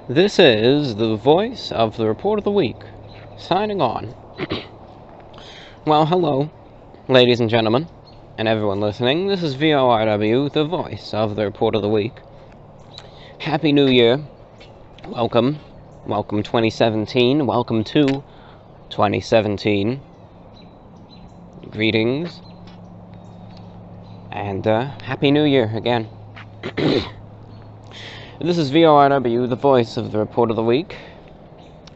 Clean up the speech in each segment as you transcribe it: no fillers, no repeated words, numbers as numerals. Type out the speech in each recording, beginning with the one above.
This is the voice of the Report of the Week, signing on. Well, hello, ladies and gentlemen, and everyone listening. This is VORW, the voice of the Report of the Week. Happy New Year. Welcome. Welcome 2017. Welcome to 2017. Greetings. And Happy New Year again. This is VORW, the voice of the Report of the Week.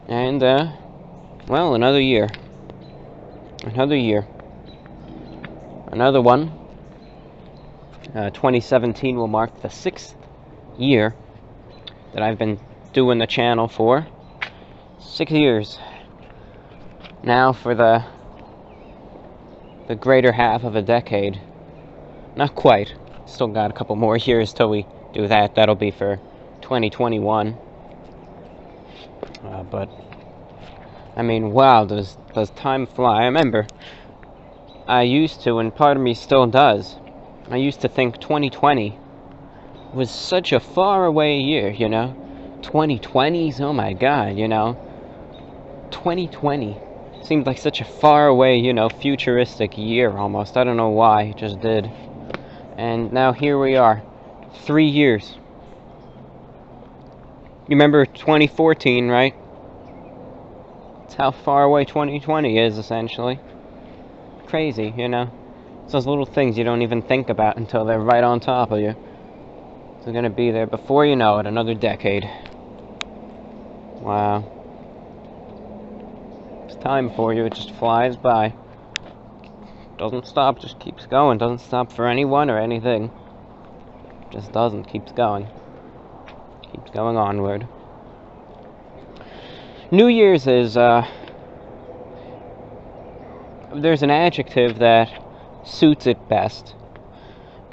And, well, another year. Another year. Another one. 2017 will mark the 6th year that I've been doing the channel for. 6 years. Now for the greater half of a decade. Not quite. Still got a couple more years till we do that. That'll be for 2021. But I mean, wow, does time fly? I remember I used to, and part of me still does, I used to think 2020 was such a far away year, you know? 2020s, oh my god, you know? 2020 seemed like such a far away, you know, futuristic year almost. I don't know why, it just did. And now here we are, 3 years. You remember 2014, right? That's how far away 2020 is, essentially. Crazy, you know? It's those little things you don't even think about until they're right on top of you. They're gonna be there before you know it, another decade. Wow. It's time for you, it just flies by. Doesn't stop, just keeps going. Doesn't stop for anyone or anything. Just doesn't, keeps going. Keeps going onward. New Year's is, there's an adjective that suits it best.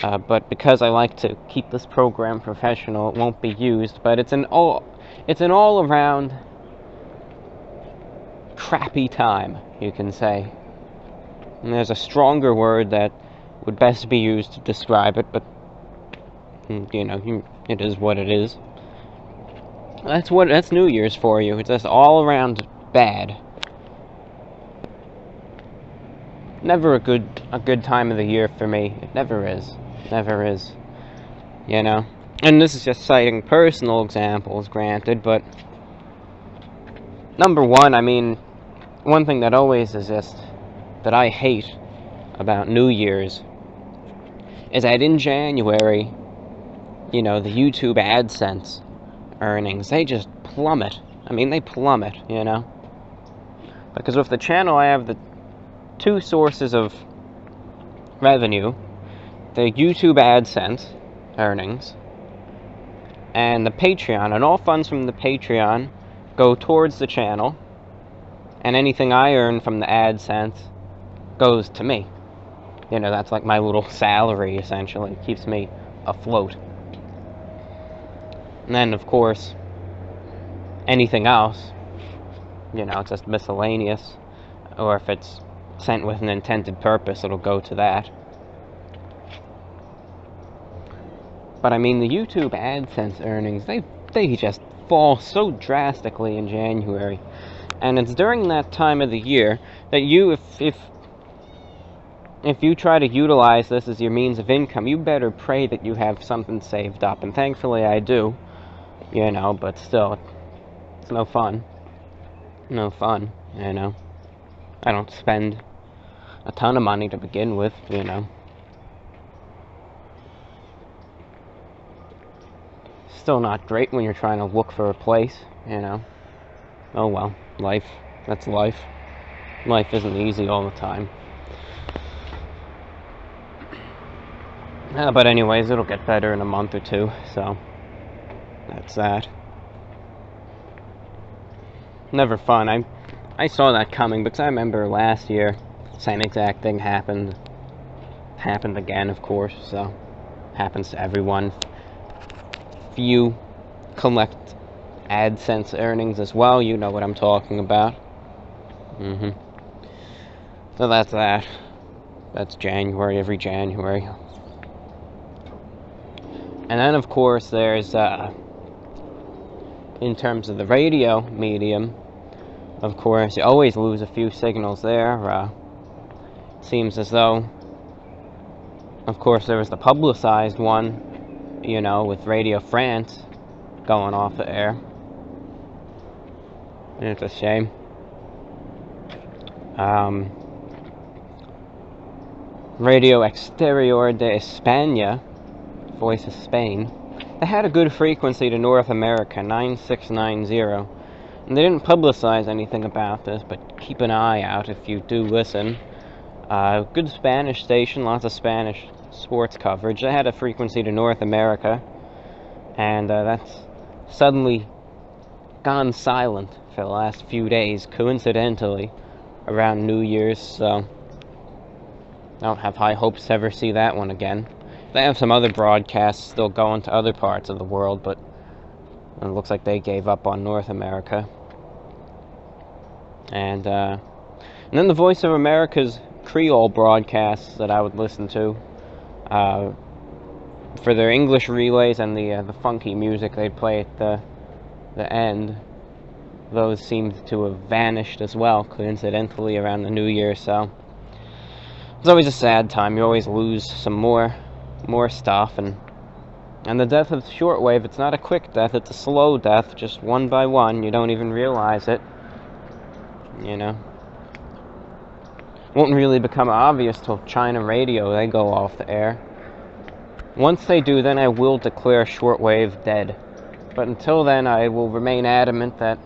But because I like to keep this program professional, it won't be used. But it's an all-around crappy time, you can say. And there's a stronger word that would best be used to describe it, but you know, it is what it is. That's New Year's for you. It's just all around bad. Never a good time of the year for me. It never is. Never is. You know? And this is just citing personal examples, granted, but number one, I mean, one thing that always is just that I hate about New Year's is that in January, you know, the YouTube AdSense earnings, they just plummet. I mean, they plummet, you know? Because with the channel, I have the two sources of revenue: the YouTube AdSense earnings and the Patreon, and all funds from the Patreon go towards the channel, and anything I earn from the AdSense goes to me. You know, that's like my little salary, essentially. It keeps me afloat. And then, of course, anything else, you know, it's just miscellaneous, or if it's sent with an intended purpose, it'll go to that. But I mean, the YouTube AdSense earnings, they just fall so drastically in January. And it's during that time of the year that you, if you try to utilize this as your means of income, you better pray that you have something saved up. And thankfully I do, you know, but still, it's no fun. No fun, you know. I don't spend a ton of money to begin with, you know. Still not great when you're trying to look for a place, you know. Oh well, life. That's life. Life isn't easy all the time. But anyways, it'll get better in a month or two, so that's that. Never fun. I saw that coming because I remember last year, same exact thing happened. Happened again, of course, so happens to everyone. If you collect AdSense earnings as well, you know what I'm talking about. So that's that. That's January, every January. And then, of course, there's in terms of the radio medium, of course, you always lose a few signals there. Seems as though, of course, there was the publicized one, with Radio France going off the air. And it's a shame. Radio Exterior de España, Voice of Spain, they had a good frequency to North America, 9690. And they didn't publicize anything about this, but keep an eye out if you do listen. Good Spanish station, lots of Spanish sports coverage. They had a frequency to North America, and that's suddenly gone silent for the last few days, coincidentally, around New Year's, so I don't have high hopes to ever see that one again. They have some other broadcasts still going to other parts of the world, but it looks like they gave up on North America. And then the Voice of America's Creole broadcasts that I would listen to for their English relays and the funky music they'd play at the end. Those seemed to have vanished as well, coincidentally, around the New Year, so it's always a sad time. You always lose some more stuff, and the death of shortwave, it's not a quick death, it's a slow death, just one by one. You don't even realize it, Won't really become obvious till China radio, they go off the air. Once they do, then I will declare shortwave dead. But until then, I will remain adamant that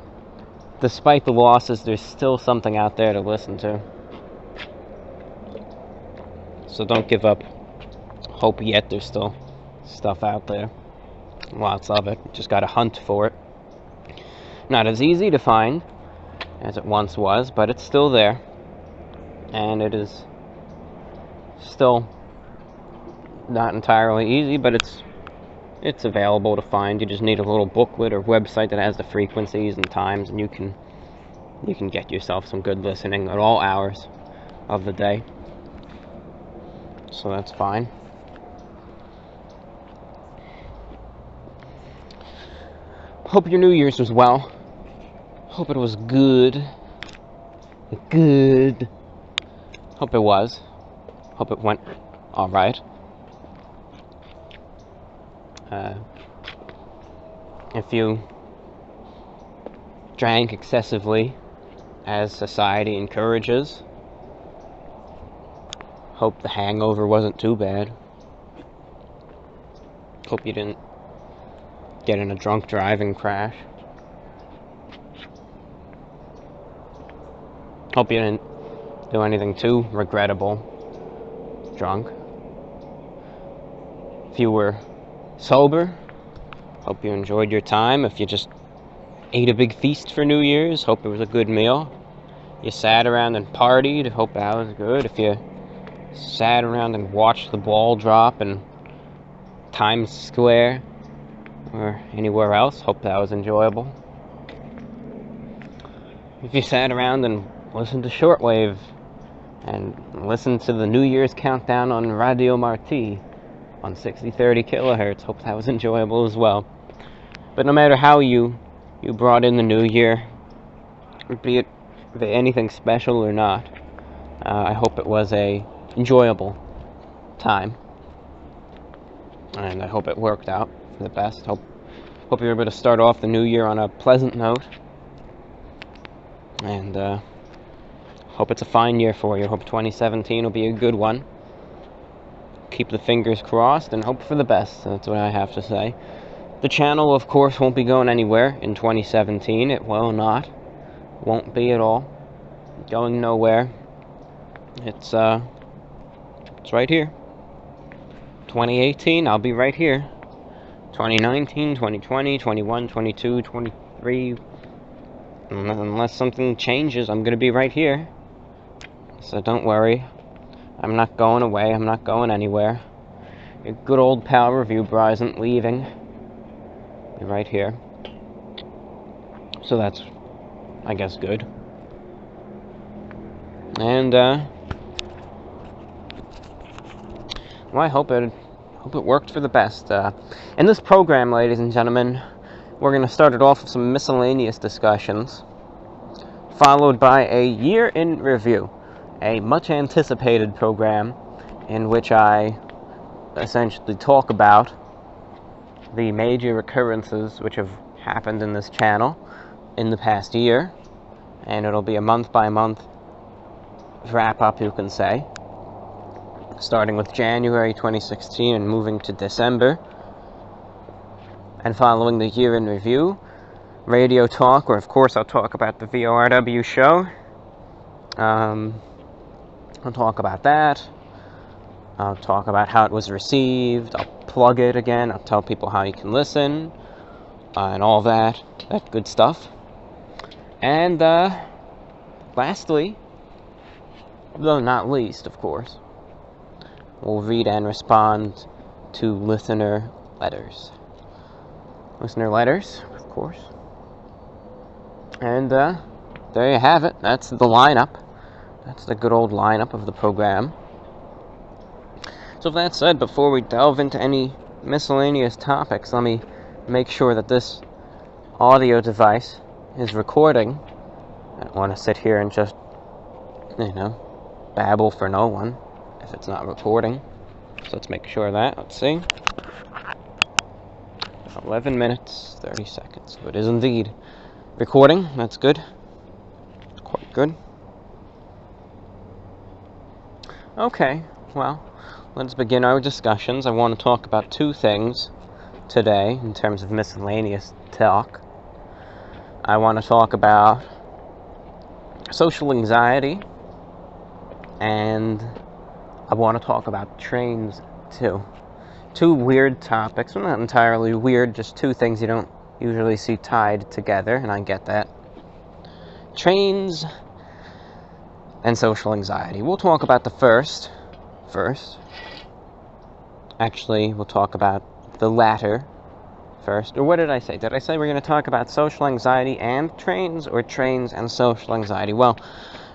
despite the losses, there's still something out there to listen to. So don't give up hope yet. There's still stuff out there. Lots of it. Just gotta hunt for it. Not as easy to find as it once was, but it's still there. And it is still not entirely easy, but it's available to find. You just need a little booklet or website that has the frequencies and times, and you can get yourself some good listening at all hours of the day. So that's fine. Hope your New Year's was well. Hope it was good. Good. Hope it was. Hope it went alright. If you drank excessively, as society encourages, hope the hangover wasn't too bad. Hope you didn't get in a drunk driving crash. Hope you didn't do anything too regrettable drunk. If you were sober, hope you enjoyed your time. If you just ate a big feast for New Year's, hope it was a good meal. You sat around and partied, hope that was good. If you sat around and watched the ball drop in Times Square or anywhere else, hope that was enjoyable. If you sat around and listened to shortwave and listened to the New Year's countdown on Radio Marti on 6030 kilohertz, hope that was enjoyable as well. But no matter how you brought in the new year, be it anything special or not, I hope it was a enjoyable time, and I hope it worked out for the best. Hope you were able to start off the new year on a pleasant note, and hope it's a fine year for you. Hope 2017 will be a good one. Keep the fingers crossed and hope for the best. That's what I have to say. The channel, of course, won't be going anywhere in 2017. It will not. Won't be at all. Going nowhere. It's right here. 2018, I'll be right here. 2019, 2020, 21, 22, 23. Unless something changes, I'm going to be right here. So don't worry. I'm not going away. I'm not going anywhere. Your good old pal Review Bra isn't leaving. Be right here. So that's, I guess, good. And well, I hope it worked for the best. In this program, ladies and gentlemen, we're going to start it off with some miscellaneous discussions, followed by a year in review, a much anticipated program in which I essentially talk about the major occurrences which have happened in this channel in the past year, and it'll be a month by month wrap up, you can say, starting with January 2016 and moving to December. And following the year in review, radio talk, where of course I'll talk about the VORW show. I'll talk about that. I'll talk about how it was received. I'll plug it again. I'll tell people how you can listen, and all that good stuff. And lastly, though not least, of course, we'll read and respond to listener letters. Listener letters, of course. And there you have it. That's the lineup. That's the good old lineup of the program. So with that said, before we delve into any miscellaneous topics, let me make sure that this audio device is recording. I don't want to sit here and just, babble for no one if it's not recording. So let's make sure of that. Let's see. 11 minutes, 30 seconds. So it is indeed recording. That's good. Quite good. Okay, well, let's begin our discussions. I want to talk about two things today in terms of miscellaneous talk. I want to talk about social anxiety, and I want to talk about trains too. Two weird topics. Well, not entirely weird, just two things you don't usually see tied together, and I get that. Trains and social anxiety. We'll talk about the first. Actually, we'll talk about the latter first. Or what did I say? Did I say we're going to talk about social anxiety and trains, or trains and social anxiety? Well,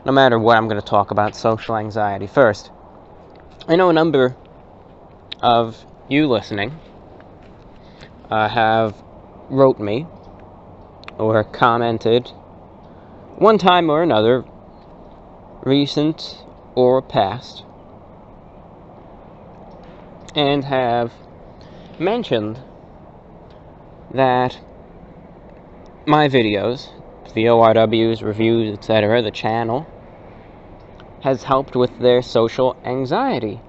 no matter what, I'm going to talk about social anxiety first. I know a number of you listening have wrote me or commented one time or another, recent or past, and have mentioned that my videos, VORWs, reviews, etc., the channel, has helped with their social anxiety.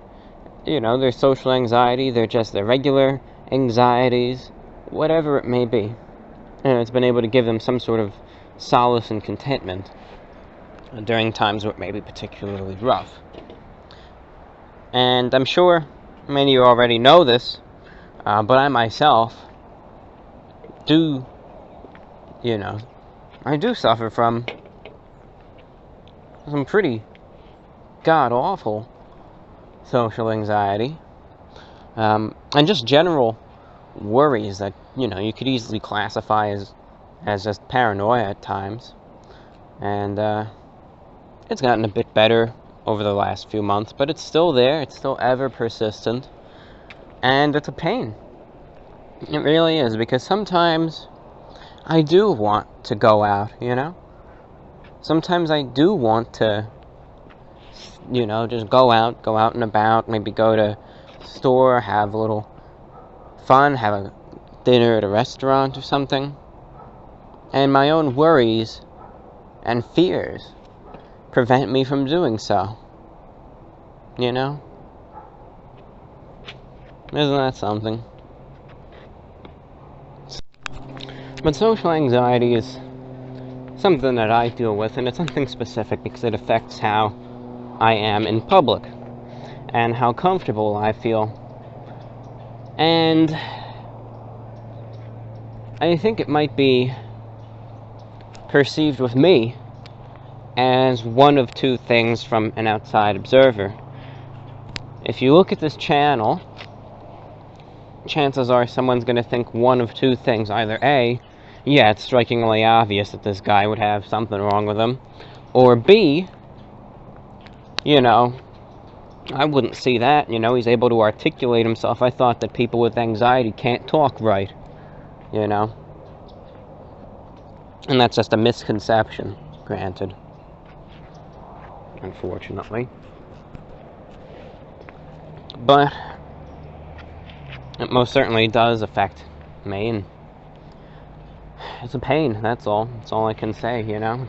Their social anxiety, they're just their regular anxieties, whatever it may be. And it's been able to give them some sort of solace and contentment during times where it may be particularly rough. And I'm sure many of you already know this, but I myself do suffer from some pretty god-awful social anxiety, and just general worries that, you could easily classify as just paranoia at times. And it's gotten a bit better over the last few months, but it's still there, it's still ever persistent, and it's a pain. It really is, because sometimes I do want to go out, Sometimes I do want to, just go out and about, maybe go to the store, have a little fun, have a dinner at a restaurant or something. And my own worries and fears prevent me from doing so. Isn't that something? But social anxiety is something that I deal with, and it's something specific because it affects how I am in public and how comfortable I feel. And I think it might be perceived with me as one of two things from an outside observer. If you look at this channel, chances are someone's going to think one of two things. Either A, yeah, it's strikingly obvious that this guy would have something wrong with him, or B, I wouldn't see that. He's able to articulate himself. I thought that people with anxiety can't talk right, And that's just a misconception, granted. Unfortunately. But it most certainly does affect me, and it's a pain, that's all. That's all I can say, you know?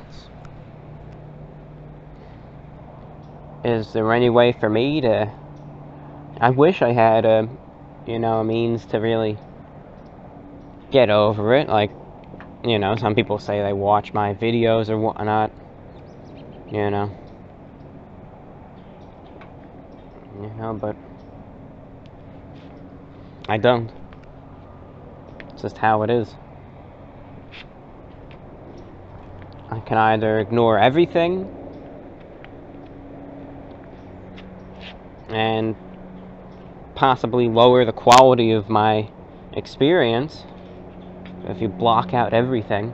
Is there any way for me to... I wish I had a means to really get over it. Like, some people say they watch my videos or whatnot, but I don't. It's just how it is. I can either ignore everything and possibly lower the quality of my experience if you block out everything,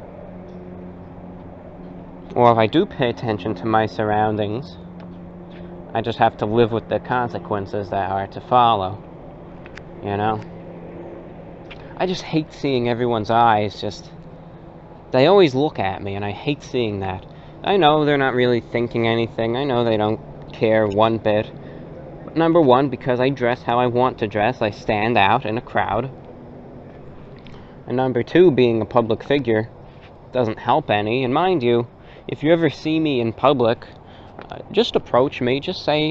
or if I do pay attention to my surroundings, I just have to live with the consequences that are to follow, I just hate seeing everyone's eyes they always look at me, and I hate seeing that. I know they're not really thinking anything. I know they don't care one bit. But number one, because I dress how I want to dress, I stand out in a crowd. And number two, being a public figure doesn't help any. And mind you, if you ever see me in public, just approach me. Just say,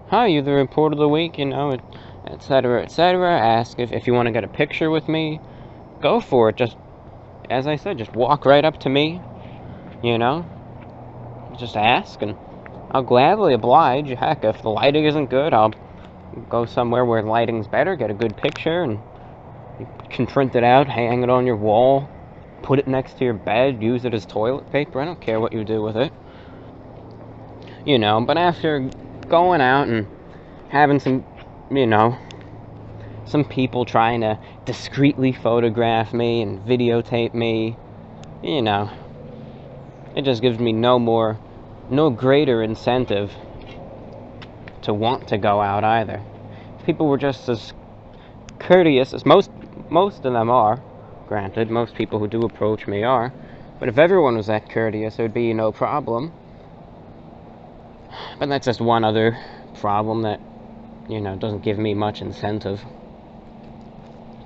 hi, you're the report of the week, etc., etc. Ask if you want to get a picture with me. Go for it. Just, as I said, just walk right up to me, Just ask, and I'll gladly oblige. Heck, if the lighting isn't good, I'll go somewhere where the lighting's better, get a good picture, and you can print it out, hang it on your wall, put it next to your bed, use it as toilet paper. I don't care what you do with it. But after going out and having some people trying to discreetly photograph me and videotape me, it just gives me no greater incentive to want to go out either. If people were just as courteous as most of them are, granted, most people who do approach me are, but if everyone was that courteous, it would be no problem. But that's just one other problem that, doesn't give me much incentive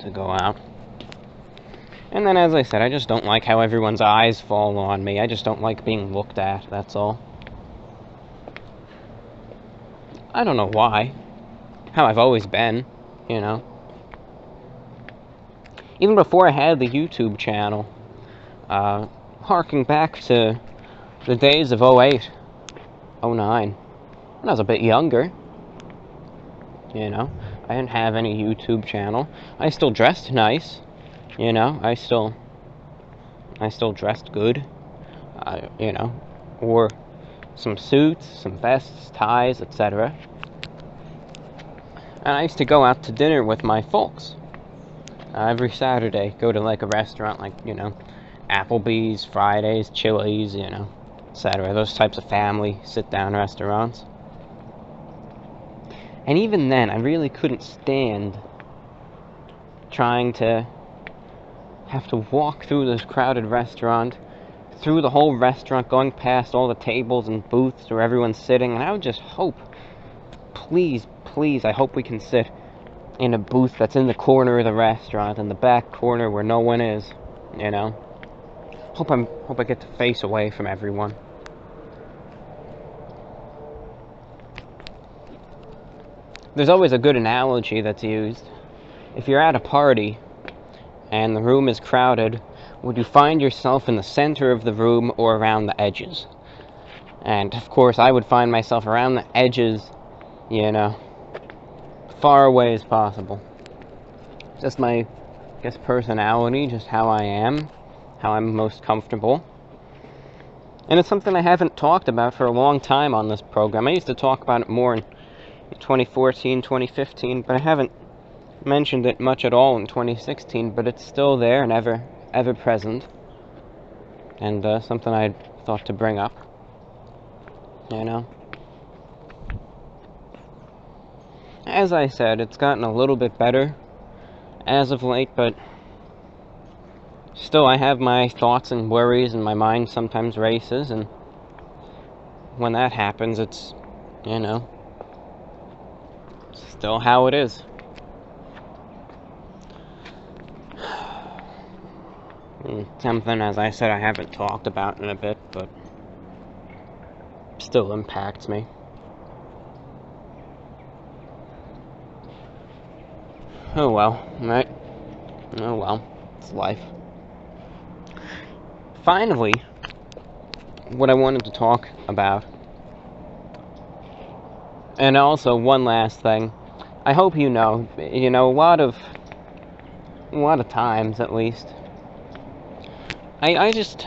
to go out. And then, as I said, I just don't like how everyone's eyes fall on me. I just don't like being looked at, that's all. I don't know why. How I've always been, Even before I had the YouTube channel, harking back to the days of 08, 09, when I was a bit younger, I didn't have any YouTube channel. I still dressed nice, I still dressed good, wore some suits, some vests, ties, etc. And I used to go out to dinner with my folks every Saturday. Go to like a restaurant like, Applebee's, Fridays, Chili's, etc. Those types of family sit-down restaurants. And even then, I really couldn't stand trying to have to walk through this crowded restaurant, through the whole restaurant, going past all the tables and booths where everyone's sitting, and I would just hope, please, I hope we can sit in a booth that's in the corner of the restaurant, in the back corner where no one is, Hope I get to face away from everyone. There's always a good analogy that's used. If you're at a party and the room is crowded, would you find yourself in the center of the room or around the edges? And of course, I would find myself around the edges, far away as possible. Just my, personality, just how I am, how I'm most comfortable. And it's something I haven't talked about for a long time on this program. I used to talk about it more in 2014, 2015, but I haven't mentioned it much at all in 2016, but it's still there and ever present, and something I thought to bring up, As I said, it's gotten a little bit better as of late, but still, I have my thoughts and worries, and my mind sometimes races, and when that happens, it's, you know, still how it is. Something, as I said, I haven't talked about in a bit, but still impacts me. Oh well, right? Oh well, it's life. Finally, what I wanted to talk about, and also one last thing, I hope you know, a lot of times at least, I just,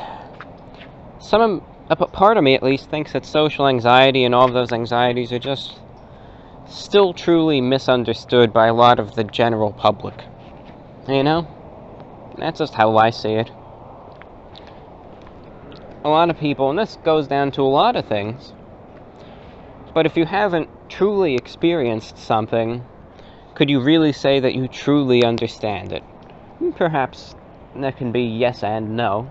a part of me at least thinks that social anxiety and all of those anxieties are just still truly misunderstood by a lot of the general public. That's just how I see it. A lot of people, and this goes down to a lot of things, but if you haven't truly experienced something, could you really say that you truly understand it? Perhaps that can be yes and no.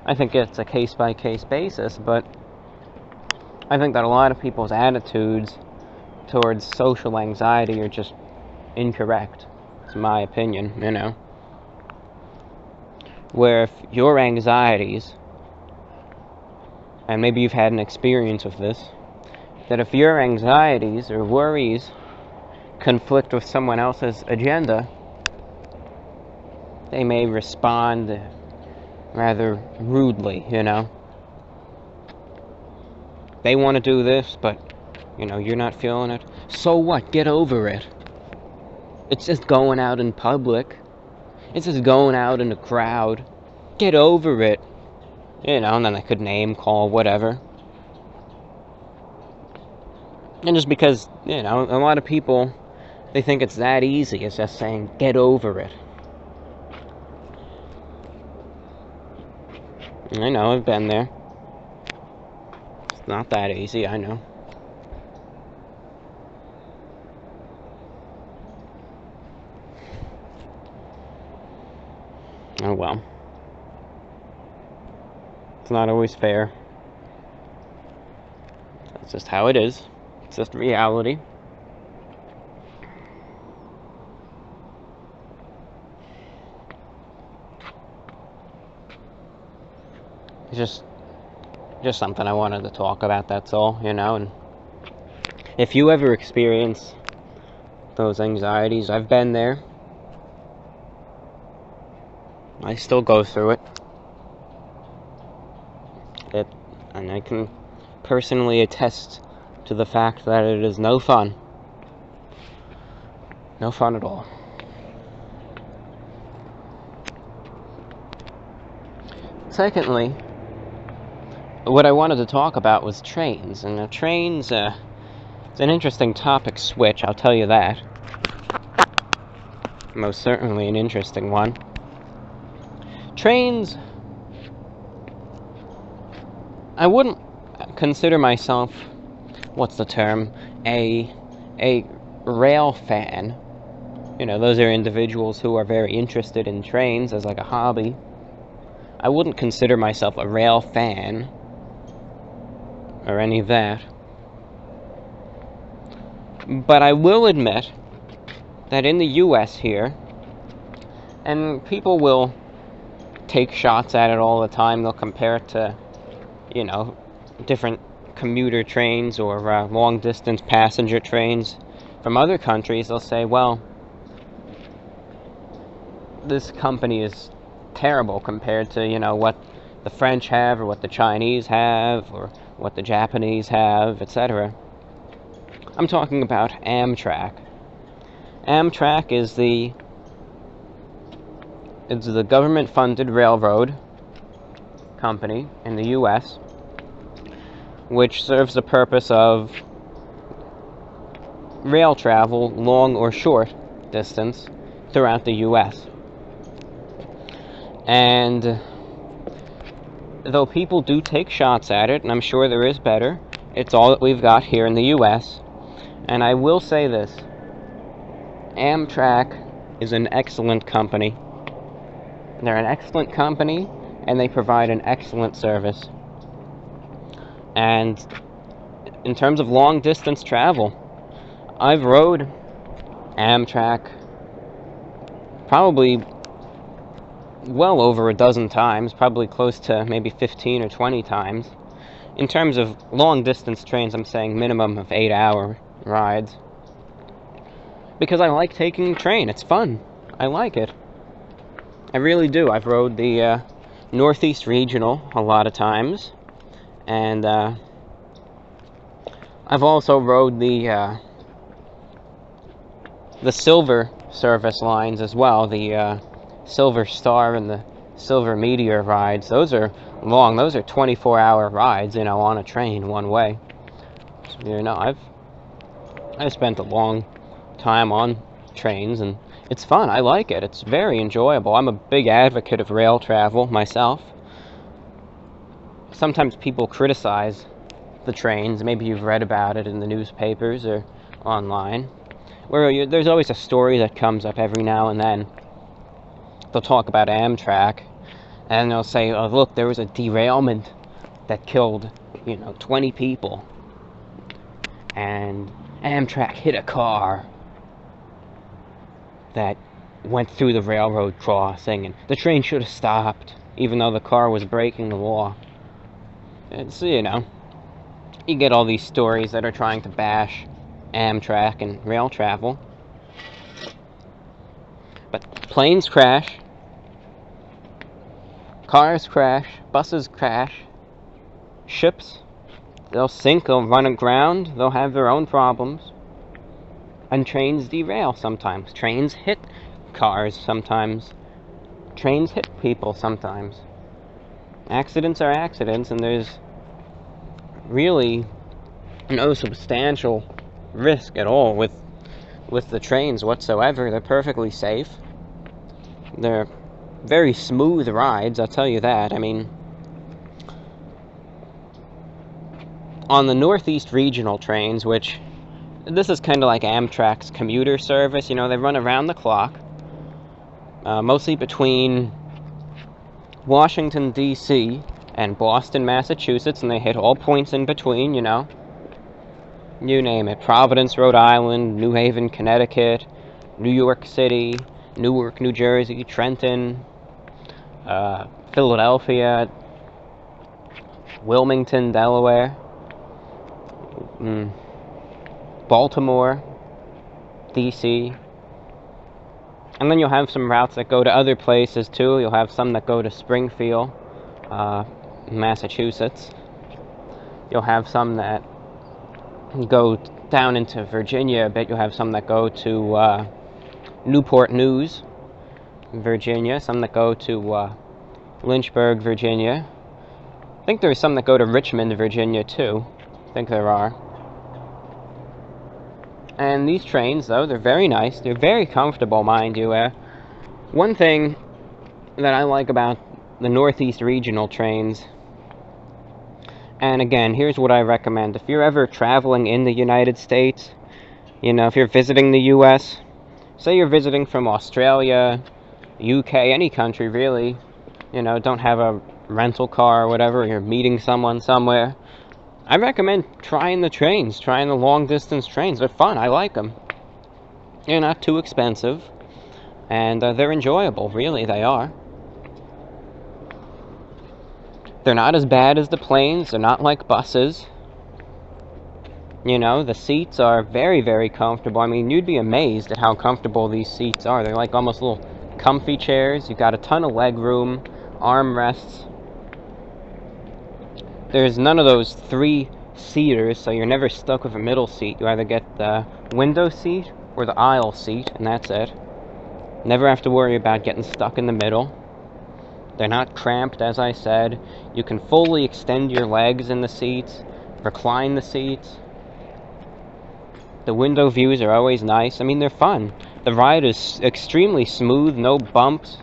I think it's a case-by-case basis, but I think that a lot of people's attitudes towards social anxiety are just incorrect. It's my opinion, Where if your anxieties, and maybe you've had an experience with this, that if your anxieties or worries conflict with someone else's agenda, they may respond rather rudely, They want to do this, but, you're not feeling it. So what? Get over it. It's just going out in public. It's just going out in a crowd. Get over it. And then I could name, call, whatever. And just because, a lot of people, they think it's that easy. It's just saying, get over it. I know, I've been there. It's not that easy, I know. Oh well. It's not always fair. That's just how it is. It's just reality. It's just something I wanted to talk about, that's all, and if you ever experience those anxieties, I've been there. I still go through it. And I can personally attest to the fact that it is no fun. No fun at all. Secondly, what I wanted to talk about was trains. And trains, it's an interesting topic switch, I'll tell you that. Most certainly an interesting one. Trains, I wouldn't consider myself, what's the term, a rail fan. Those are individuals who are very interested in trains as like a hobby. I wouldn't consider myself a rail fan or any of that. But I will admit that in the US here, and people will take shots at it all the time, they'll compare it to, different commuter trains or long-distance passenger trains from other countries. They'll say, well, this company is terrible compared to, what the French have or what the Chinese have or what the Japanese have, etc. I'm talking about Amtrak. Amtrak is the government-funded railroad company in the U.S., which serves the purpose of rail travel, long or short distance, throughout the U.S. And though people do take shots at it, and I'm sure there is better, it's all that we've got here in the U.S. And I will say this: Amtrak is an excellent company. They're an excellent company, and they provide an excellent service. And in terms of long-distance travel, I've rode Amtrak probably well over a dozen times, probably close to maybe 15 or 20 times. In terms of long-distance trains, I'm saying minimum of 8-hour rides. Because I like taking the train. It's fun. I like it. I really do. I've rode the Northeast Regional a lot of times. And I've also rode the Silver service lines as well. The Silver Star and the Silver Meteor rides. Those are long. Those are 24-hour rides, on a train one way. So, I've spent a long time on trains, and it's fun. I like it. It's very enjoyable. I'm a big advocate of rail travel myself. Sometimes people criticize the trains. Maybe you've read about it in the newspapers or online, where there's always a story that comes up every now and then. They'll talk about Amtrak, and they'll say, oh, look, there was a derailment that killed, 20 people, and Amtrak hit a car that went through the railroad crossing, and the train should have stopped, even though the car was breaking the law. And so, you get all these stories that are trying to bash Amtrak and rail travel. But planes crash, cars crash, buses crash, ships, they'll sink, they'll run aground, they'll have their own problems. And trains derail sometimes. Trains hit cars sometimes. Trains hit people sometimes. Accidents are accidents, and there's really no substantial risk at all with the trains whatsoever. They're perfectly safe. They're very smooth rides, I'll tell you that. I mean, on the Northeast Regional trains, which this is kind of like Amtrak's commuter service, they run around the clock, mostly between Washington, D.C. and Boston, Massachusetts, and they hit all points in between, you name it. Providence, Rhode Island, New Haven, Connecticut, New York City, Newark, New Jersey, Trenton, Philadelphia, Wilmington, Delaware, Baltimore, D.C., and then you'll have some routes that go to other places too. You'll have some that go to Springfield, Massachusetts. You'll have some that go down into Virginia a bit. You'll have some that go to Newport News, Virginia. Some that go to Lynchburg, Virginia. I think there's some that go to Richmond, Virginia too. I think there are. And these trains, though, they're very nice. They're very comfortable, mind you. One thing that I like about the Northeast Regional trains, and again, here's what I recommend. If you're ever traveling in the United States, if you're visiting the U.S., say you're visiting from Australia, UK, any country really, don't have a rental car or whatever, you're meeting someone somewhere, I recommend trying the trains, trying the long-distance trains. They're fun. I like them. They're not too expensive, and they're enjoyable. Really, they are. They're not as bad as the planes. They're not like buses. The seats are very, very comfortable. I mean, you'd be amazed at how comfortable these seats are. They're like almost little comfy chairs. You've got a ton of leg room, armrests. There's none of those three-seaters, so you're never stuck with a middle seat. You either get the window seat or the aisle seat, and that's it. Never have to worry about getting stuck in the middle. They're not cramped, as I said. You can fully extend your legs in the seats, recline the seats. The window views are always nice. I mean, they're fun. The ride is extremely smooth, no bumps.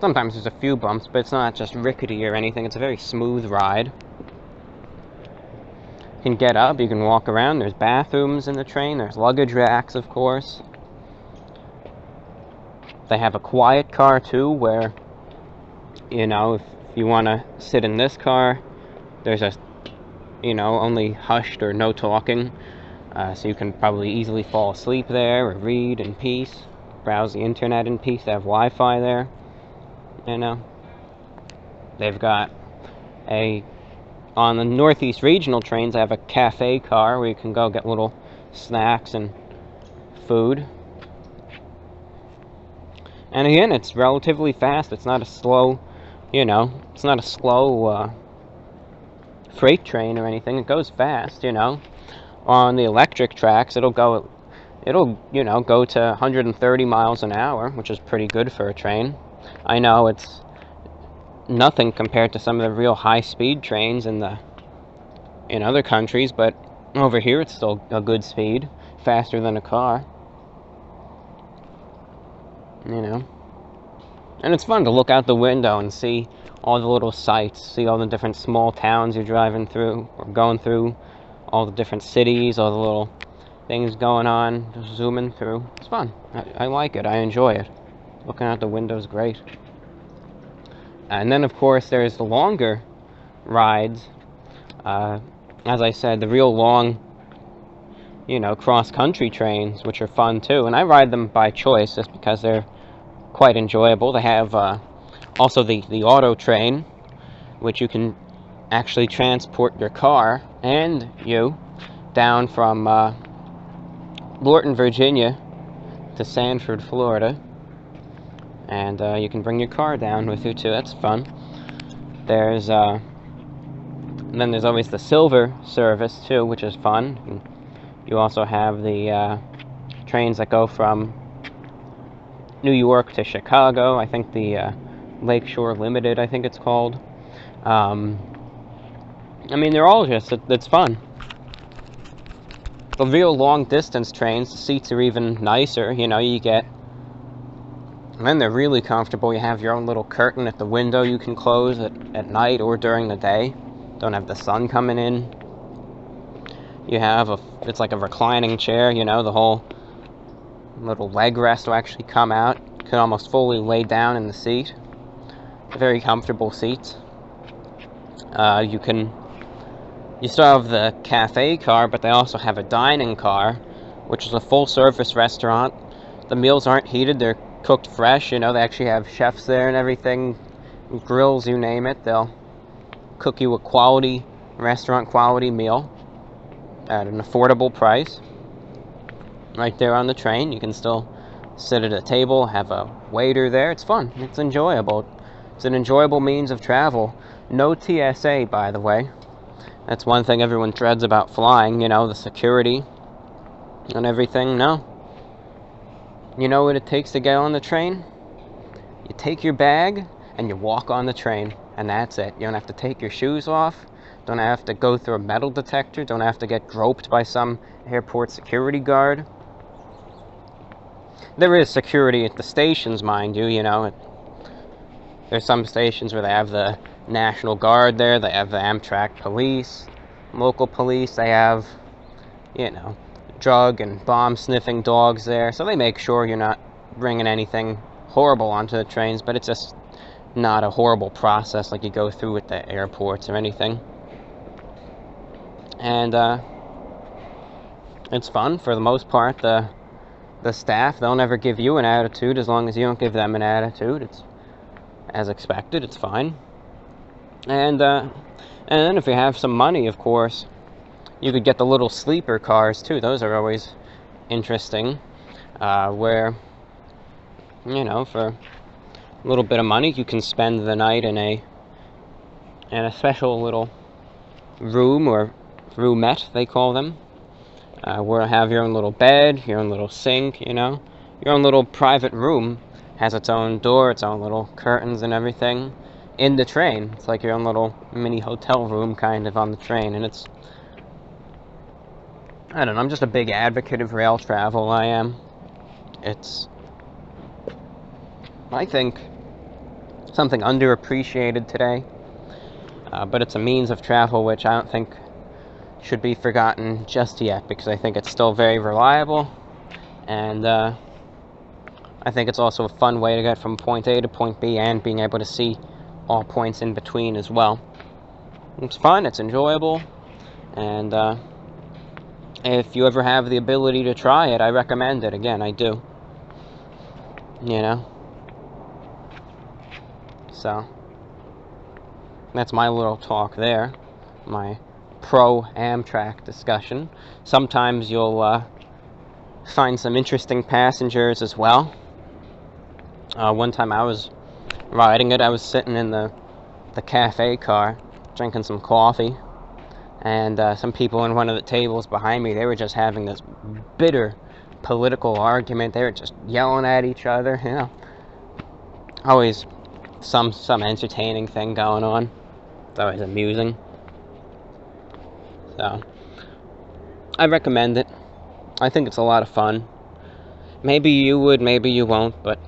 Sometimes there's a few bumps, but it's not just rickety or anything. It's a very smooth ride. You can get up, you can walk around. There's bathrooms in the train. There's luggage racks, of course. They have a quiet car too, where, you know, if you want to sit in this car, there's a, you know, only hushed or no talking, so you can probably easily fall asleep there or read in peace, browse the internet in peace. They have Wi-Fi there, you know. They've got on the Northeast Regional trains, they have a cafe car where you can go get little snacks and food. And again, it's relatively fast. It's not a slow, you know, it's not a slow freight train or anything. It goes fast, you know. On the electric tracks, it'll you know, go to 130 miles an hour, which is pretty good for a train. I know it's nothing compared to some of the real high-speed trains in other countries, but over here it's still a good speed, faster than a car. You know. And it's fun to look out the window and see all the little sights, see all the different small towns you're driving through, or going through, all the different cities, all the little things going on, just zooming through. It's fun. I like it. I enjoy it. Looking out the window is great. And then, of course, there's the longer rides. As I said, the real long, you know, cross-country trains, which are fun too. And I ride them by choice just because they're quite enjoyable. They have also the auto train, which you can actually transport your car and you down from Lorton, Virginia to Sanford, Florida. And you can bring your car down with you too. That's fun. There's and then there's always the silver service too, which is fun. And you also have the trains that go from New York to Chicago. I think the Lakeshore Limited, I think it's called. I mean, they're all just, it's fun. The real long distance trains, the seats are even nicer, you know, you get, and then they're really comfortable. You have your own little curtain at the window you can close at night or during the day. Don't have the sun coming in. You have it's like a reclining chair, you know, the whole little leg rest will actually come out. You can almost fully lay down in the seat. Very comfortable seats. You still have the cafe car, but they also have a dining car, which is a full-service restaurant. The meals aren't heated, they're cooked fresh, you know, they actually have chefs there and everything, grills, you name it. They'll cook you a quality, restaurant quality meal at an affordable price. Right there on the train, you can still sit at a table, have a waiter there. It's fun, it's enjoyable. It's an enjoyable means of travel. No TSA, by the way. That's one thing everyone dreads about flying, you know, the security and everything. No. You know what it takes to get on the train? You take your bag and you walk on the train, and that's it. You don't have to take your shoes off, don't have to go through a metal detector, don't have to get groped by some airport security guard. There is security at the stations, mind you, you know. There's some stations where they have the National Guard there, they have the Amtrak police, local police, they have, you know, drug and bomb sniffing dogs there, so they make sure you're not bringing anything horrible onto the trains, but it's just not a horrible process like you go through at the airports or anything. And it's fun for the most part. The staff, they'll never give you an attitude as long as you don't give them an attitude. It's as expected, it's fine. And then if you have some money, of course, you could get the little sleeper cars too. Those are always interesting, where, you know, for a little bit of money you can spend the night in a special little room, or roomette they call them, where you have your own little bed, your own little sink, you know, your own little private room. Has its own door, its own little curtains and everything in the train. It's like your own little mini hotel room kind of on the train, and it's, I don't know, I'm just a big advocate of rail travel, I am. It's, I think, something underappreciated today, but it's a means of travel which I don't think should be forgotten just yet, because I think it's still very reliable, and I think it's also a fun way to get from point A to point B and being able to see all points in between as well. It's fun, it's enjoyable, and if you ever have the ability to try it, I recommend it. Again, I do. You know? So, that's my little talk there. My pro-Amtrak discussion. Sometimes you'll find some interesting passengers as well. One time I was riding it, I was sitting in the cafe car, drinking some coffee, and some people in one of the tables behind me, they were just having this bitter political argument. They were just yelling at each other, you know. Always some entertaining thing going on. It's always amusing. So, I recommend it. I think it's a lot of fun. Maybe you would, maybe you won't, but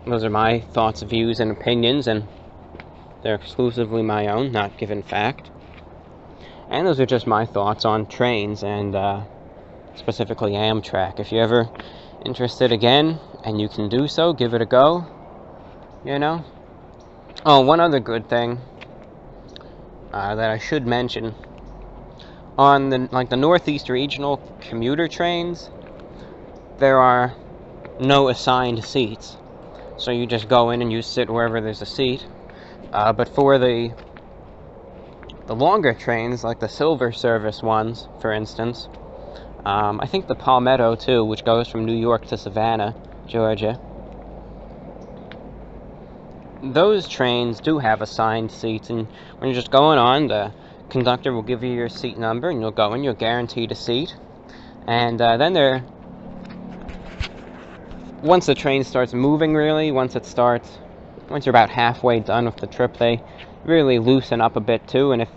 those are my thoughts, views, and opinions, and they're exclusively my own, not given fact. And those are just my thoughts on trains, and specifically Amtrak. If you're ever interested again, and you can do so, give it a go, you know. Oh, one other good thing that I should mention. On the Northeast Regional commuter trains, there are no assigned seats. So you just go in and you sit wherever there's a seat. But for the longer trains, like the Silver Service ones, for instance, I think the Palmetto, too, which goes from New York to Savannah, Georgia, those trains do have assigned seats, and when you're just going on, the conductor will give you your seat number, and you'll go in, you're guaranteed a seat, and then once the train starts moving, really, once you're about halfway done with the trip, they really loosen up a bit, too, and if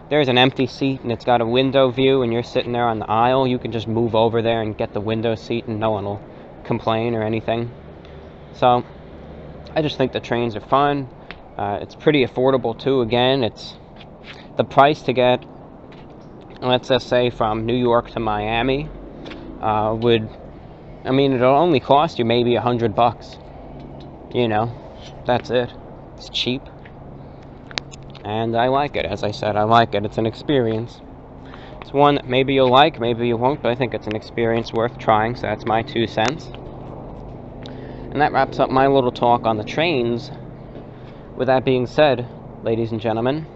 there's an empty seat and it's got a window view and you're sitting there on the aisle, you can just move over there and get the window seat and no one will complain or anything. So, I just think the trains are fun. It's pretty affordable, too, again. It's the price to get, let's just say, from New York to Miami it'll only cost you maybe $100. You know, that's it. It's cheap. And I like it, as I said, I like it. It's an experience. It's one that maybe you'll like, maybe you won't, but I think it's an experience worth trying, so that's my 2 cents. And that wraps up my little talk on the trains. With that being said, ladies and gentlemen,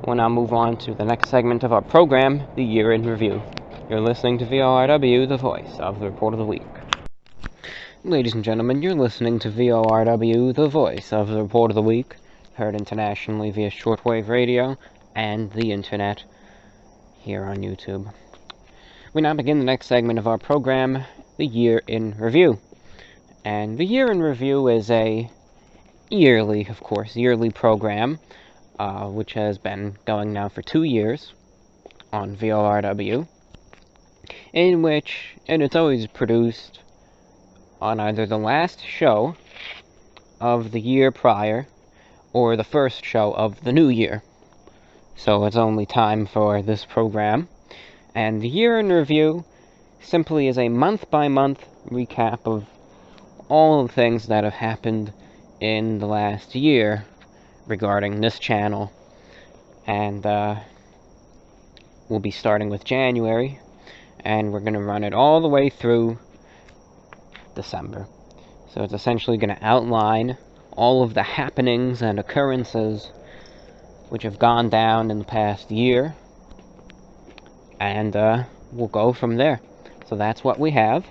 we'll now move on to the next segment of our program, the Year in Review. You're listening to VORW, the voice of the Report of the Week. Ladies and gentlemen, you're listening to VORW, the voice of the Report of the Week, heard internationally via shortwave radio and the internet here on YouTube. We now begin the next segment of our program, the Year in Review. And the Year in Review is a yearly program, which has been going now for 2 years on VORW, and it's always produced on either the last show of the year prior or the first show of the new year. So it's only time for this program. And the Year in Review simply is a month-by-month recap of all the things that have happened in the last year regarding this channel. And we'll be starting with January, and we're going to run it all the way through December. So it's essentially going to outline all of the happenings and occurrences which have gone down in the past year, and we'll go from there. So that's what we have,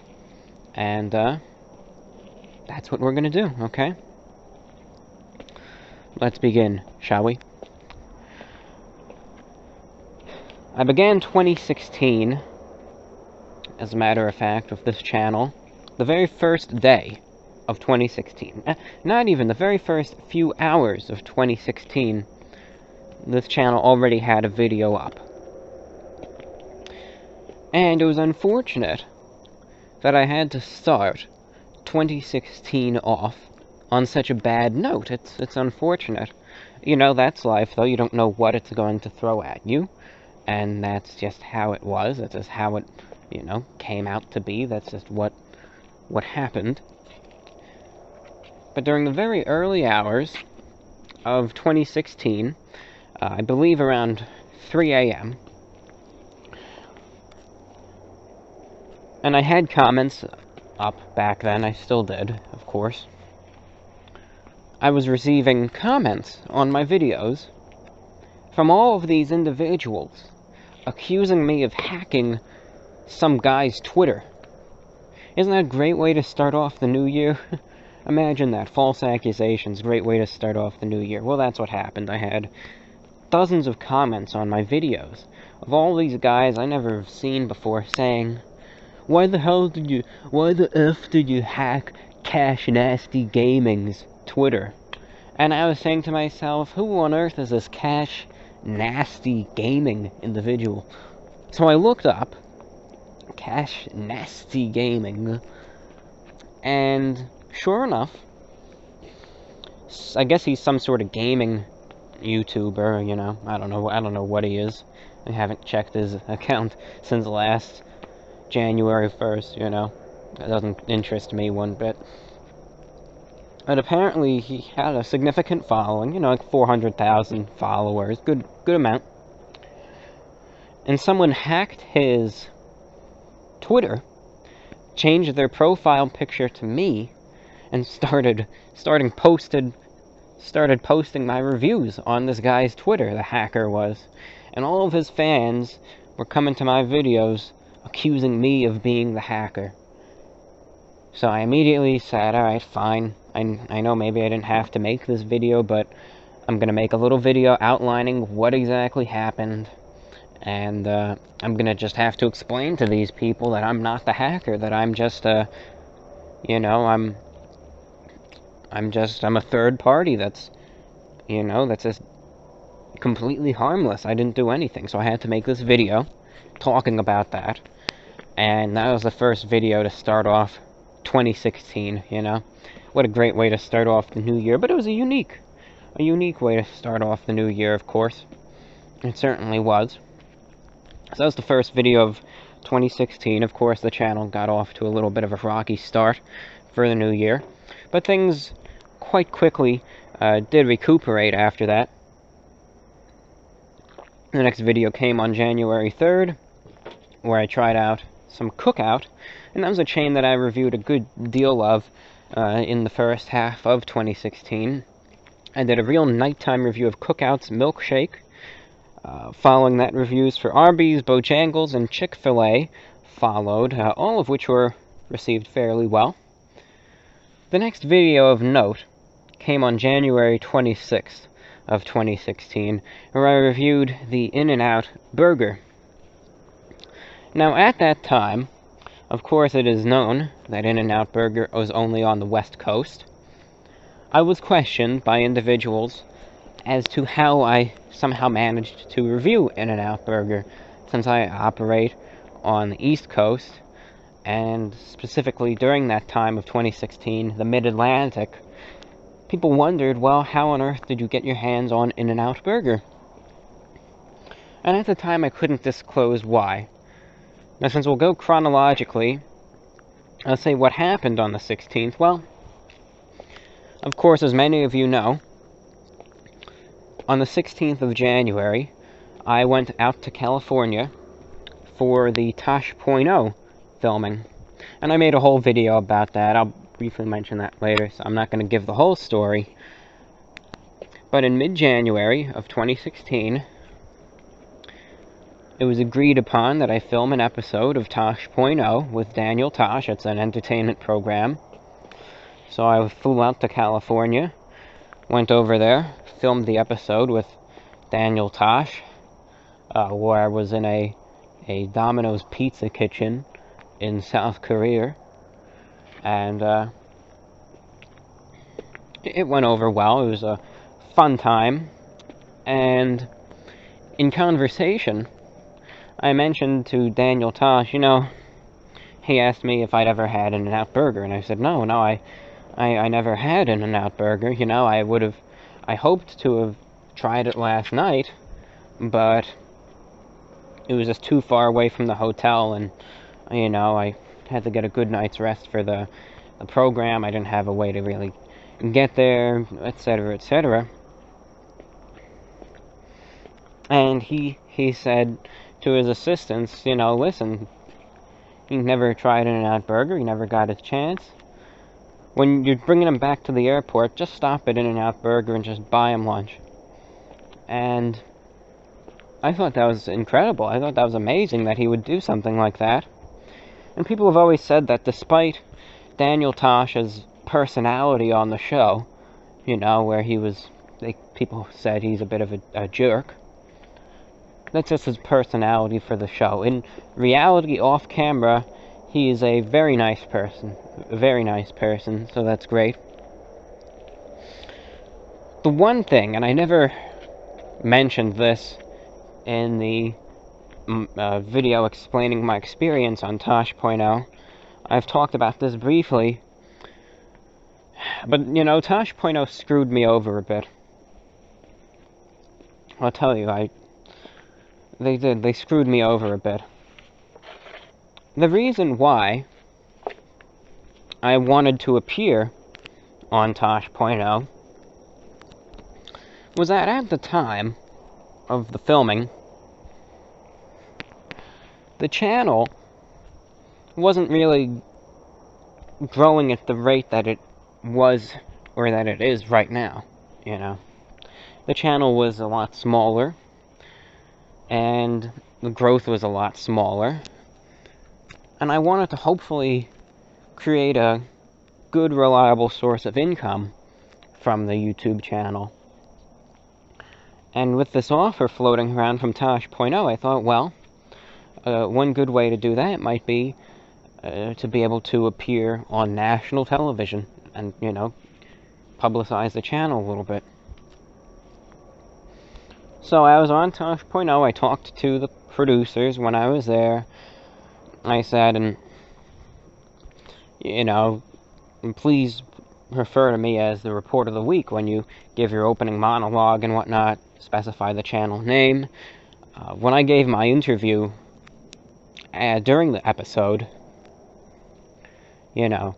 and that's what we're going to do, okay? Let's begin, shall we? I began 2016, as a matter of fact, with this channel, the very first day of 2016. Not even the very first few hours of 2016, this channel already had a video up. And it was unfortunate that I had to start 2016 off on such a bad note. It's unfortunate. You know, that's life, though. You don't know what it's going to throw at you. And that's just how it was. That's just how it, came out to be. That's just what what happened. But during the very early hours of 2016, I believe around 3 a.m., and I had comments up back then, I still did, of course. I was receiving comments on my videos from all of these individuals accusing me of hacking some guy's Twitter. Isn't that a great way to start off the new year? Imagine that. False accusations. Great way to start off the new year. Well, that's what happened. I had dozens of comments on my videos of all these guys I never have seen before saying, why the F did you hack Cash Nasty Gaming's Twitter? And I was saying to myself, who on earth is this Cash Nasty Gaming individual? So I looked up Cash Nasty Gaming, and sure enough, I guess he's some sort of gaming YouTuber, you know. I don't know what he is. I haven't checked his account since last January 1st, you know. That doesn't interest me one bit. But apparently he had a significant following, you know, like 400,000 followers. Good amount. And someone hacked his Twitter, changed their profile picture to me, and started posting my reviews on this guy's Twitter, the hacker was. And all of his fans were coming to my videos accusing me of being the hacker. So I immediately said, alright, fine. I know maybe I didn't have to make this video, but I'm gonna make a little video outlining what exactly happened. And I'm gonna just have to explain to these people that I'm not the hacker, that I'm just you know, I'm a third party that's, you know, that's just completely harmless. I didn't do anything, so I had to make this video talking about that. And that was the first video to start off 2016, you know. What a great way to start off the new year, but it was a unique way to start off the new year, of course. It certainly was. So that was the first video of 2016. Of course, the channel got off to a little bit of a rocky start for the new year, but things quite quickly did recuperate after that. The next video came on January 3rd, where I tried out some Cookout, and that was a chain that I reviewed a good deal of in the first half of 2016. I did a real nighttime review of Cookout's milkshake. Following that, reviews for Arby's, Bojangles, and Chick-fil-A followed, all of which were received fairly well. The next video of note came on January 26th of 2016, where I reviewed the In-N-Out burger. Now, at that time, of course it is known that In-N-Out burger was only on the West Coast. I was questioned by individuals as to how I somehow managed to review In-N-Out burger, since I operate on the East Coast, and specifically during that time of 2016, the Mid-Atlantic. People wondered, well, how on earth did you get your hands on In-N-Out burger? And at the time, I couldn't disclose why. Now, since we'll go chronologically, I'll say what happened on the 16th. Well, of course, as many of you know, on the 16th of January, I went out to California for the Tosh.0 filming. And I made a whole video about that. I'll briefly mention that later, so I'm not going to give the whole story. But in mid-January of 2016, it was agreed upon that I film an episode of Tosh.0 with Daniel Tosh. It's an entertainment program. So I flew out to California, went over there, filmed the episode with Daniel Tosh, where I was in a Domino's pizza kitchen in South Korea. And it went over well. It was a fun time. And in conversation, I mentioned to Daniel Tosh, you know, he asked me if I'd ever had an In-N-Out burger, and I said, no, I never had an In-N-Out burger. You know, I hoped to have tried it last night, but it was just too far away from the hotel, and, you know, had to get a good night's rest for the program. I didn't have a way to really get there, etc., etc. And he said to his assistants, you know, listen, he never tried In-N-Out Burger, he never got his chance. When you're bringing him back to the airport, just stop at In-N-Out Burger and just buy him lunch. And I thought that was incredible. I thought that was amazing that he would do something like that. And people have always said that despite Daniel Tosh's personality on the show, you know, where people said he's a bit of a jerk, that's just his personality for the show. In reality, off camera, he is a very nice person. So that's great. The one thing, and I never mentioned this in the video explaining my experience on Tosh.0, I've talked about this briefly, but, you know, Tosh.0 screwed me over a bit. I'll tell you, they did. They screwed me over a bit. The reason why I wanted to appear on Tosh.0 was that at the time of the filming, the channel wasn't really growing at the rate that it was, or that it is right now, you know. The channel was a lot smaller, and the growth was a lot smaller, and I wanted to hopefully create a good, reliable source of income from the YouTube channel. And with this offer floating around from Tosh.0, I thought, well, one good way to do that might be to be able to appear on national television and, you know, publicize the channel a little bit. So I was on Tosh.0, I talked to the producers when I was there. I said, and, you know, please refer to me as the report of the week when you give your opening monologue and whatnot, specify the channel name. When I gave my interview during the episode, you know,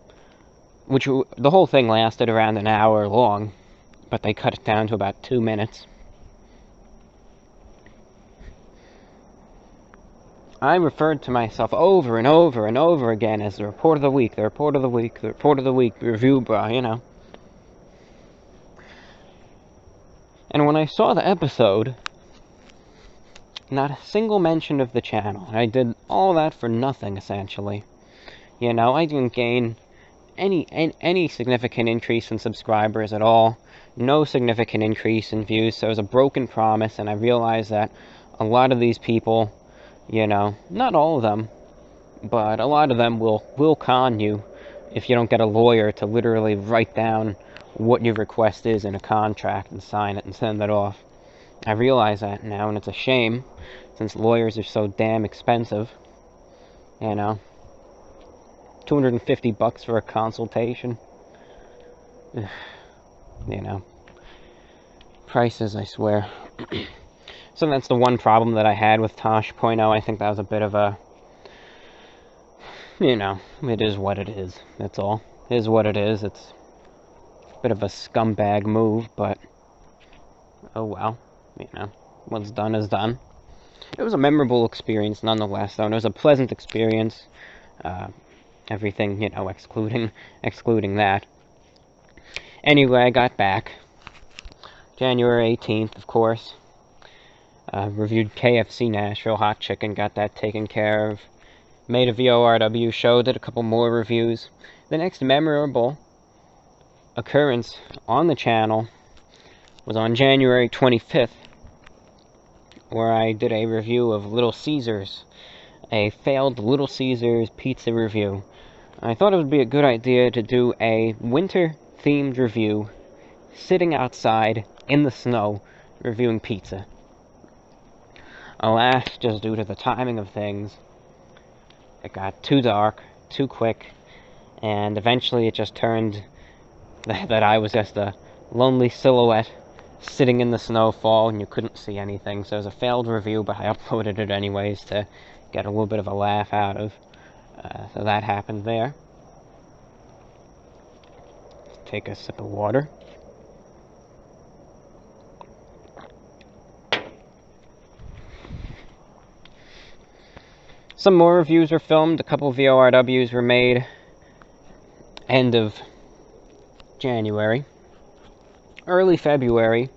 which the whole thing lasted around an hour long, but they cut it down to about 2 minutes. I referred to myself over and over and over again as the report of the week, the report of the week, the report of the week, the review bra, you know. And when I saw the episode, not a single mention of the channel. I did all that for nothing, essentially. You know, I didn't gain any significant increase in subscribers at all. No significant increase in views, so it was a broken promise, and I realized that a lot of these people, you know, not all of them, but a lot of them will con you if you don't get a lawyer to literally write down what your request is in a contract and sign it and send it off. I realize that now, and it's a shame, since lawyers are so damn expensive, you know. $250 for a consultation. You know. Prices, I swear. So that's the one problem that I had with Tosh.0. I think that was a bit of a, you know, it is what it is. That's all. It is what it is. It's a bit of a scumbag move, but oh well. You know, what's done is done. It was a memorable experience nonetheless, though, and it was a pleasant experience. Everything, you know, excluding that. Anyway, I got back. January 18th, of course. Reviewed KFC Nashville Hot Chicken, got that taken care of. Made a VORW show, did a couple more reviews. The next memorable occurrence on the channel was on January 25th, where I did a review of Little Caesars, a failed Little Caesars pizza review. I thought it would be a good idea to do a winter-themed review, sitting outside in the snow, reviewing pizza. Alas, just due to the timing of things, it got too dark, too quick, and eventually it just turned that I was just a lonely silhouette sitting in the snowfall, and you couldn't see anything. So it was a failed review, but I uploaded it anyways to get a little bit of a laugh out of. So that happened there. Let's take a sip of water. Some more reviews were filmed. A couple of VORWs were made end of January. Early February,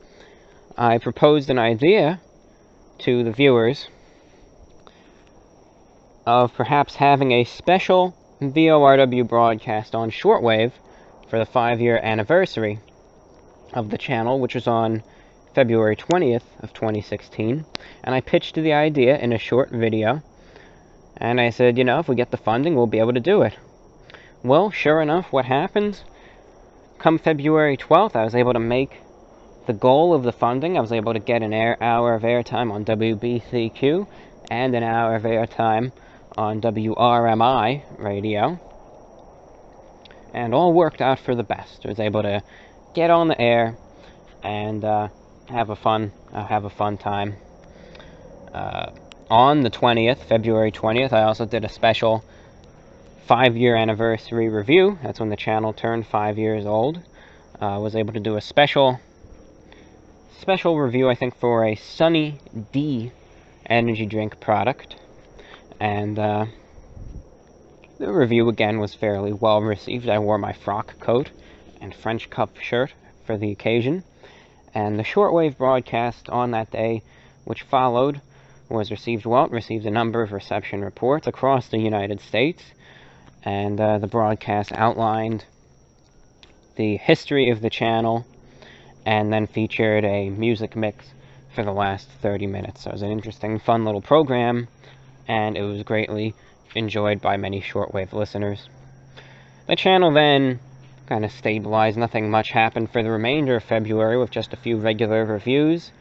I proposed an idea to the viewers of perhaps having a special VORW broadcast on shortwave for the 5-year anniversary of the channel, which was on February 20th of 2016. And I pitched the idea in a short video. And I said, you know, if we get the funding, we'll be able to do it. Well, sure enough, what happened? Come February 12th, I was able to make the goal of the funding. I was able to get an hour of airtime on WBCQ and an hour of airtime on WRMI radio. And all worked out for the best. I was able to get on the air and have a fun time. On the 20th, February 20th, I also did a special 5-year anniversary review. That's when the channel turned 5 years old. I was able to do a special review, I think, for a Sunny D energy drink product. And the review, again, was fairly well received. I wore my frock coat and French cuff shirt for the occasion. And the shortwave broadcast on that day, which followed, was received well. It received a number of reception reports across the United States, and the broadcast outlined the history of the channel, and then featured a music mix for the last 30 minutes. So it was an interesting, fun little program, and it was greatly enjoyed by many shortwave listeners. The channel then kind of stabilized. Nothing much happened for the remainder of February, with just a few regular reviews.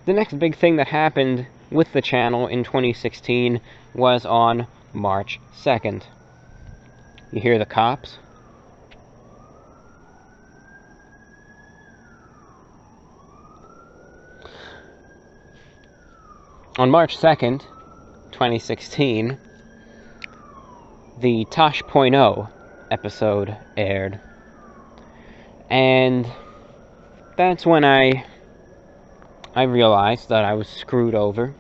The next big thing that happened with the channel in 2016 was on March 2nd. You hear the cops? On March 2nd, 2016, the Tosh.0 episode aired. And that's when I realized that I was screwed over.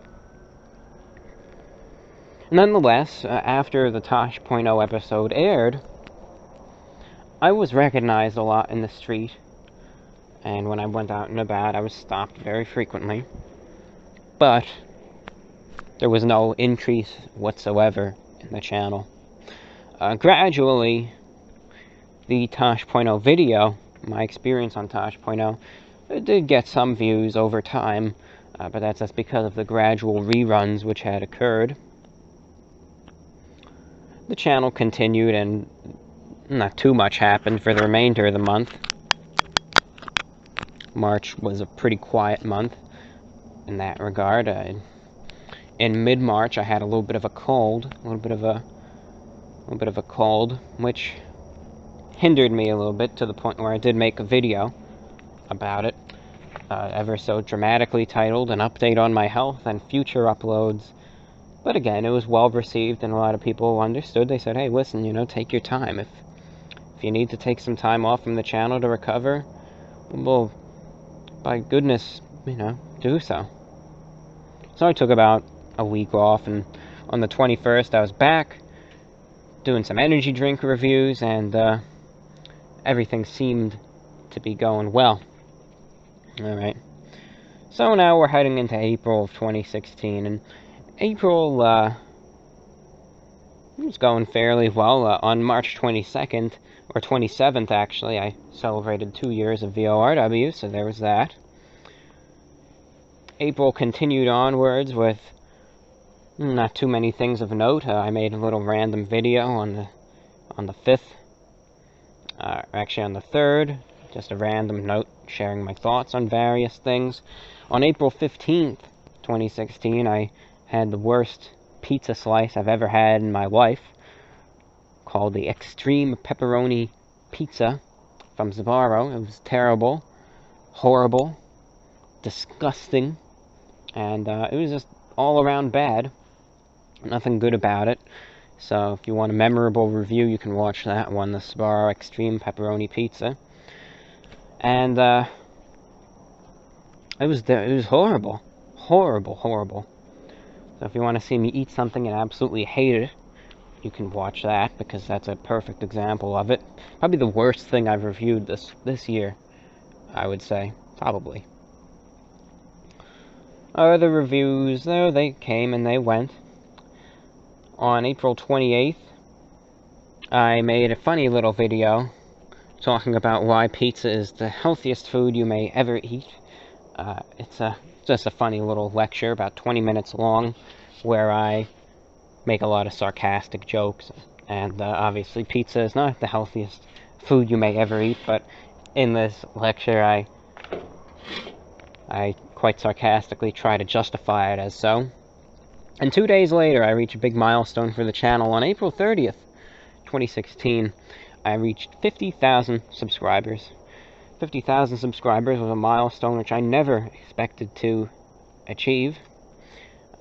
Nonetheless, after the Tosh.0 episode aired, I was recognized a lot in the street, and when I went out and about, I was stopped very frequently. But there was no increase whatsoever in the channel. Gradually, the Tosh.0 video, my experience on Tosh.0, it did get some views over time, but that's just because of the gradual reruns which had occurred. The channel continued, and not too much happened for the remainder of the month. March was a pretty quiet month in that regard. In mid-March, I had a little bit of a cold, which hindered me a little bit, to the point where I did make a video about it, ever so dramatically titled "An Update on My Health and Future Uploads." But again, it was well received, and a lot of people understood. They said, hey, listen, you know, take your time. If you need to take some time off from the channel to recover, well, by goodness, you know, do so. So I took about a week off, and on the 21st, I was back doing some energy drink reviews, and everything seemed to be going well. Alright, so now we're heading into April of 2016, and April was going fairly well. On March 22nd, or 27th actually, I celebrated 2 years of VORW, so there was that. April continued onwards with not too many things of note. I made a little random video on the 5th, actually on the 3rd, just a random note sharing my thoughts on various things. On April 15th, 2016, I had the worst pizza slice I've ever had in my life, called the Extreme Pepperoni Pizza from VORW. It was terrible, horrible, disgusting, and it was just all around bad. Nothing good about it. So if you want a memorable review, you can watch that one, the Sbarro Extreme Pepperoni Pizza. And it was horrible. Horrible, horrible. So if you want to see me eat something and absolutely hate it, you can watch that, because that's a perfect example of it. Probably the worst thing I've reviewed this year, I would say. Probably. Other reviews, though, they came and they went. On April 28th, I made a funny little video talking about why pizza is the healthiest food you may ever eat. It's just a funny little lecture, about 20 minutes long, where I make a lot of sarcastic jokes. And obviously pizza is not the healthiest food you may ever eat, but in this lecture I quite sarcastically try to justify it as so. And 2 days later, I reached a big milestone for the channel. On April 30th, 2016, I reached 50,000 subscribers. 50,000 subscribers was a milestone which I never expected to achieve.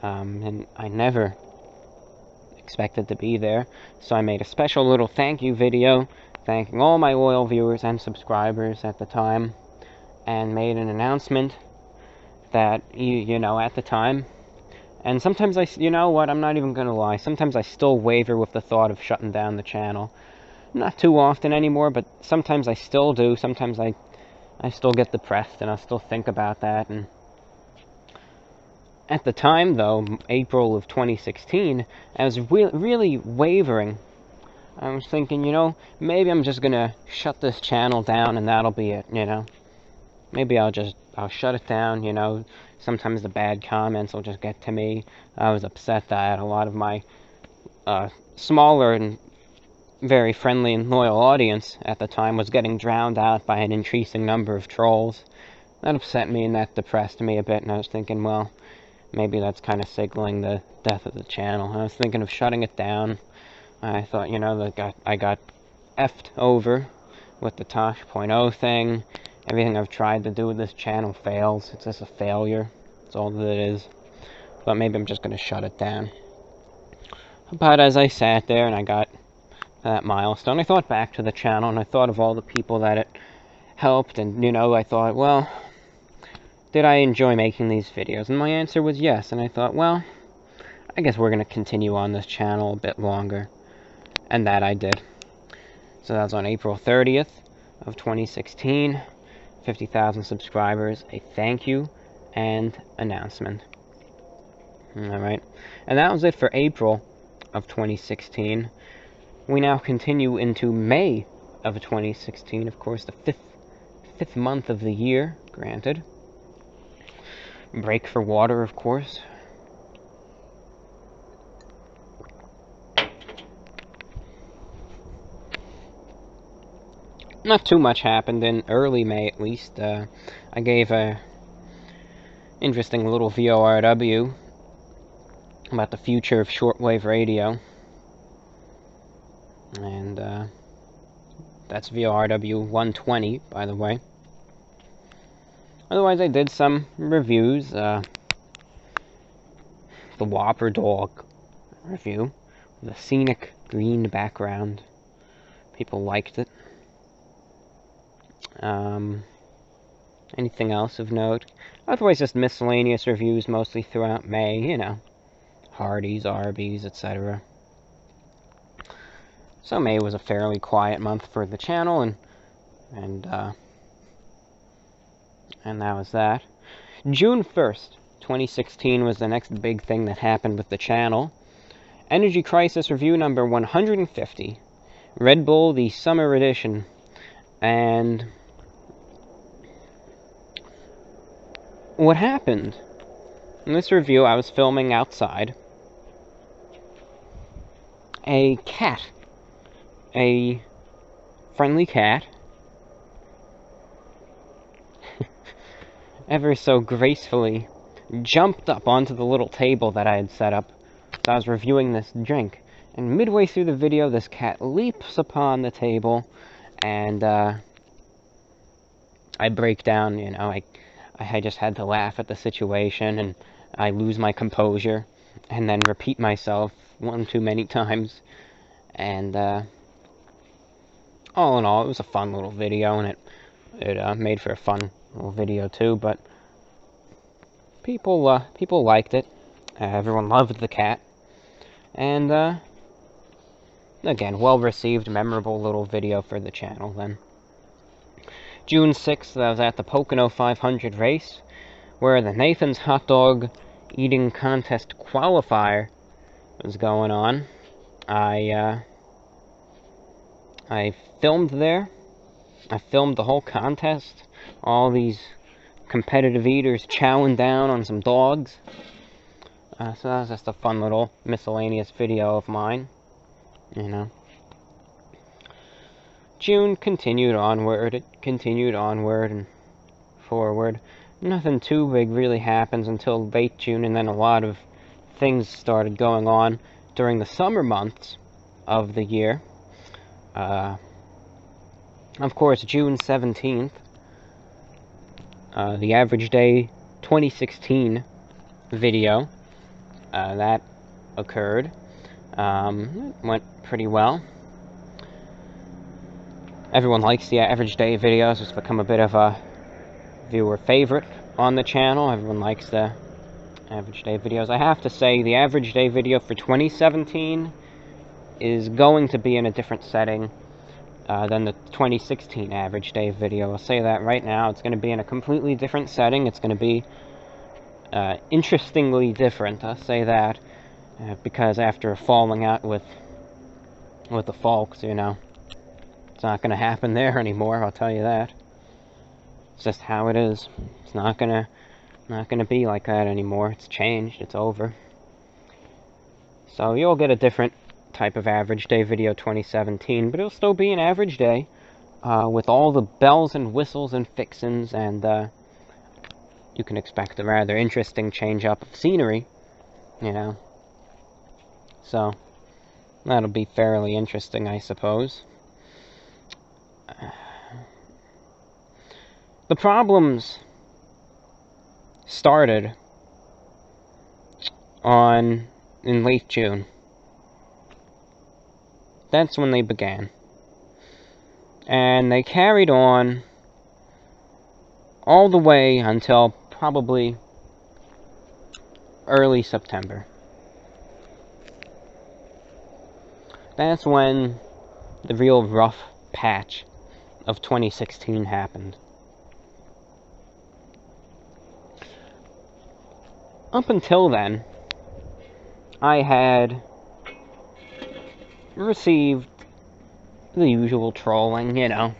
And I never expected to be there. So I made a special little thank you video thanking all my loyal viewers and subscribers at the time, and made an announcement that, you know, at the time, and sometimes you know what, I'm not even gonna lie, sometimes I still waver with the thought of shutting down the channel. Not too often anymore, but sometimes I still do. Sometimes I still get depressed, and I still think about that. And at the time, though, April of 2016, I was really wavering. I was thinking, you know, maybe I'm just gonna shut this channel down and that'll be it, you know. Maybe I'll shut it down, you know. Sometimes the bad comments will just get to me. I was upset that a lot of my smaller and very friendly and loyal audience at the time was getting drowned out by an increasing number of trolls. That upset me and that depressed me a bit, and I was thinking, well, maybe that's kind of signaling the death of the channel. I was thinking of shutting it down. I thought, you know, I got effed over with the Tosh.0 thing. Everything I've tried to do with this channel fails. It's just a failure. That's all that it is. But maybe I'm just going to shut it down. But as I sat there and I got that milestone, I thought back to the channel, and I thought of all the people that it helped, and, you know, I thought, well, did I enjoy making these videos? And my answer was yes, and I thought, well, I guess we're going to continue on this channel a bit longer. And that I did. So that was on April 30th of 2016. 50,000 subscribers, a thank you, and announcement. Alright. And that was it for April of 2016. We now continue into May of 2016, of course, the fifth month of the year, granted. Break for water, of course. Not too much happened in early May, at least. I gave a interesting little VORW about the future of shortwave radio. And that's VORW 120, by the way. Otherwise, I did some reviews. The Whopper Dog review. The scenic green background. People liked it. Anything else of note? Otherwise, just miscellaneous reviews mostly throughout May, you know. Hardee's, Arby's, etc. So May was a fairly quiet month for the channel, and that was that. June 1st, 2016 was the next big thing that happened with the channel. Energy Crisis review number 150. Red Bull, the Summer Edition. And what happened? In this review, I was filming outside. A cat, a friendly cat, ever so gracefully jumped up onto the little table that I had set up as I was reviewing this drink. And midway through the video, this cat leaps upon the table, and I break down, you know, I just had to laugh at the situation, and I lose my composure. and then repeat myself one too many times. And all in all, it was a fun little video, and it made for a fun little video too. But people liked it. Everyone loved the cat, and again, well received, memorable little video for the channel. Then June 6th, I was at the Pocono 500 race, where the Nathan's Hot Dog Eating Contest qualifier was going on. I filmed there. I filmed the whole contest. All these competitive eaters chowing down on some dogs. So that was just a fun little miscellaneous video of mine. You know. June continued onward. It continued onward and forward. Nothing too big really happens until late June, and then a lot of things started going on during the summer months of the year. Of course, June 17th, the Average Day 2016 video, that occurred. It went pretty well. Everyone likes the Average Day videos. It's become a bit of a viewer favorite on the channel. Everyone likes the Average Day videos. I have to say, the Average Day video for 2017 is going to be in a different setting than the 2016 Average Day video. I'll say that right now. It's going to be in a completely different setting. It's going to be interestingly different. I'll say that because after falling out with the folks, you know, it's not going to happen there anymore. I'll tell you that. It's just how it is. It's not gonna be like that anymore. It's changed. It's over. So you'll get a different type of Average Day video 2017, but it'll still be an Average Day with all the bells and whistles and fixins, and you can expect a rather interesting change up of scenery, you know. So that'll be fairly interesting, I suppose. The problems started in late June. That's when they began. And they carried on all the way until probably early September. That's when the real rough patch of 2016 happened. Up until then, I had received the usual trolling, you know.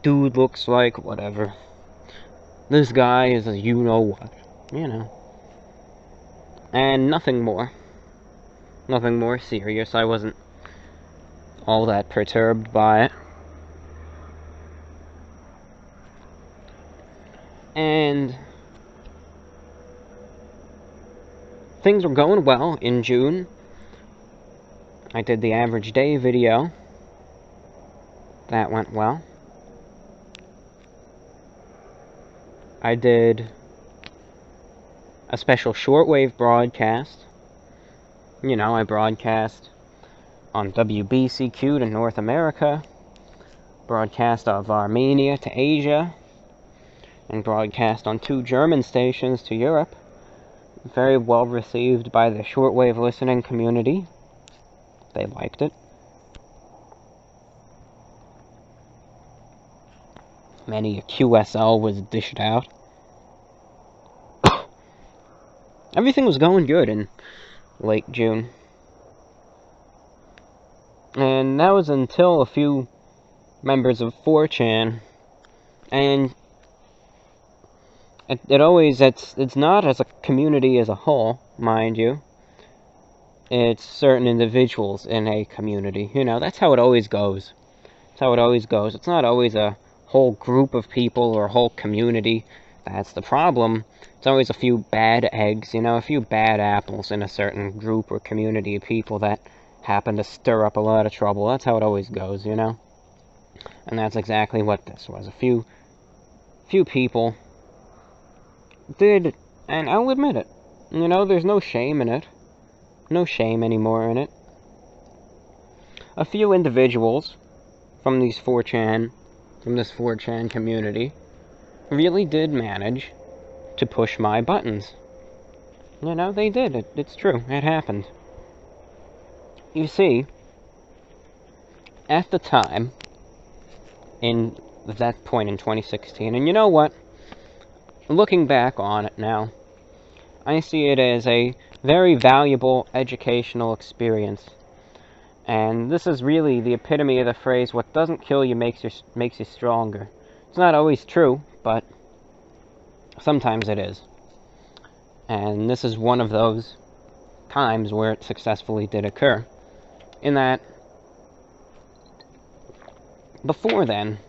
Dude looks like whatever. This guy is a you-know-what, you know. And nothing more. Nothing more serious. I wasn't all that perturbed by it. And things were going well in June. I did the Average Day video. That went well. I did a special shortwave broadcast. You know, I broadcast on WBCQ to North America, broadcast of Armenia to Asia, and broadcast on 2 German stations to Europe. Very well received by the shortwave listening community. They liked it. Many a QSL was dished out. Everything was going good in late June. And that was until a few members of 4chan, and it's not as a community as a whole, mind you. It's certain individuals in a community. You know, that's how it always goes. That's how it always goes. It's not always a whole group of people or a whole community. That's the problem. It's always a few bad eggs, you know, a few bad apples in a certain group or community of people that happen to stir up a lot of trouble. That's how it always goes, you know. And that's exactly what this was. A few people did, and I'll admit it, You know, there's no shame in it. No shame anymore in it. A few individuals from this 4chan community really did manage to push my buttons. You know, they did. It's true. It happened. You see, at the time, in that point in 2016, and you know what? Looking back on it now, I see it as a very valuable educational experience. And this is really the epitome of the phrase, what doesn't kill you makes you stronger. It's not always true, but sometimes it is. And this is one of those times where it successfully did occur. In that, before then,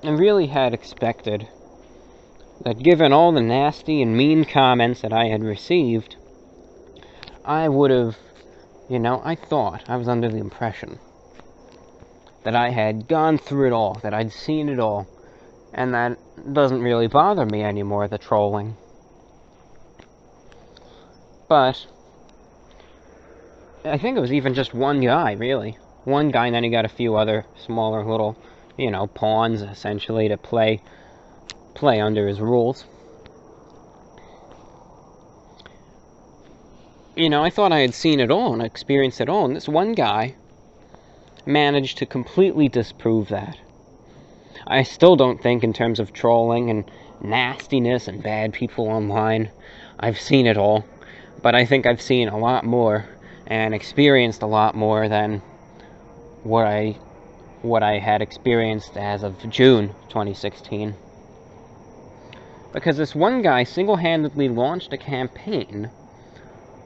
I really had expected that given all the nasty and mean comments that I had received, I would have, I thought, I was under the impression that I had gone through it all, that I'd seen it all, and that doesn't really bother me anymore, the trolling. But I think it was even just one guy, really. One guy, and then he got a few other smaller little, pawns, essentially, to play under his rules. I thought I had seen it all and experienced it all, and this one guy managed to completely disprove that. I still don't think, in terms of trolling and nastiness and bad people online, I've seen it all, but I think I've seen a lot more and experienced a lot more than what I had experienced as of June 2016. Because this one guy single-handedly launched a campaign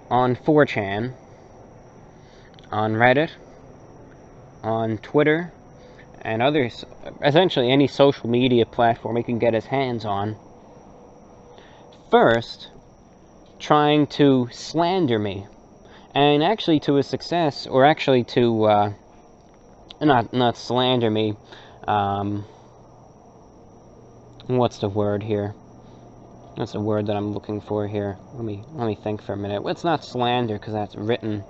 on 4chan, on Reddit, on Twitter, and others, essentially any social media platform he can get his hands on. First, trying to slander me, and actually to a success, or actually to, not slander me, what's the word here? That's the word that I'm looking for here. Let me think for a minute. Well, it's not slander, because that's written.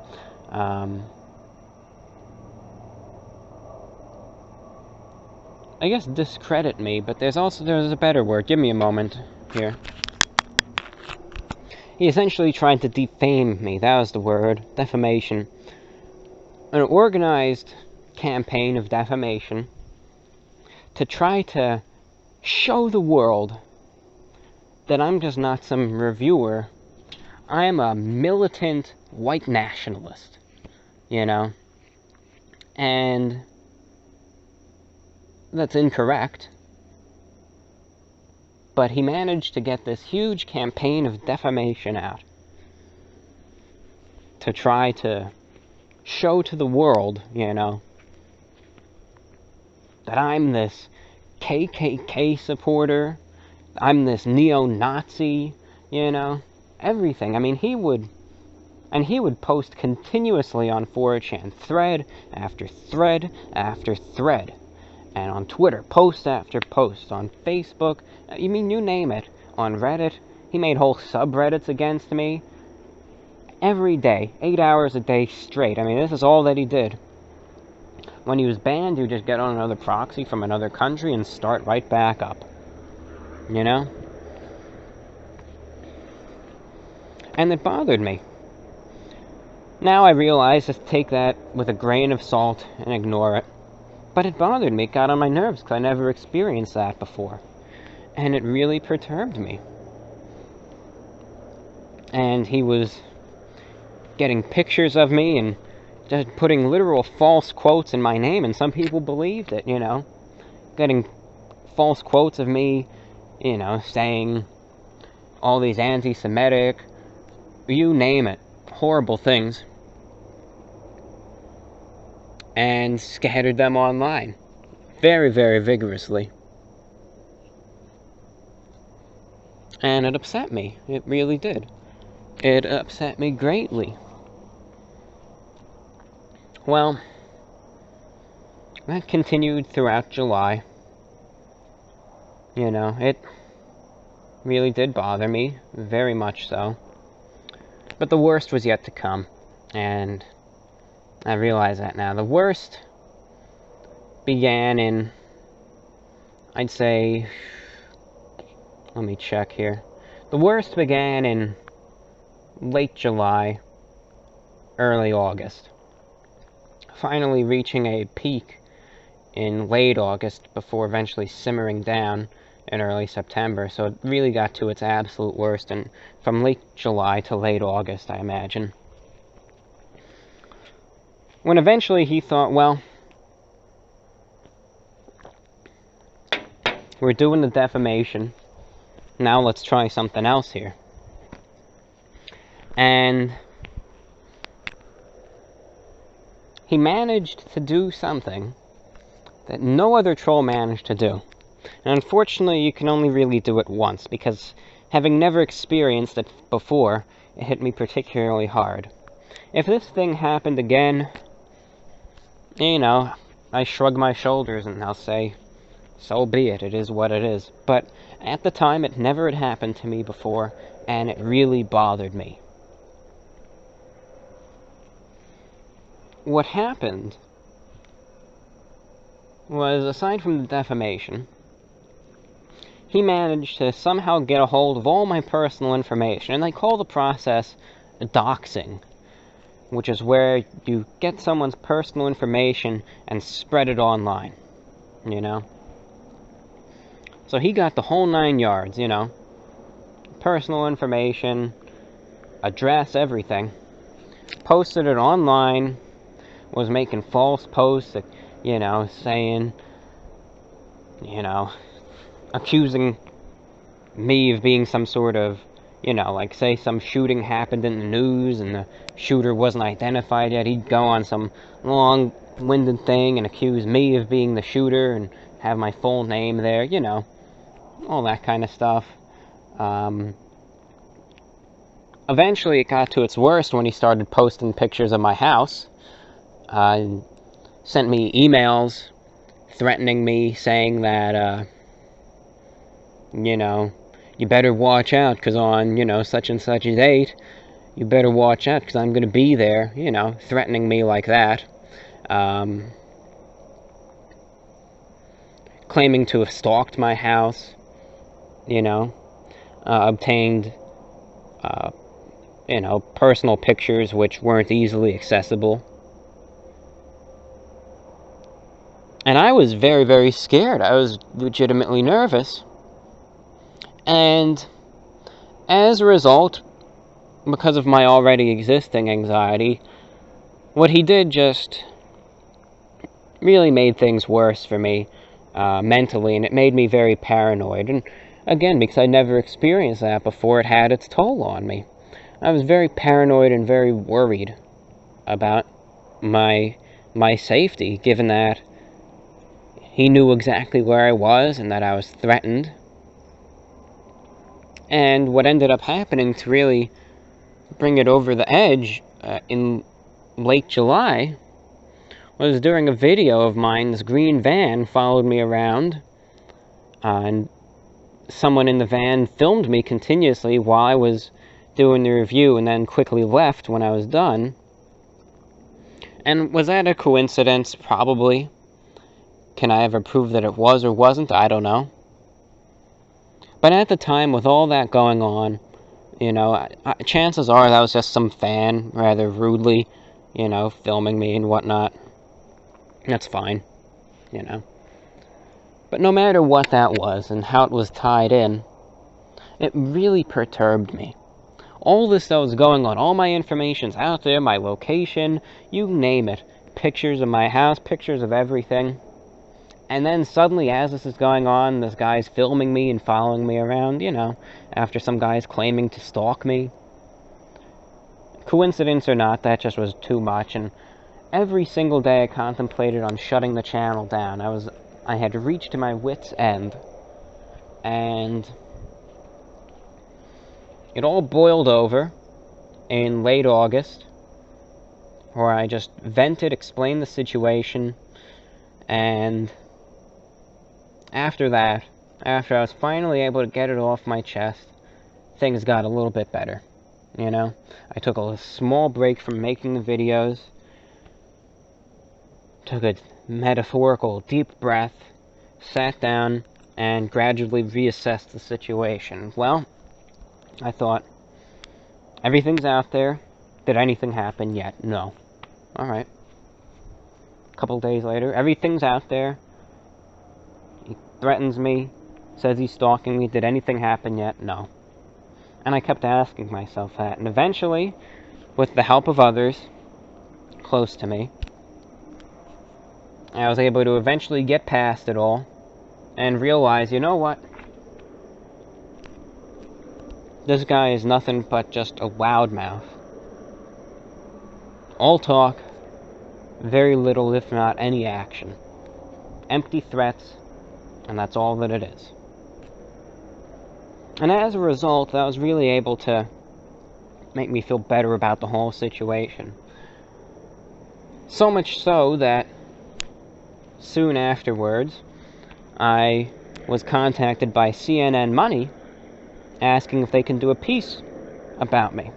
I guess discredit me, but there's a better word. Give me a moment here. He essentially tried to defame me. That was the word. Defamation. An organized campaign of defamation to try to show the world that I'm just not some reviewer. I'm a militant white nationalist, and that's incorrect. But he managed to get this huge campaign of defamation out to try to show to the world, that I'm this KKK supporter, I'm this neo-Nazi, everything. I mean, he would post continuously on 4chan, thread after thread after thread, and on Twitter, post after post, on Facebook, you name it, on Reddit. He made whole subreddits against me, every day, 8 hours a day straight. I mean, this is all that he did. When he was banned, he would just get on another proxy from another country and start right back up. And it bothered me. Now I realize to take that with a grain of salt and ignore it. But it bothered me, it got on my nerves, because I never experienced that before. And it really perturbed me. And he was getting pictures of me and just putting literal false quotes in my name, and some people believed it, Getting false quotes of me, saying all these anti-Semitic, you name it, horrible things, and scattered them online very, very vigorously. And it upset me. It really did. It upset me greatly. Well, that continued throughout July. It really did bother me, very much so. But the worst was yet to come, and I realize that now. The worst began in, I'd say, let me check here. The worst began in late July, early August, finally reaching a peak in late August before eventually simmering down in early September. So it really got to its absolute worst, and from late July to late August, I imagine. When eventually he thought, well, we're doing the defamation, now let's try something else here. And he managed to do something that no other troll managed to do. And unfortunately, you can only really do it once, because having never experienced it before, it hit me particularly hard. If this thing happened again, you know, I shrug my shoulders and I'll say, so be it, it is what it is. But at the time, it never had happened to me before, and it really bothered me. What happened was, aside from the defamation, he managed to somehow get a hold of all my personal information, and they call the process doxing, which is where you get someone's personal information and spread it online, you know? So he got the whole 9 yards, you know? Personal information, address, everything. Posted it online, was making false posts, you know, saying, you know, accusing me of being some sort of, you know, like, say some shooting happened in the news and the shooter wasn't identified yet, he'd go on some long-winded thing and accuse me of being the shooter and have my full name there, you know, all that kind of stuff. Eventually it got to its worst when he started posting pictures of my house. Sent me emails threatening me, saying that, you know, you better watch out, because on, you know, such and such a date, you better watch out, because I'm going to be there, you know, threatening me like that. Claiming to have stalked my house, you know, obtained, you know, personal pictures which weren't easily accessible. And I was very, very scared. I was legitimately nervous. And as a result, because of my already existing anxiety, what he did just really made things worse for me mentally, and it made me very paranoid. And again, because I never experienced that before, it had its toll on me. I was very paranoid and very worried about my safety, given that he knew exactly where I was and that I was threatened. And what ended up happening to really bring it over the edge in late July was during a video of mine, this green van followed me around, and someone in the van filmed me continuously while I was doing the review and then quickly left when I was done. And was that a coincidence? Probably. Can I ever prove that it was or wasn't? I don't know. But at the time, with all that going on, you know, chances are that was just some fan, rather rudely, you know, filming me and whatnot. That's fine, you know. But no matter what that was and how it was tied in, it really perturbed me. All this that was going on, all my information's out there, my location, you name it. Pictures of my house, pictures of everything. And then suddenly, as this is going on, this guy's filming me and following me around, you know, after some guy's claiming to stalk me. Coincidence or not, that just was too much, and every single day I contemplated on shutting the channel down. I had reached my wit's end, and it all boiled over in late August, where I just vented, explained the situation, and after that, after I was finally able to get it off my chest, things got a little bit better, you know? I took a small break from making the videos, took a metaphorical deep breath, sat down, and gradually reassessed the situation. Well, I thought, everything's out there. Did anything happen yet? No. Alright. A couple days later, everything's out there. He threatens me, says he's stalking me. Did anything happen yet? No. And I kept asking myself that. And eventually, with the help of others close to me, I was able to eventually get past it all and realize, you know what? This guy is nothing but just a loudmouth. All talk, very little, if not any action. Empty threats, and that's all that it is. And as a result, that was really able to make me feel better about the whole situation. So much so that soon afterwards, I was contacted by CNN Money asking if they can do a piece about me.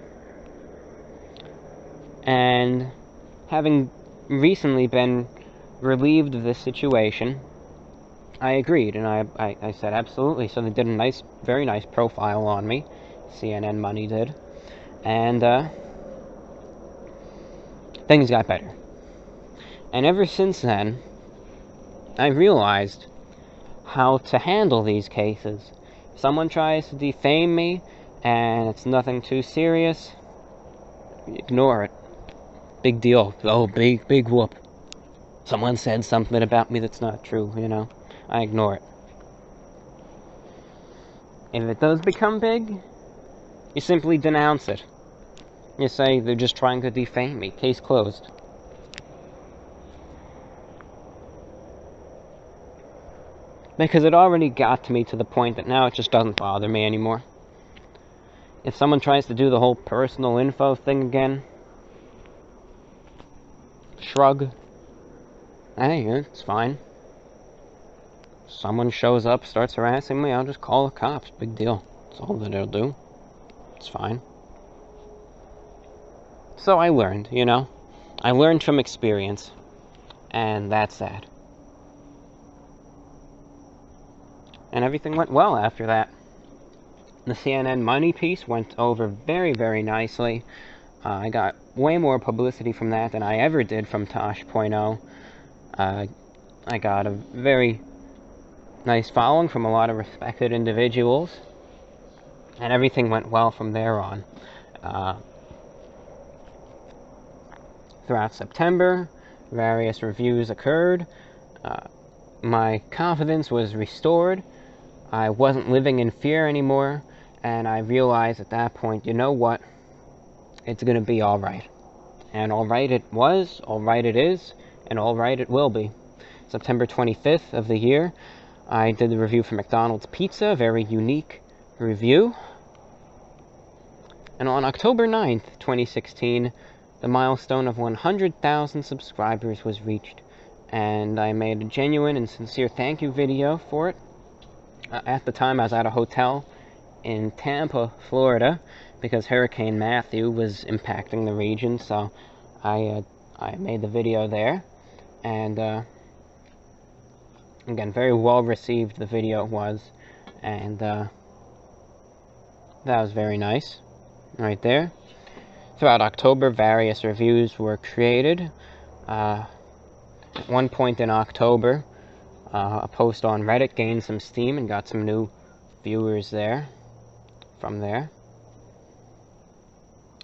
And having recently been relieved of this situation, I agreed, and I said absolutely. So they did a very nice profile on me. CNN Money did. And things got better. And ever since then, I realized how to handle these cases. If someone tries to defame me, and it's nothing too serious, ignore it. Big deal. Oh, big whoop. Someone said something about me that's not true, you know? I ignore it. If it does become big, you simply denounce it. You say they're just trying to defame me. Case closed. Because it already got to me to the point that now it just doesn't bother me anymore. If someone tries to do the whole personal info thing again, shrug. Hey, it's fine. Someone shows up, starts harassing me, I'll just call the cops. Big deal. That's all that it'll do. It's fine. So I learned, you know? I learned from experience. And that's that. And everything went well after that. The CNN Money piece went over very, very nicely. I got way more publicity from that than I ever did from Tosh.0. I got a very nice following from a lot of respected individuals. And everything went well from there on. Throughout September, various reviews occurred. My confidence was restored. I wasn't living in fear anymore, and I realized at that point, you know what? It's going to be alright. And alright it was, alright it is, and alright it will be. September 25th of the year, I did the review for McDonald's Pizza, a very unique review. And on October 9th, 2016, the milestone of 100,000 subscribers was reached. And I made a genuine and sincere thank you video for it. At the time, I was at a hotel in Tampa, Florida, because Hurricane Matthew was impacting the region, so I made the video there. And again, very well received the video was, and that was very nice, right there. Throughout October, various reviews were created. At one point in October, a post on Reddit gained some steam and got some new viewers there. From there,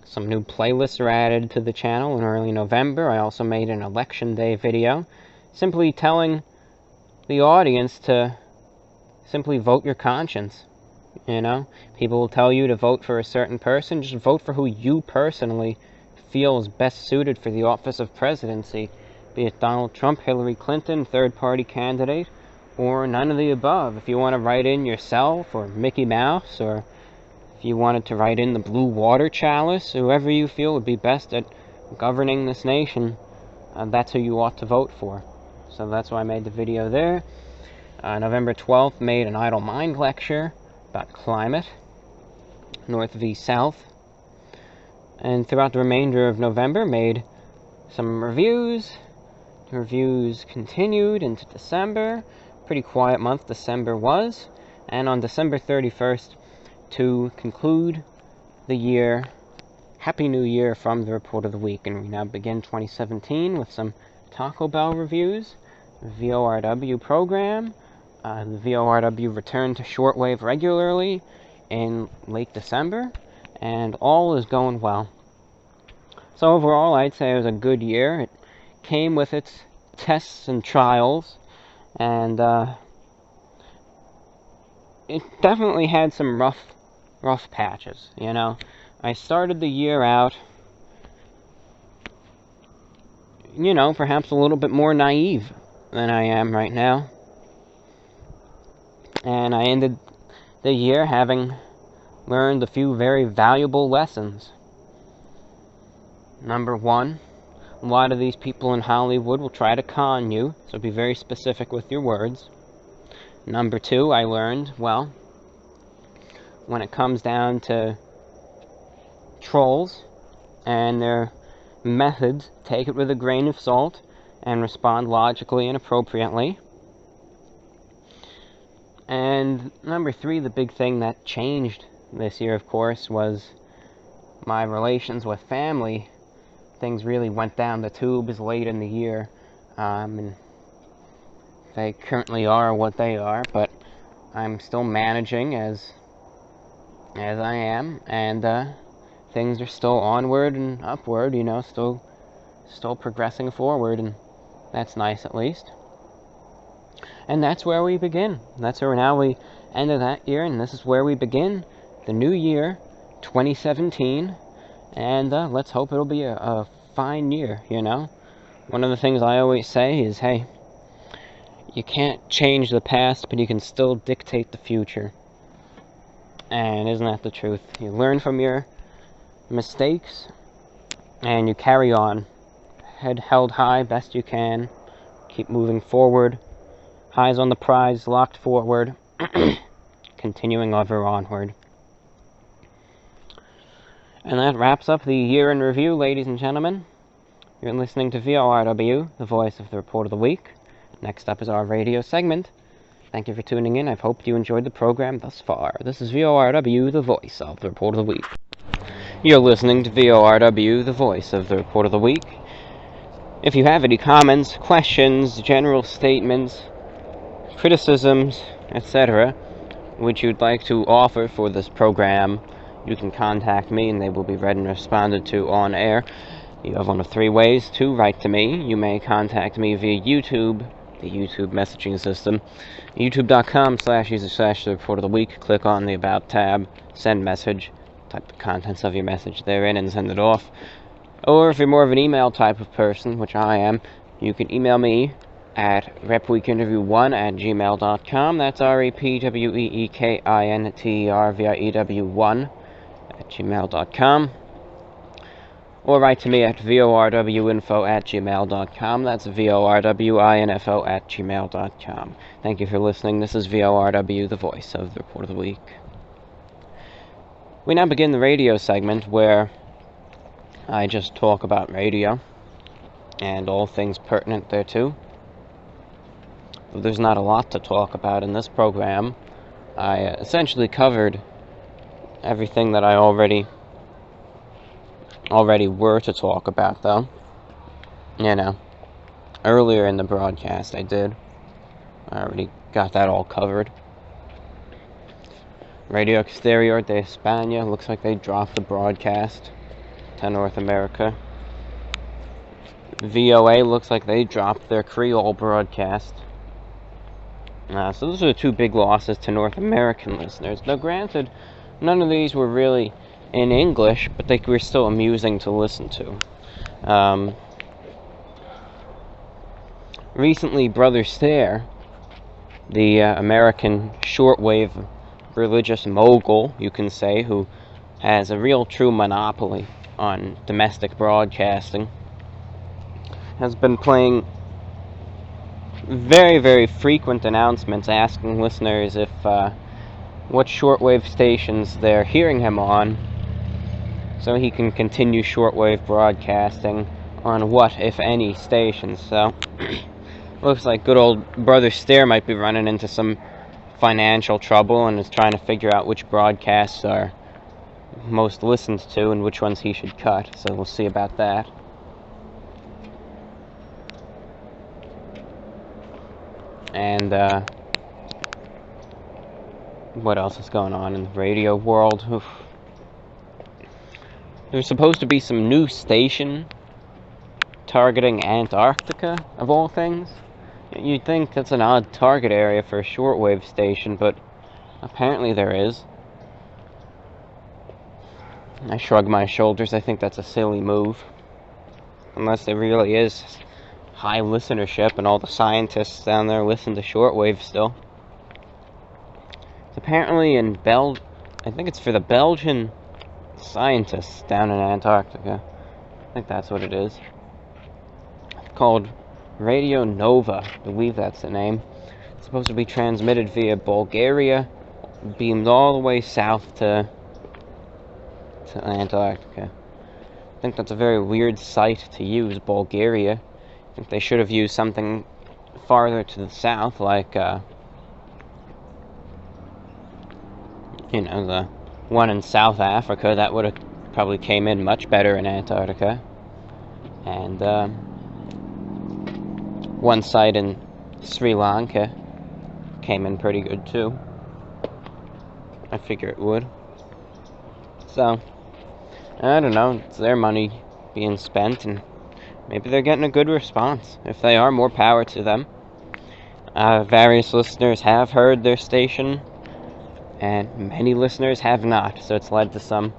some new playlists are added to the channel in early November. I also made an election day video, simply telling the audience to simply vote your conscience. You know, people will tell you to vote for a certain person. Just vote for who you personally feel is best suited for the office of presidency. Be it Donald Trump, Hillary Clinton, third-party candidate, or none of the above. If you want to write in yourself, or Mickey Mouse, or if you wanted to write in the Blue Water Chalice, whoever you feel would be best at governing this nation, that's who you ought to vote for. So that's why I made the video there. November 12th, made an Idle Mind lecture about climate, North v. South. and throughout the remainder of November made some reviews. The reviews continued into December. Pretty quiet month December was. And on December 31st, to conclude the year, Happy New Year from the Report of the Week. And we now begin 2017 with some Taco Bell reviews, VORW program. The VORW returned to shortwave regularly in late December, and all is going well. So overall, I'd say it was a good year. It came with its tests and trials, and it definitely had some rough patches, you know. I started the year out, you know, perhaps a little bit more naive than I am right now. And I ended the year having learned a few very valuable lessons. Number one, a lot of these people in Hollywood will try to con you, so be very specific with your words. Number two, I learned, well, when it comes down to trolls and their methods, take it with a grain of salt and respond logically and appropriately. And number three, the big thing that changed this year, of course, was my relations with family. Things really went down the tubes late in the year, and they currently are what they are, but I'm still managing as I am, and things are still onward and upward, you know, still progressing forward, and that's nice at least. And that's where we begin. That's where now we ended that year, and this is where we begin the new year, 2017. And let's hope it'll be a fine year, you know. One of the things I always say is, hey, you can't change the past, but you can still dictate the future. And isn't that the truth? You learn from your mistakes, and you carry on. Head held high, best you can. Keep moving forward. Eyes on the prize, locked forward, continuing ever onward. And that wraps up the year in review, ladies and gentlemen. You're listening to VORW, the voice of the Report of the Week. Next up is our radio segment. Thank you for tuning in. I've hoped you enjoyed the program thus far. This is VORW, the voice of the Report of the Week. You're listening to VORW, the voice of the Report of the Week. If you have any comments, questions, general statements, criticisms, etc., which you'd like to offer for this program, you can contact me and they will be read and responded to on air. You have one of three ways to write to me. You may contact me via YouTube, the YouTube messaging system, youtube.com/user/the report of the week. Click on the About tab, send message, type the contents of your message therein and send it off. Or if you're more of an email type of person, which I am, you can email me at repweekinterview1@gmail.com. That's repweekinterview1@gmail.com. Or write to me at vorwinfo@gmail.com. That's vorwinfo@gmail.com. Thank you for listening. This is VORW, the voice of the Report of the Week. We now begin the radio segment where I just talk about radio and all things pertinent thereto. There's not a lot to talk about in this program. I essentially covered everything that I already were to talk about, though. You know, earlier in the broadcast I did. I already got that all covered. Radio Exterior de España, looks like they dropped the broadcast to North America. VOA looks like they dropped their Creole broadcast. So those are the two big losses to North American listeners. Now granted, none of these were really in English, but they were still amusing to listen to. Recently, Brother Stare, the American shortwave religious mogul, you can say, who has a real true monopoly on domestic broadcasting, has been playing very, very frequent announcements asking listeners if what shortwave stations they're hearing him on, so he can continue shortwave broadcasting on what, if any, stations. So, looks like good old Brother Steer might be running into some financial trouble and is trying to figure out which broadcasts are most listened to and which ones he should cut. So we'll see about that. And what else is going on in the radio world? Oof. There's supposed to be some new station targeting Antarctica, of all things. You'd think that's an odd target area for a shortwave station, but apparently there is. I shrug my shoulders. I think that's a silly move. Unless there really is high listenership and all the scientists down there listen to shortwave still. It's apparently in I think it's for the Belgian scientists down in Antarctica. I think that's what it is. It's called Radio Nova. I believe that's the name. It's supposed to be transmitted via Bulgaria, beamed all the way south to Antarctica. I think that's a very weird site to use, Bulgaria. I think they should have used something farther to the south, like, you know, the one in South Africa. That would have probably came in much better in Antarctica. And, one site in Sri Lanka came in pretty good, too. I figure it would. So, I don't know, it's their money being spent, and maybe they're getting a good response. If they are, more power to them. Various listeners have heard their station, and many listeners have not, so it's led to some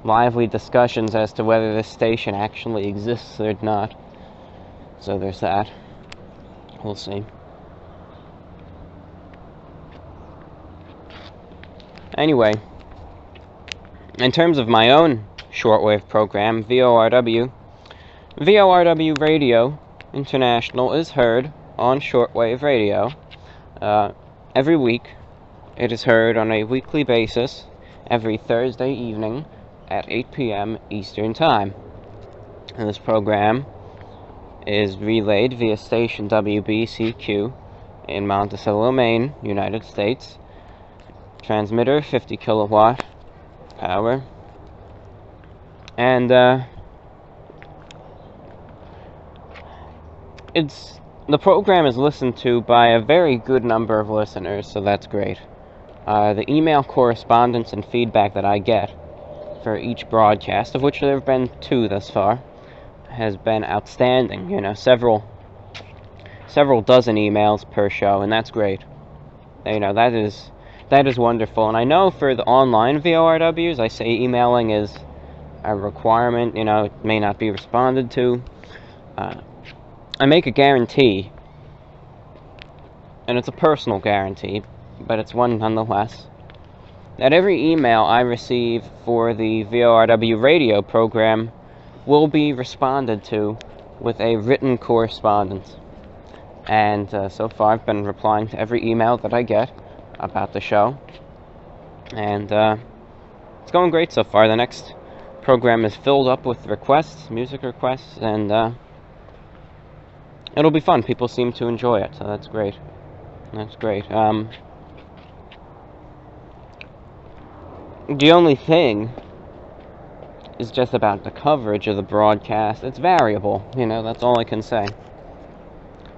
lively discussions as to whether this station actually exists or not. So there's that. We'll see. Anyway, in terms of my own shortwave program, VORW Radio International is heard on shortwave radio every week. It is heard on a weekly basis every Thursday evening at 8 p.m. Eastern Time. And this program is relayed via station WBCQ in Monticello, Maine, United States. Transmitter 50 kilowatt power. And the program is listened to by a very good number of listeners, so that's great. The email correspondence and feedback that I get for each broadcast, of which there have been 2 thus far, has been outstanding. You know, several dozen emails per show, and that's great. You know, that is wonderful. And I know for the online VORWs, I say emailing is a requirement. You know, it may not be responded to. I make a guarantee, and it's a personal guarantee, but it's one nonetheless, that every email I receive for the VORW radio program will be responded to with a written correspondence. And so far I've been replying to every email that I get about the show. And it's going great so far. The next program is filled up with requests, music requests, and it'll be fun. People seem to enjoy it, so that's great. That's great. The only thing is just about the coverage of the broadcast. It's variable, you know, that's all I can say.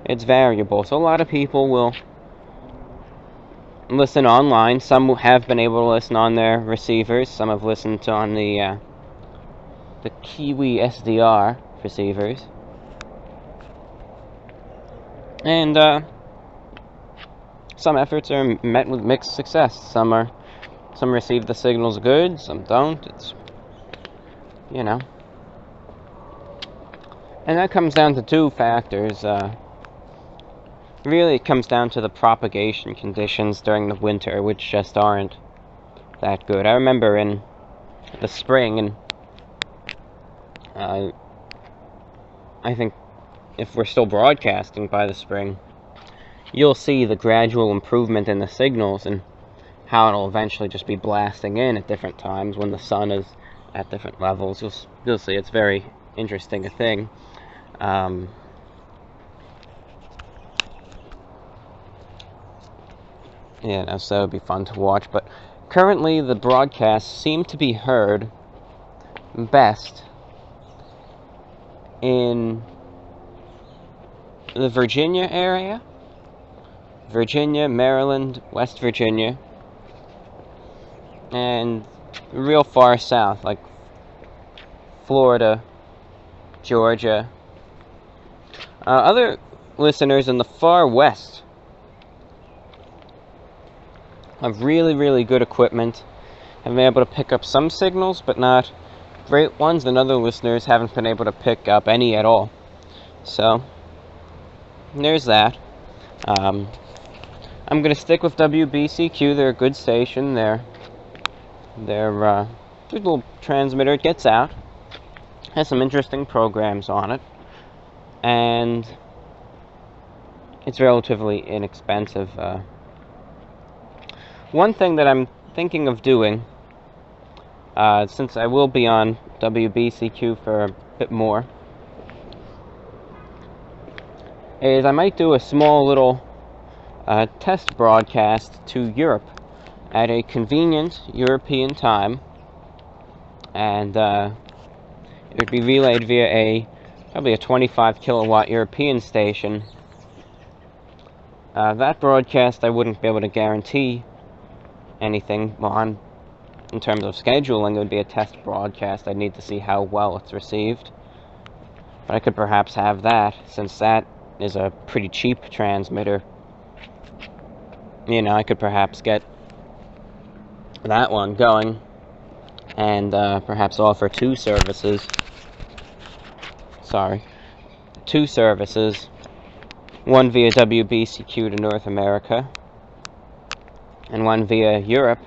It's variable, so a lot of people will listen online. Some have been able to listen on their receivers. Some have listened on the Kiwi SDR receivers. And some efforts are met with mixed success. Some receive the signals good, some don't. It's, you know. And that comes down to 2 factors. Really, it comes down to the propagation conditions during the winter, which just aren't that good. I remember in the spring, and I think if we're still broadcasting by the spring, you'll see the gradual improvement in the signals and how it'll eventually just be blasting in at different times when the sun is at different levels. You'll see it's very interesting a thing. So it'd be fun to watch. But currently, the broadcasts seem to be heard best in the Virginia area. Virginia, Maryland, West Virginia, and real far south, like Florida, Georgia. Other listeners in the far west have really, really good equipment, have been able to pick up some signals, but not great ones, and other listeners haven't been able to pick up any at all. So, there's that. I'm going to stick with WBCQ. They're a good station. They're good little transmitter. It gets out. Has some interesting programs on it. And it's relatively inexpensive. One thing that I'm thinking of doing, since I will be on WBCQ for a bit more, is I might do a small little test broadcast to Europe at a convenient European time, and it would be relayed via probably a 25 kilowatt European station. That broadcast I wouldn't be able to guarantee anything on in terms of scheduling. It would be a test broadcast. I'd need to see how well it's received, but I could perhaps have that, since that is a pretty cheap transmitter. I could perhaps get that one going and perhaps offer two services. One via WBCQ to North America, and one via Europe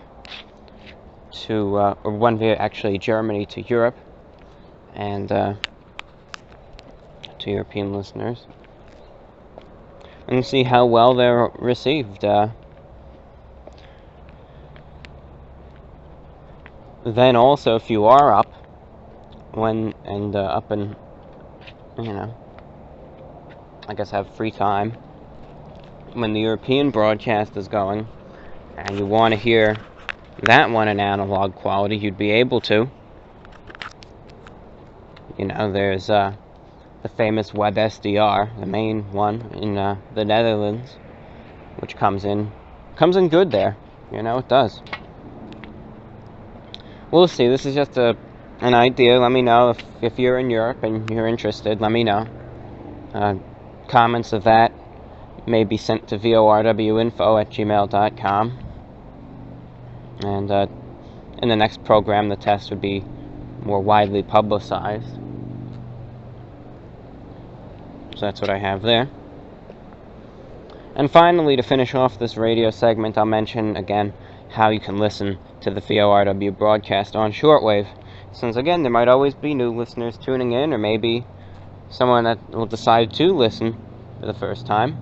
or one via actually Germany to Europe, and to European listeners, and see how well they're received. Then also, if you are up and I guess have free time when the European broadcast is going, and you want to hear that one in analog quality, you'd be able to. There's the famous WebSDR, the main one in the Netherlands, which comes in good there. It does. We'll see. This is just an idea. Let me know if you're in Europe and you're interested. Let me know. Comments of that may be sent to vorwinfo@gmail.com. And in the next program, the test would be more widely publicized. So that's what I have there. And finally, to finish off this radio segment, I'll mention again how you can listen to the VORW broadcast on shortwave, since again there might always be new listeners tuning in, or maybe someone that will decide to listen for the first time.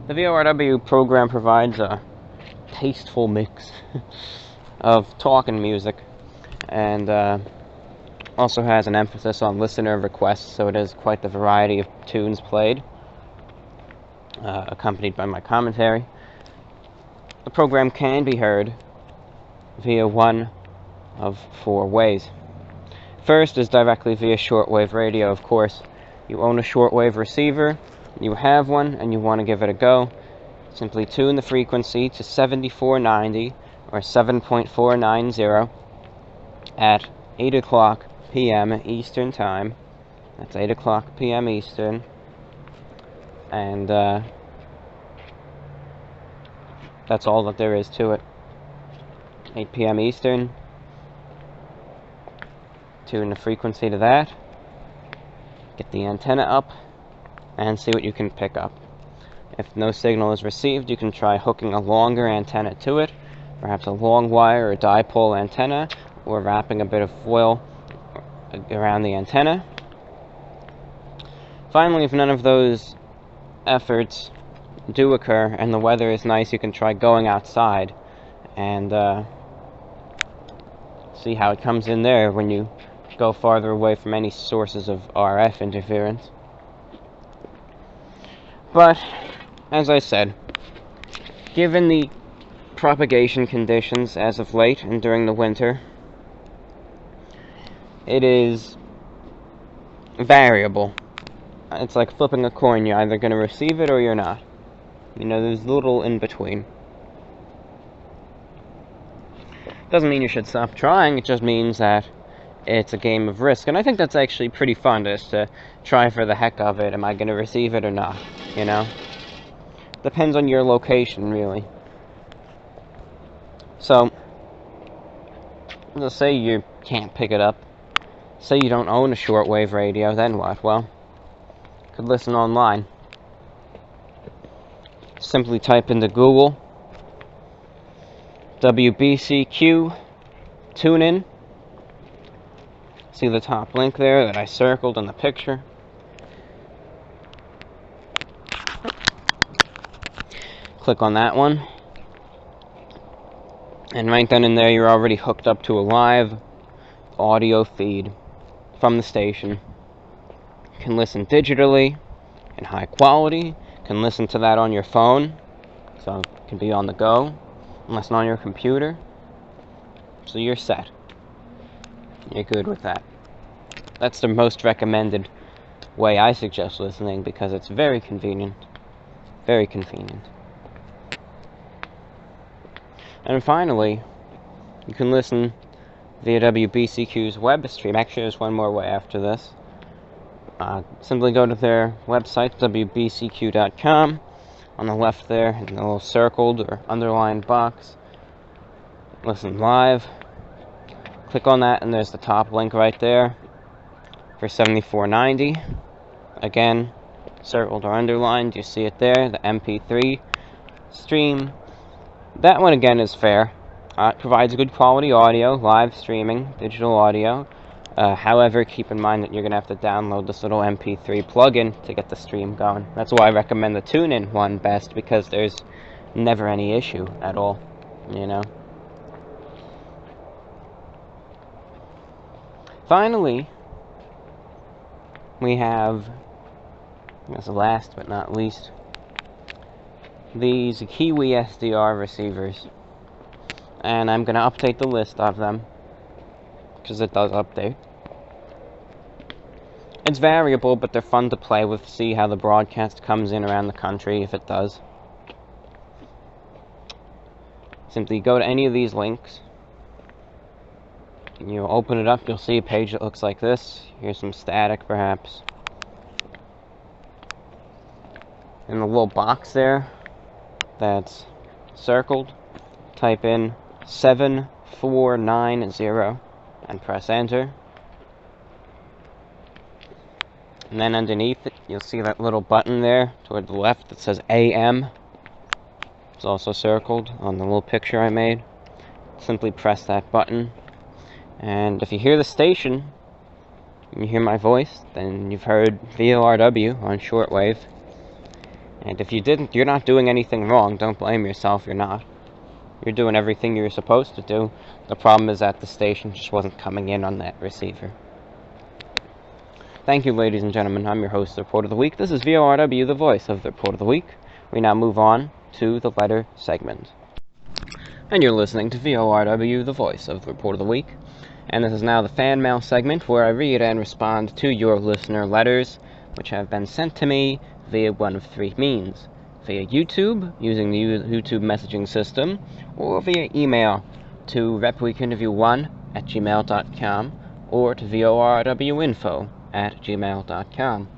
The VORW program provides a tasteful mix of talk and music, and also has an emphasis on listener requests, so it is quite the variety of tunes played, accompanied by my commentary. The program can be heard via one of four ways. First is directly via shortwave radio. Of course, you own a shortwave receiver, you have one, and you want to give it a go. Simply tune the frequency to 7490 or 7.490 at 8 o'clock p.m. Eastern Time. That's 8 o'clock p.m. Eastern. And that's all that there is to it. 8 p.m. Eastern. Tune the frequency to that. Get the antenna up and see what you can pick up. If no signal is received, you can try hooking a longer antenna to it, perhaps a long wire or dipole antenna, or wrapping a bit of foil around the antenna. Finally, if none of those efforts do occur and the weather is nice, you can try going outside and See how it comes in there when you go farther away from any sources of RF interference. But, as I said, given the propagation conditions as of late and during the winter, it is variable. It's like flipping a coin. You're either going to receive it or you're not. You know, there's little in between. Doesn't mean you should stop trying, it just means that it's a game of risk. And I think that's actually pretty fun, just to try for the heck of it. Am I going to receive it or not? You know? Depends on your location, really. So, let's say you can't pick it up. Say you don't own a shortwave radio, then what? Well, you could listen online. Simply type into Google WBCQ TuneIn. See the top link there that I circled in the picture? Click on that one. And right then and there, you're already hooked up to a live audio feed from the station. You can listen digitally in high quality. You can listen to that on your phone, so it can be on the go. Listen on your computer. So you're set. You're good with that. That's the most recommended way I suggest listening, because it's very convenient. Very convenient. And finally, you can listen via WBCQ's web stream. Actually, there's one more way after this. Simply go to their website, WBCQ.com. On the left there, in the little circled or underlined box, listen live. Click on that, and there's the top link right there for $74.90. Again, circled or underlined, you see it there, the MP3 stream. That one again is fair. It provides good quality audio, live streaming, digital audio. However, keep in mind that you're going to have to download this little MP3 plugin to get the stream going. That's why I recommend the TuneIn one best, because there's never any issue at all, you know. Finally, we have, as last but not least, these Kiwi SDR receivers. And I'm going to update the list of them, because it does update. It's variable, but they're fun to play with, see how the broadcast comes in around the country, if it does. Simply go to any of these links, and you open it up, you'll see a page that looks like this. Here's some static, perhaps. In the little box there, that's circled, type in 7490 and press enter. And then underneath it, you'll see that little button there toward the left that says AM. It's also circled on the little picture I made. Simply press that button. And if you hear the station, and you hear my voice, then you've heard VORW on shortwave. And if you didn't, you're not doing anything wrong. Don't blame yourself, you're not. You're doing everything you're supposed to do. The problem is that the station just wasn't coming in on that receiver. Thank you, ladies and gentlemen. I'm your host, the Report of the Week. This is VORW, the voice of the Report of the Week. We now move on to the letter segment. And you're listening to VORW, the voice of the Report of the Week. And this is now the fan mail segment, where I read and respond to your listener letters, which have been sent to me via one of three means. Via YouTube, using the YouTube messaging system, or via email to repweekinterview1@gmail.com, or to vorwinfo@gmail.com.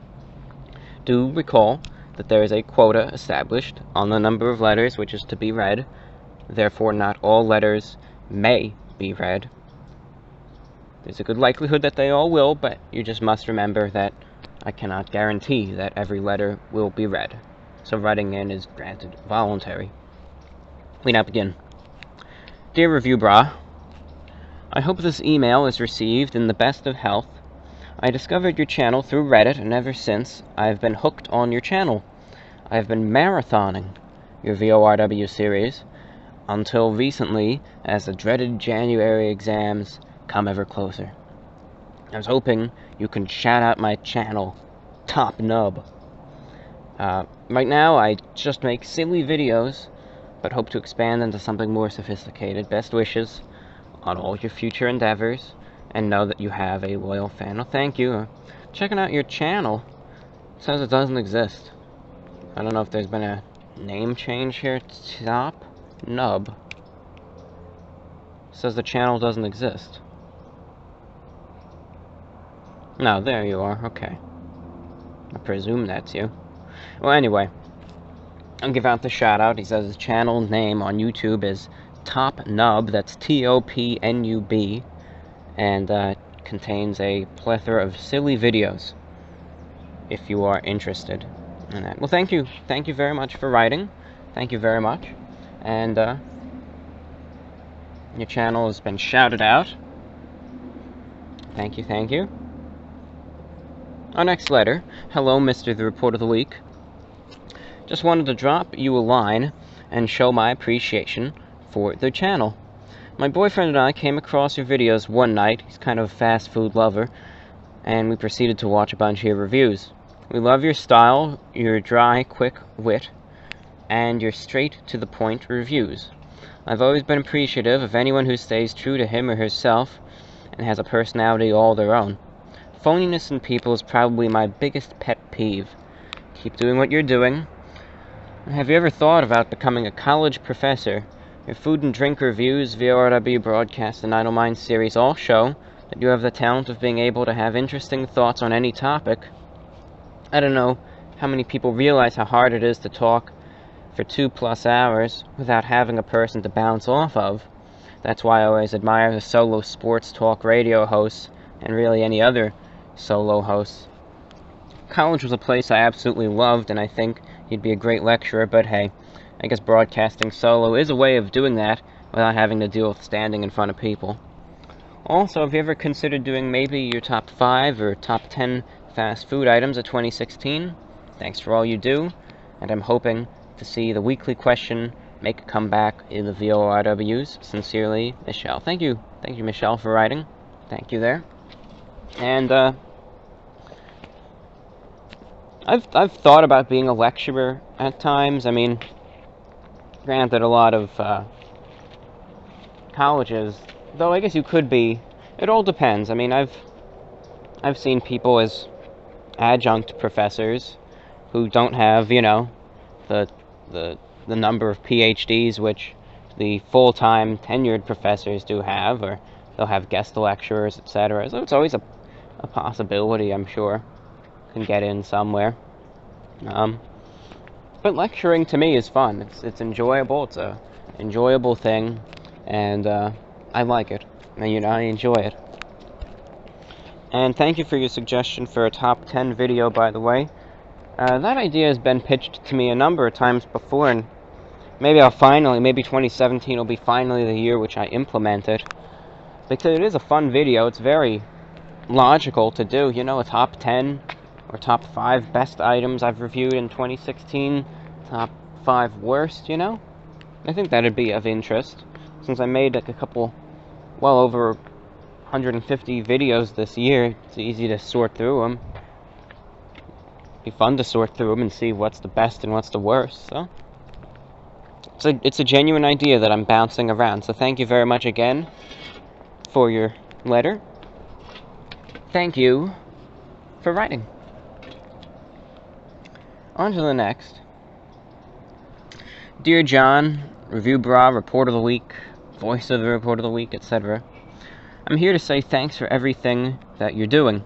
Do recall that there is a quota established on the number of letters which is to be read. Therefore, not all letters may be read. There's a good likelihood that they all will, but you just must remember that I cannot guarantee that every letter will be read. So writing in is granted voluntary. We now begin. Dear Review Bra, I hope this email is received in the best of health. I discovered your channel through Reddit, and ever since, I have been hooked on your channel. I have been marathoning your VORW series until recently, as the dreaded January exams come ever closer. I was hoping you can shout out my channel, Top Nub. Right now, I just make silly videos, but hope to expand into something more sophisticated. Best wishes on all your future endeavors, and know that you have a loyal fan. Well, thank you. Checking out your channel. It says it doesn't exist. I don't know if there's been a name change here. Top Nub. It says the channel doesn't exist. No, there you are. Okay. I presume that's you. Well, anyway, I'll give out the shout out. He says his channel name on YouTube is Top Nub. That's TOPNUB, and contains a plethora of silly videos. If you are interested in that. Well, thank you very much for writing. Thank you very much, and your channel has been shouted out. Thank you. Our next letter. Hello, Mr. the Report of the Week. Just wanted to drop you a line and show my appreciation for the channel. My boyfriend and I came across your videos one night. He's kind of a fast food lover, and we proceeded to watch a bunch of your reviews. We love your style, your dry, quick wit, and your straight-to-the-point reviews. I've always been appreciative of anyone who stays true to him or herself and has a personality all their own. Phoniness in people is probably my biggest pet peeve. Keep doing what you're doing. Have you ever thought about becoming a college professor? Your food and drink reviews, VORW broadcast, and Idle Mind series all show that you have the talent of being able to have interesting thoughts on any topic. I don't know how many people realize how hard it is to talk for 2+ hours without having a person to bounce off of. That's why I always admire the solo sports talk radio hosts, and really any other solo hosts. College was a place I absolutely loved, and I think you'd be a great lecturer, but hey, I guess broadcasting solo is a way of doing that without having to deal with standing in front of people. Also, have you ever considered doing maybe your top 5 or top 10 fast food items of 2016? Thanks for all you do, and I'm hoping to see the weekly question make a comeback in the VORWs. Sincerely, Michelle. Thank you, Michelle, for writing. Thank you there. And I've thought about being a lecturer at times. I mean, granted, a lot of colleges, though I guess you could be. It all depends. I mean, I've seen people as adjunct professors who don't have, you know, the number of PhDs which the full-time tenured professors do have, or they'll have guest lecturers, etc. So it's always a possibility, I'm sure, can get in somewhere. But lecturing to me is fun. It's enjoyable. It's a enjoyable thing, and I like it. And, you know, I enjoy it. And thank you for your suggestion for a top 10 video, by the way. That idea has been pitched to me a number of times before, and maybe maybe 2017 will be finally the year which I implement it. Because it is a fun video. It's very logical to do, you know, a top 10 or top 5 best items I've reviewed in 2016, top 5 worst, you know? I think that'd be of interest, since I made like well over 150 videos this year. It's easy to sort through them. Be fun to sort through them and see what's the best and what's the worst, so it's a genuine idea that I'm bouncing around. So thank you very much again for your letter. Thank you for writing. On to the next. Dear John, Review Bra, Report of the Week, Voice of the Report of the Week, etc. I'm here to say thanks for everything that you're doing.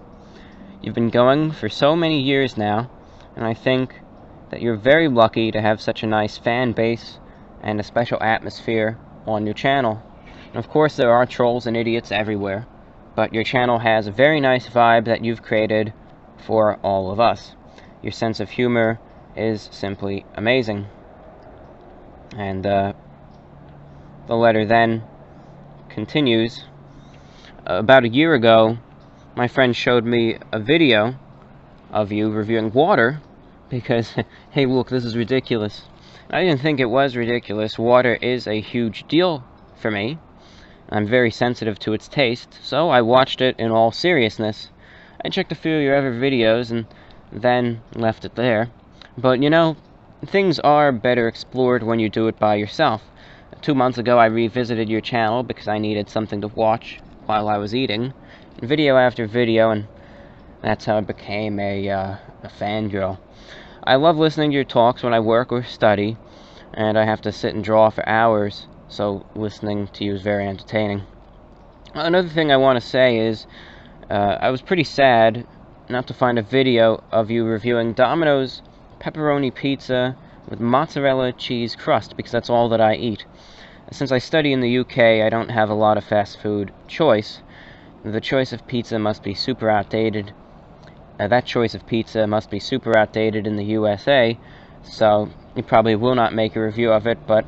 You've been going for so many years now, and I think that you're very lucky to have such a nice fan base and a special atmosphere on your channel. And of course there are trolls and idiots everywhere, but your channel has a very nice vibe that you've created for all of us. Your sense of humor is simply amazing. And the letter then continues. About a year ago, my friend showed me a video of you reviewing water because, hey, look, this is ridiculous. I didn't think it was ridiculous. Water is a huge deal for me, I'm very sensitive to its taste, so I watched it in all seriousness. I checked a few of your other videos and then left it there. But you know, things are better explored when you do it by yourself. 2 months ago I revisited your channel because I needed something to watch while I was eating, video after video, and that's how I became a fangirl. I love listening to your talks when I work or study, and I have to sit and draw for hours, so listening to you is very entertaining. Another thing I want to say is, I was pretty sad not to find a video of you reviewing Domino's pepperoni pizza with mozzarella cheese crust, because that's all that I eat. Since I study in the UK, I don't have a lot of fast food choice. The choice of pizza must be super outdated. That choice of pizza must be super outdated in the USA, so you probably will not make a review of it, but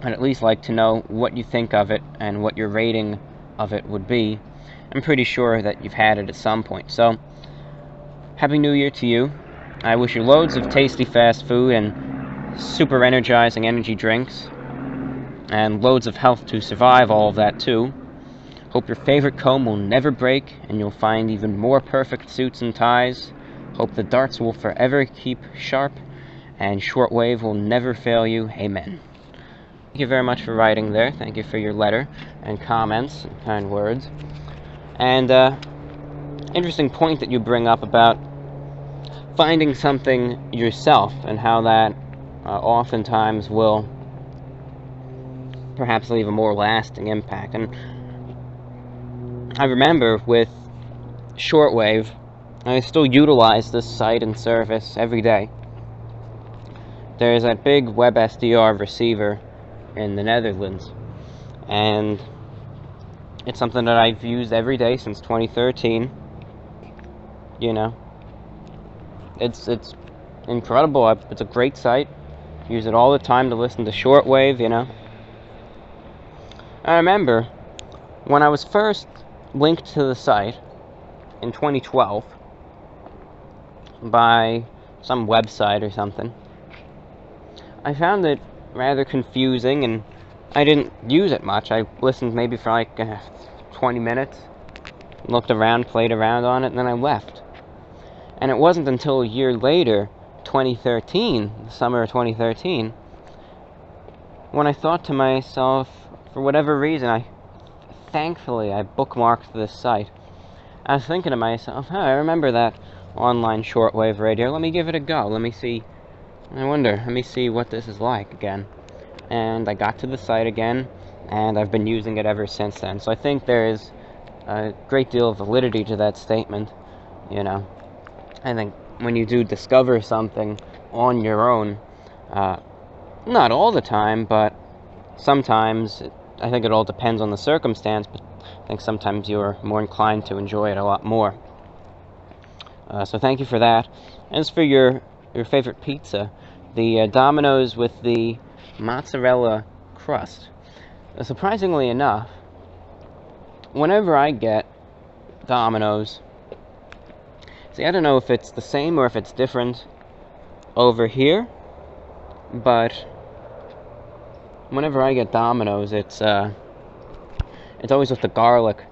I'd at least like to know what you think of it and what your rating of it would be. I'm pretty sure that you've had it at some point. So, Happy New Year to you. I wish you loads of tasty fast food and super energizing energy drinks, and loads of health to survive all of that too. Hope your favorite comb will never break, and you'll find even more perfect suits and ties. Hope the darts will forever keep sharp, and shortwave will never fail you. Amen. Thank you very much for writing there. Thank you for your letter and comments and kind words. And interesting point that you bring up about finding something yourself, and how that oftentimes will perhaps leave a more lasting impact. And I remember with shortwave, I still utilize this site and service every day. There's that big WebSDR receiver in the Netherlands, and it's something that I've used every day since 2013. You know, it's incredible. It's a great site. Use it all the time to listen to shortwave, you know. I remember when I was first linked to the site in 2012 by some website or something, I found it rather confusing, and I didn't use it much. I listened maybe for like 20 minutes, looked around, played around on it, and then I left. And it wasn't until a year later, 2013, the summer of 2013, when I thought to myself, for whatever reason, thankfully I bookmarked this site. I was thinking to myself, I remember that online shortwave radio, let me give it a go, let me see what this is like again. And I got to the site again, and I've been using it ever since then. So I think there is a great deal of validity to that statement, you know. I think when you do discover something on your own, not all the time, but sometimes, I think it all depends on the circumstance, but I think sometimes you're more inclined to enjoy it a lot more. So thank you for that. As for your favorite pizza, the Domino's with the mozzarella crust, surprisingly enough, whenever I get Domino's, see, I don't know if it's the same or if it's different over here, but whenever I get Domino's, it's always with the garlic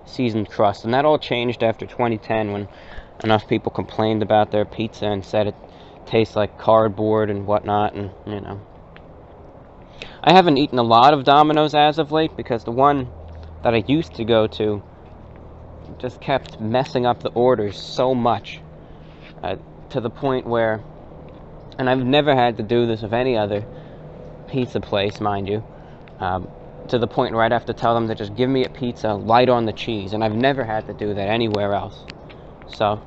seasoned crust, and that all changed after 2010 when enough people complained about their pizza and said it tastes like cardboard and whatnot, and you know. I haven't eaten a lot of Domino's as of late because the one that I used to go to just kept messing up the orders so much, to the point where, and I've never had to do this with any other pizza place, mind you, to the point where I'd have to tell them to just give me a pizza light on the cheese, and I've never had to do that anywhere else. So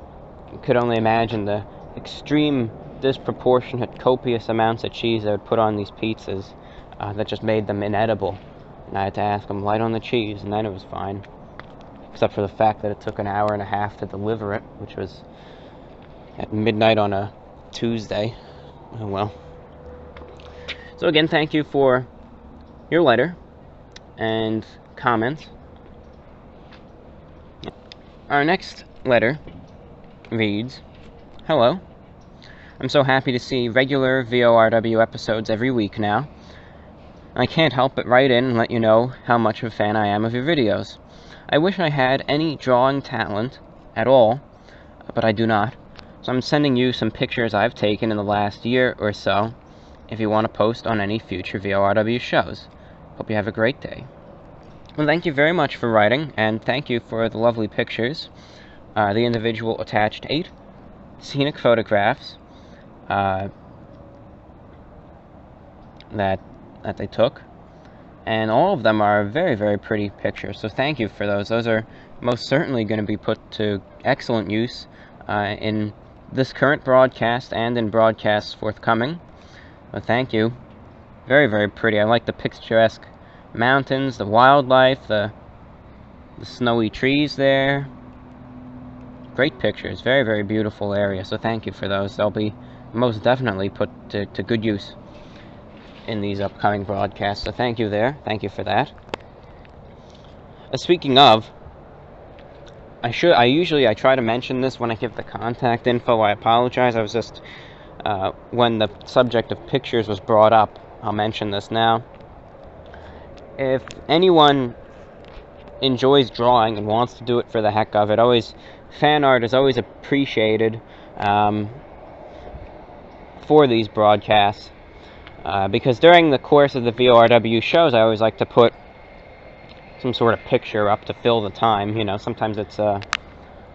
you could only imagine the extreme, disproportionate, copious amounts of cheese I would put on these pizzas that just made them inedible. And I had to ask them light on the cheese, and then it was fine. Except for the fact that it took an hour and a half to deliver it, which was at midnight on a Tuesday. Oh well. So again, thank you for your letter and comments. Our next letter reads, "Hello. I'm so happy to see regular VORW episodes every week now. I can't help but write in and let you know how much of a fan I am of your videos. I wish I had any drawing talent at all, but I do not. So I'm sending you some pictures I've taken in the last year or so, if you want to post on any future VORW shows. Hope you have a great day. Well, thank you very much for writing, and thank you for the lovely pictures. The individual attached 8 scenic photographs that they took, and all of them are very, very pretty pictures, so thank you for those. Those are most certainly going to be put to excellent use in this current broadcast and in broadcasts forthcoming. But thank you. Very, very pretty. I like the picturesque mountains, the wildlife, the snowy trees there. Great pictures. Very, very beautiful area, so thank you for those. They'll be most definitely put to good use in these upcoming broadcasts, so thank you there. Thank you for that. Speaking of, I try to mention this when I give the contact info. I apologize. I was just when the subject of pictures was brought up, I'll mention this now. If anyone enjoys drawing and wants to do it for the heck of it, fan art is always appreciated for these broadcasts, because during the course of the VORW shows, I always like to put some sort of picture up to fill the time. You know, sometimes it's a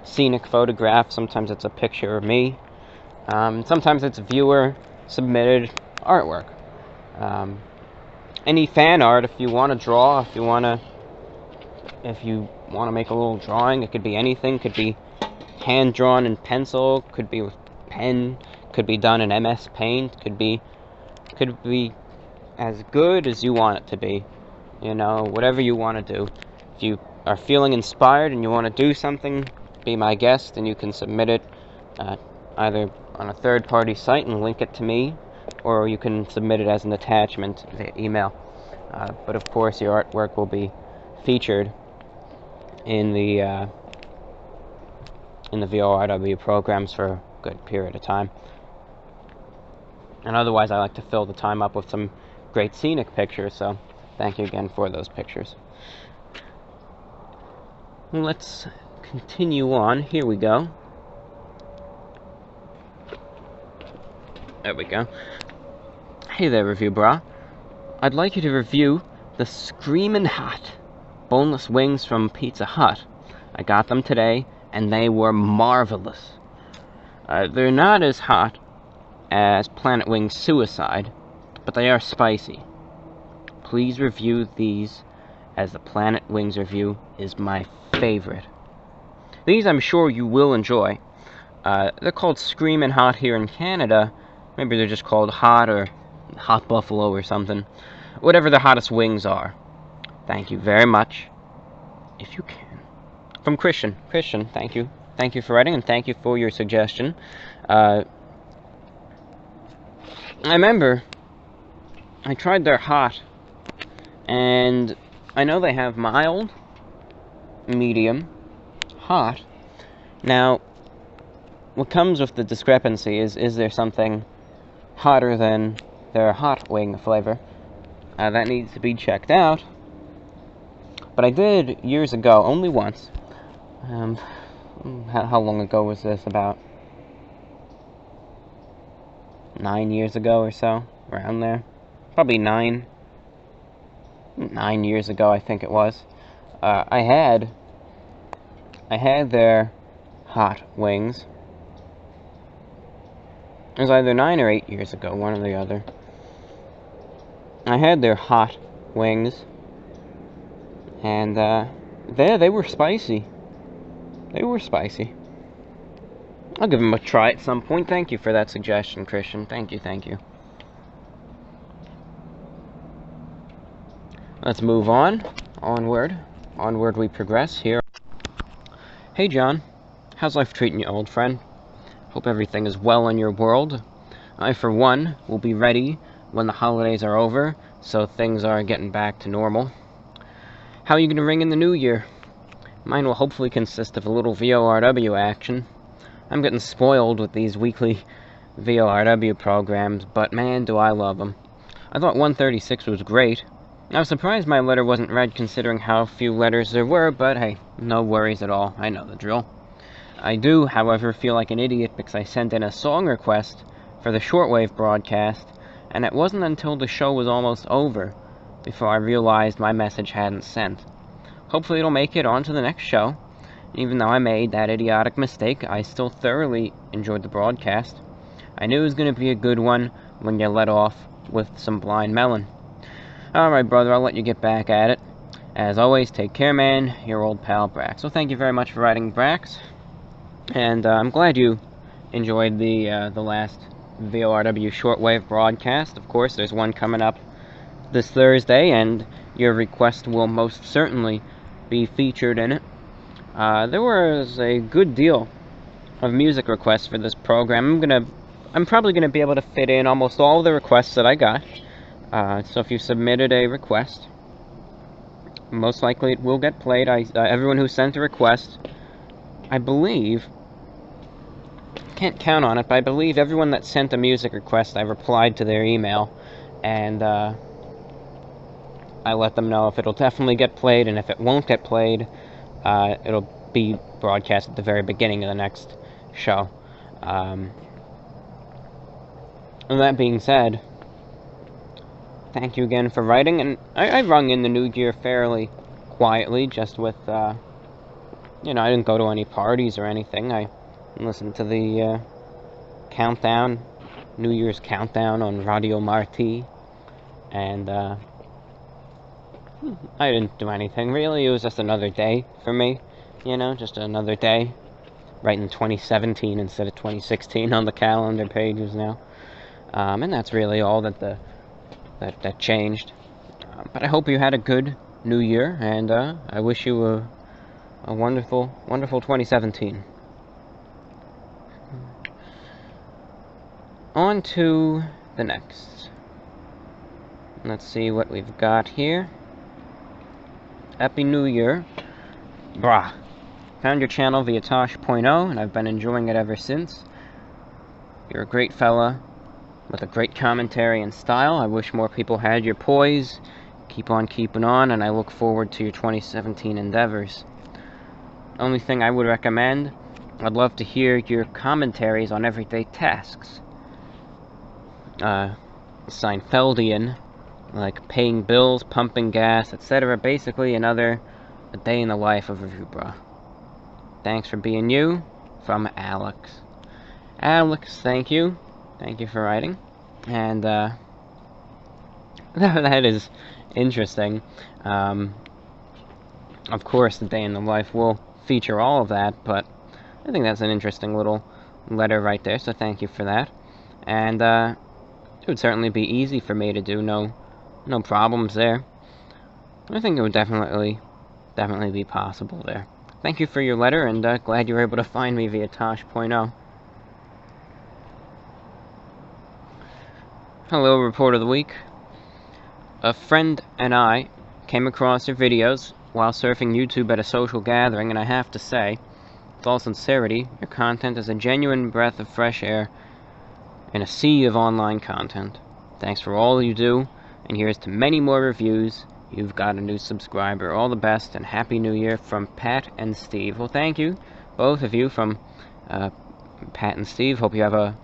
scenic photograph, sometimes it's a picture of me, sometimes it's viewer submitted artwork. Any fan art, if you want to draw, if you want to make a little drawing, it could be anything. Could be hand drawn in pencil, could be with pen, could be done in MS Paint, could be as good as you want it to be. You know, whatever you want to do. If you are feeling inspired and you want to do something, be my guest, and you can submit it either on a third-party site and link it to me, or you can submit it as an attachment via email. But of course, your artwork will be featured in the VORW programs for a good period of time. And otherwise, I like to fill the time up with some great scenic pictures, so thank you again for those pictures. Let's continue on. Here we go. There we go. Hey there, Review Bra. I'd like you to review the Screamin' Hot boneless wings from Pizza Hut. I got them today, and they were marvelous. They're not as hot as Planet Wings Suicide, but they are spicy. Please review these, as the Planet Wings review is my favorite. These I'm sure you will enjoy. They're called Screamin' Hot here in Canada. Maybe they're just called Hot or Hot Buffalo or something. Whatever the hottest wings are. Thank you very much, if you can. From Christian. Christian, thank you. Thank you for writing, and thank you for your suggestion. I remember I tried their hot, and I know they have mild, medium, hot. Now, what comes with the discrepancy is there something hotter than their hot wing flavor? That needs to be checked out. But I did years ago, only once. How long ago was this? About 9 years ago or so, around there. Probably 9 years ago, I think it was. I had their hot wings. It was either 9 or 8 years ago, one or the other. I had their hot wings, and they were spicy. They were spicy. I'll give them a try at some point. Thank you for that suggestion, Christian. Thank you, thank you. Let's move on. Onward. Onward we progress here. Hey, John. How's life treating you, old friend? Hope everything is well in your world. I, for one, will be ready when the holidays are over, so things are getting back to normal. How are you going to ring in the new year? Mine will hopefully consist of a little VORW action. I'm getting spoiled with these weekly VORW programs, but man, do I love them. I thought 136 was great. I was surprised my letter wasn't read considering how few letters there were, but hey, no worries at all. I know the drill. I do, however, feel like an idiot because I sent in a song request for the shortwave broadcast, and it wasn't until the show was almost over before I realized my message hadn't sent. Hopefully it'll make it onto the next show. Even though I made that idiotic mistake, I still thoroughly enjoyed the broadcast. I knew it was going to be a good one when you let off with some blind melon. Alright, brother, I'll let you get back at it. As always, take care, man. Your old pal, Brax. So thank you very much for writing, Brax. And I'm glad you enjoyed the last VORW shortwave broadcast. Of course, there's one coming up this Thursday, and your request will most certainly be featured in it. There was a good deal of music requests for this program. I'm probably gonna be able to fit in almost all of the requests that I got. So if you submitted a request, most likely it will get played. Everyone who sent a request, I believe, can't count on it, but I believe everyone that sent a music request, I replied to their email, and I let them know if it'll definitely get played, and if it won't get played, it'll be broadcast at the very beginning of the next show. And that being said, thank you again for writing, and I rung in the new year fairly quietly, just with, I didn't go to any parties or anything. I listened to the countdown, New Year's countdown on Radio Marti, and I didn't do anything, really. It was just another day for me, just another day, writing 2017 instead of 2016 on the calendar pages now. And that's really all that changed. But I hope you had a good New Year, and I wish you a wonderful, wonderful 2017. On to the next. Let's see what we've got here. Happy New Year. Brah. Found your channel via Tosh.0, and I've been enjoying it ever since. You're a great fella with a great commentary and style. I wish more people had your poise. Keep on keeping on, and I look forward to your 2017 endeavors. Only thing I would recommend, I'd love to hear your commentaries on everyday tasks. Seinfeldian, like paying bills, pumping gas, etc. Basically a day in the life of a Review Bra. Thanks for being you, from Alex. Alex, thank you. Thank you for writing. And, that is interesting. Of course, the day in the life will feature all of that, but I think that's an interesting little letter right there, so thank you for that. And, it would certainly be easy for me to do, no problems there. I think it would definitely be possible there. Thank you for your letter, and glad you were able to find me via Tosh.0. Hello, Report of the Week. A friend and I came across your videos while surfing YouTube at a social gathering, and I have to say, with all sincerity, your content is a genuine breath of fresh air in a sea of online content. Thanks for all you do, and here's to many more reviews. You've got a new subscriber. All the best, and Happy New Year from Pat and Steve. Well, thank you, both of you, from Pat and Steve. Hope you have a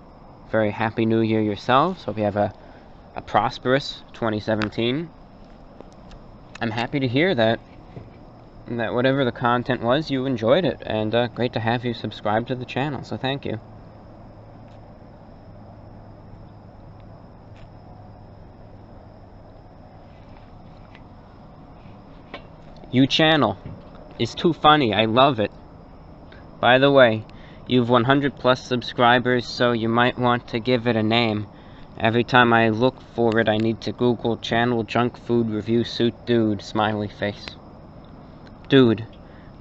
very happy New Year yourselves. Hope you have a prosperous 2017. I'm happy to hear that whatever the content was, you enjoyed it, and great to have you subscribe to the channel, so thank you. You channel is too funny. I love it. By the way, you've 100 plus subscribers, so you might want to give it a name. Every time I look for it, I need to Google channel junk food review suit dude, smiley face. Dude,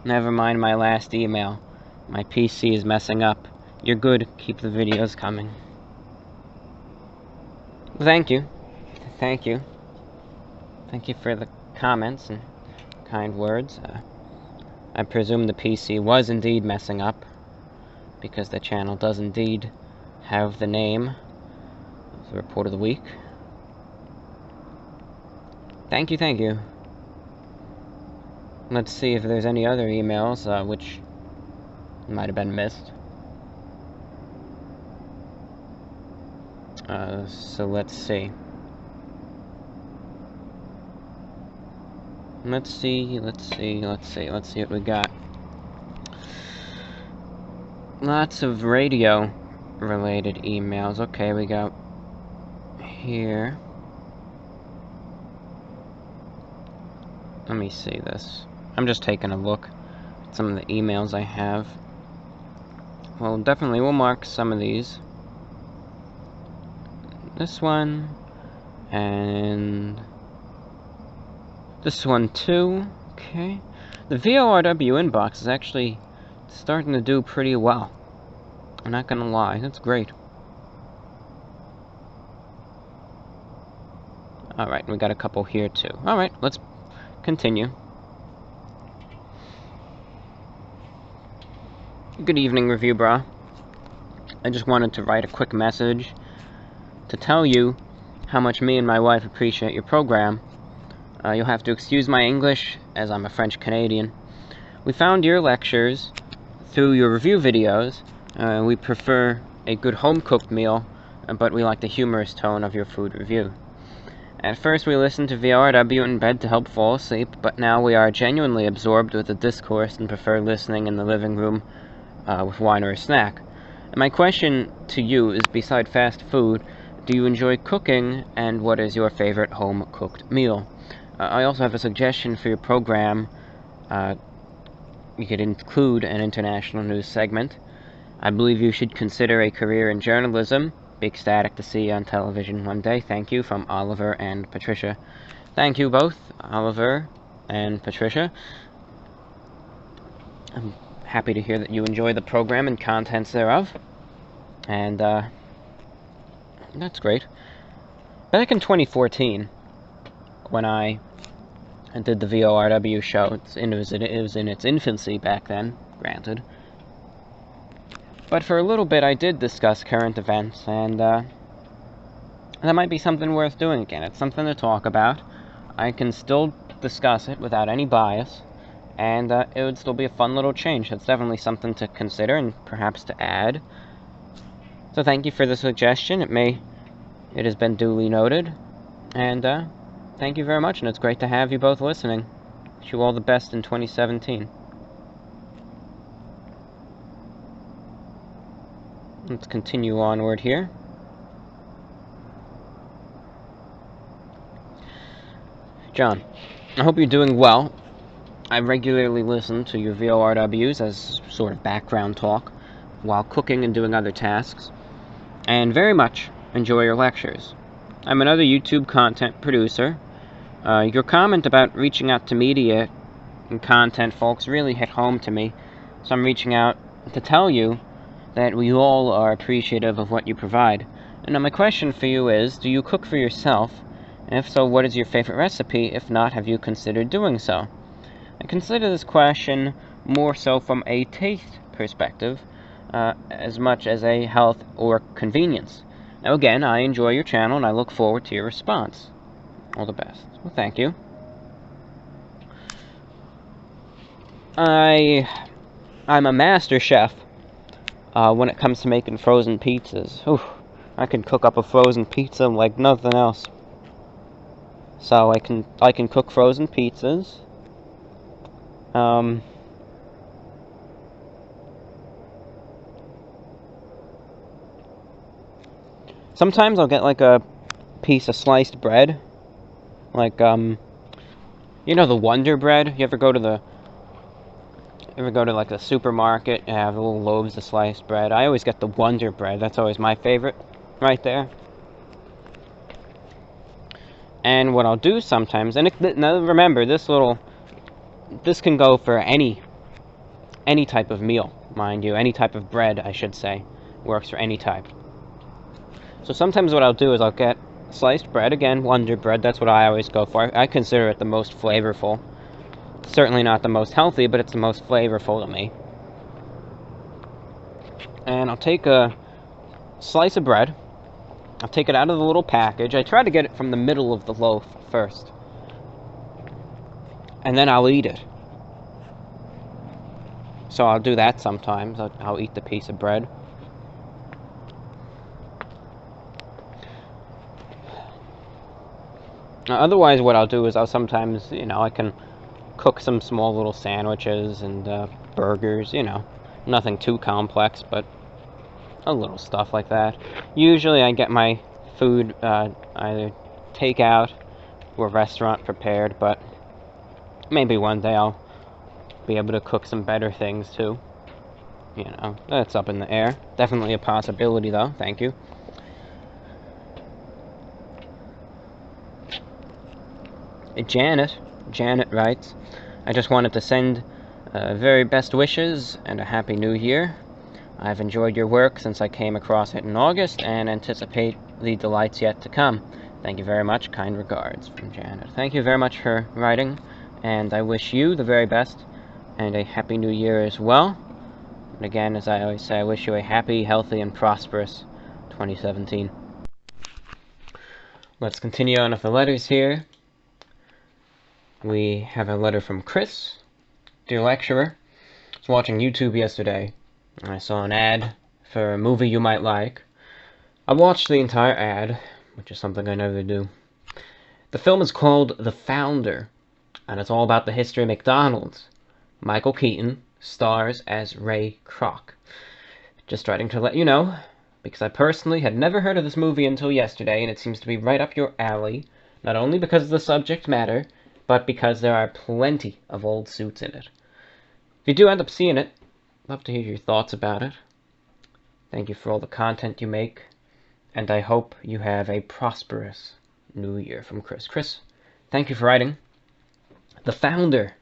never mind my last email. My PC is messing up. You're good. Keep the videos coming. Thank you. Thank you. Thank you for the comments and kind words. I presume the PC was indeed messing up, because the channel does indeed have the name of the Report of the Week. Thank you, thank you. Let's see if there's any other emails, which might have been missed. So let's see. Let's see what we got. Lots of radio-related emails. Okay, we got here. Let me see this. I'm just taking a look at some of the emails I have. Well, definitely we'll mark some of these. This one, and this one too. Okay. The VORW inbox is actually starting to do pretty well. I'm not gonna lie, that's great. Alright, we got a couple here too. Alright, let's continue. Good evening, Review Bra. I just wanted to write a quick message to tell you how much me and my wife appreciate your program. You'll have to excuse my English, as I'm a French Canadian. We found your lectures through your review videos. We prefer a good home-cooked meal, but we like the humorous tone of your food review. At first we listened to VORW in bed to help fall asleep, but now we are genuinely absorbed with the discourse and prefer listening in the living room with wine or a snack. And my question to you is, beside fast food, do you enjoy cooking, and what is your favorite home-cooked meal? I also have a suggestion for your program. You could include an international news segment. I believe you should consider a career in journalism. Be ecstatic to see you on television one day. Thank you, from Oliver and Patricia. Thank you both, Oliver and Patricia. I'm happy to hear that you enjoy the program and contents thereof. And, that's great. Back in 2014, when I did the VORW show, it was in its infancy back then, granted. But for a little bit I did discuss current events, and that might be something worth doing again. It's something to talk about. I can still discuss it without any bias, and it would still be a fun little change. It's definitely something to consider and perhaps to add. So thank you for the suggestion. It has been duly noted, and thank you very much, and it's great to have you both listening. Wish you all the best in 2017. Let's continue onward here. John, I hope you're doing well. I regularly listen to your VORWs as sort of background talk while cooking and doing other tasks, and very much enjoy your lectures. I'm another YouTube content producer. Your comment about reaching out to media and content folks really hit home to me, so I'm reaching out to tell you that we all are appreciative of what you provide. And now my question for you is, do you cook for yourself? And if so, what is your favorite recipe? If not, have you considered doing so? I consider this question more so from a taste perspective, as much as a health or convenience. Now again, I enjoy your channel and I look forward to your response. All the best. Well, thank you. I'm a master chef when it comes to making frozen pizzas. Oof, I can cook up a frozen pizza like nothing else. So I can cook frozen pizzas. Sometimes I'll get like a piece of sliced bread, like you know, the Wonder Bread. You ever go to like the supermarket and have little loaves of sliced bread? I always get the Wonder Bread. That's always my favorite, right there. And what I'll do sometimes, and now remember, this can go for any type of meal, mind you. Any type of bread, I should say, works for any type. So sometimes what I'll do is I'll get sliced bread, again, Wonder Bread. That's what I always go for. I consider it the most flavorful. Certainly not the most healthy, but it's the most flavorful to me. And I'll take a slice of bread. I'll take it out of the little package. I try to get it from the middle of the loaf first. and then I'll eat it. So I'll do that sometimes. I'll eat the piece of bread. Otherwise, what I'll do is I'll sometimes, I can cook some small little sandwiches and burgers, nothing too complex, but a little stuff like that. Usually I get my food either takeout or restaurant prepared, but maybe one day I'll be able to cook some better things too. That's up in the air. Definitely a possibility though. Thank you. Janet writes, I just wanted to send very best wishes and a happy new year. I've enjoyed your work since I came across it in August and anticipate the delights yet to come. Thank you very much. Kind regards, from Janet. Thank you very much for writing, and I wish you the very best and a happy new year as well. And again, as I always say, I wish you a happy, healthy, and prosperous 2017. Let's continue on with the letters here. We have a letter from Chris. Dear lecturer, I was watching YouTube yesterday, and I saw an ad for a movie you might like. I watched the entire ad, which is something I never do. The film is called The Founder, and it's all about the history of McDonald's. Michael Keaton stars as Ray Kroc. Just writing to let you know, because I personally had never heard of this movie until yesterday, and it seems to be right up your alley, not only because of the subject matter, but because there are plenty of old suits in it. If you do end up seeing it, I'd love to hear your thoughts about it. Thank you for all the content you make, and I hope you have a prosperous new year, from Chris. Chris, thank you for writing. The Founder,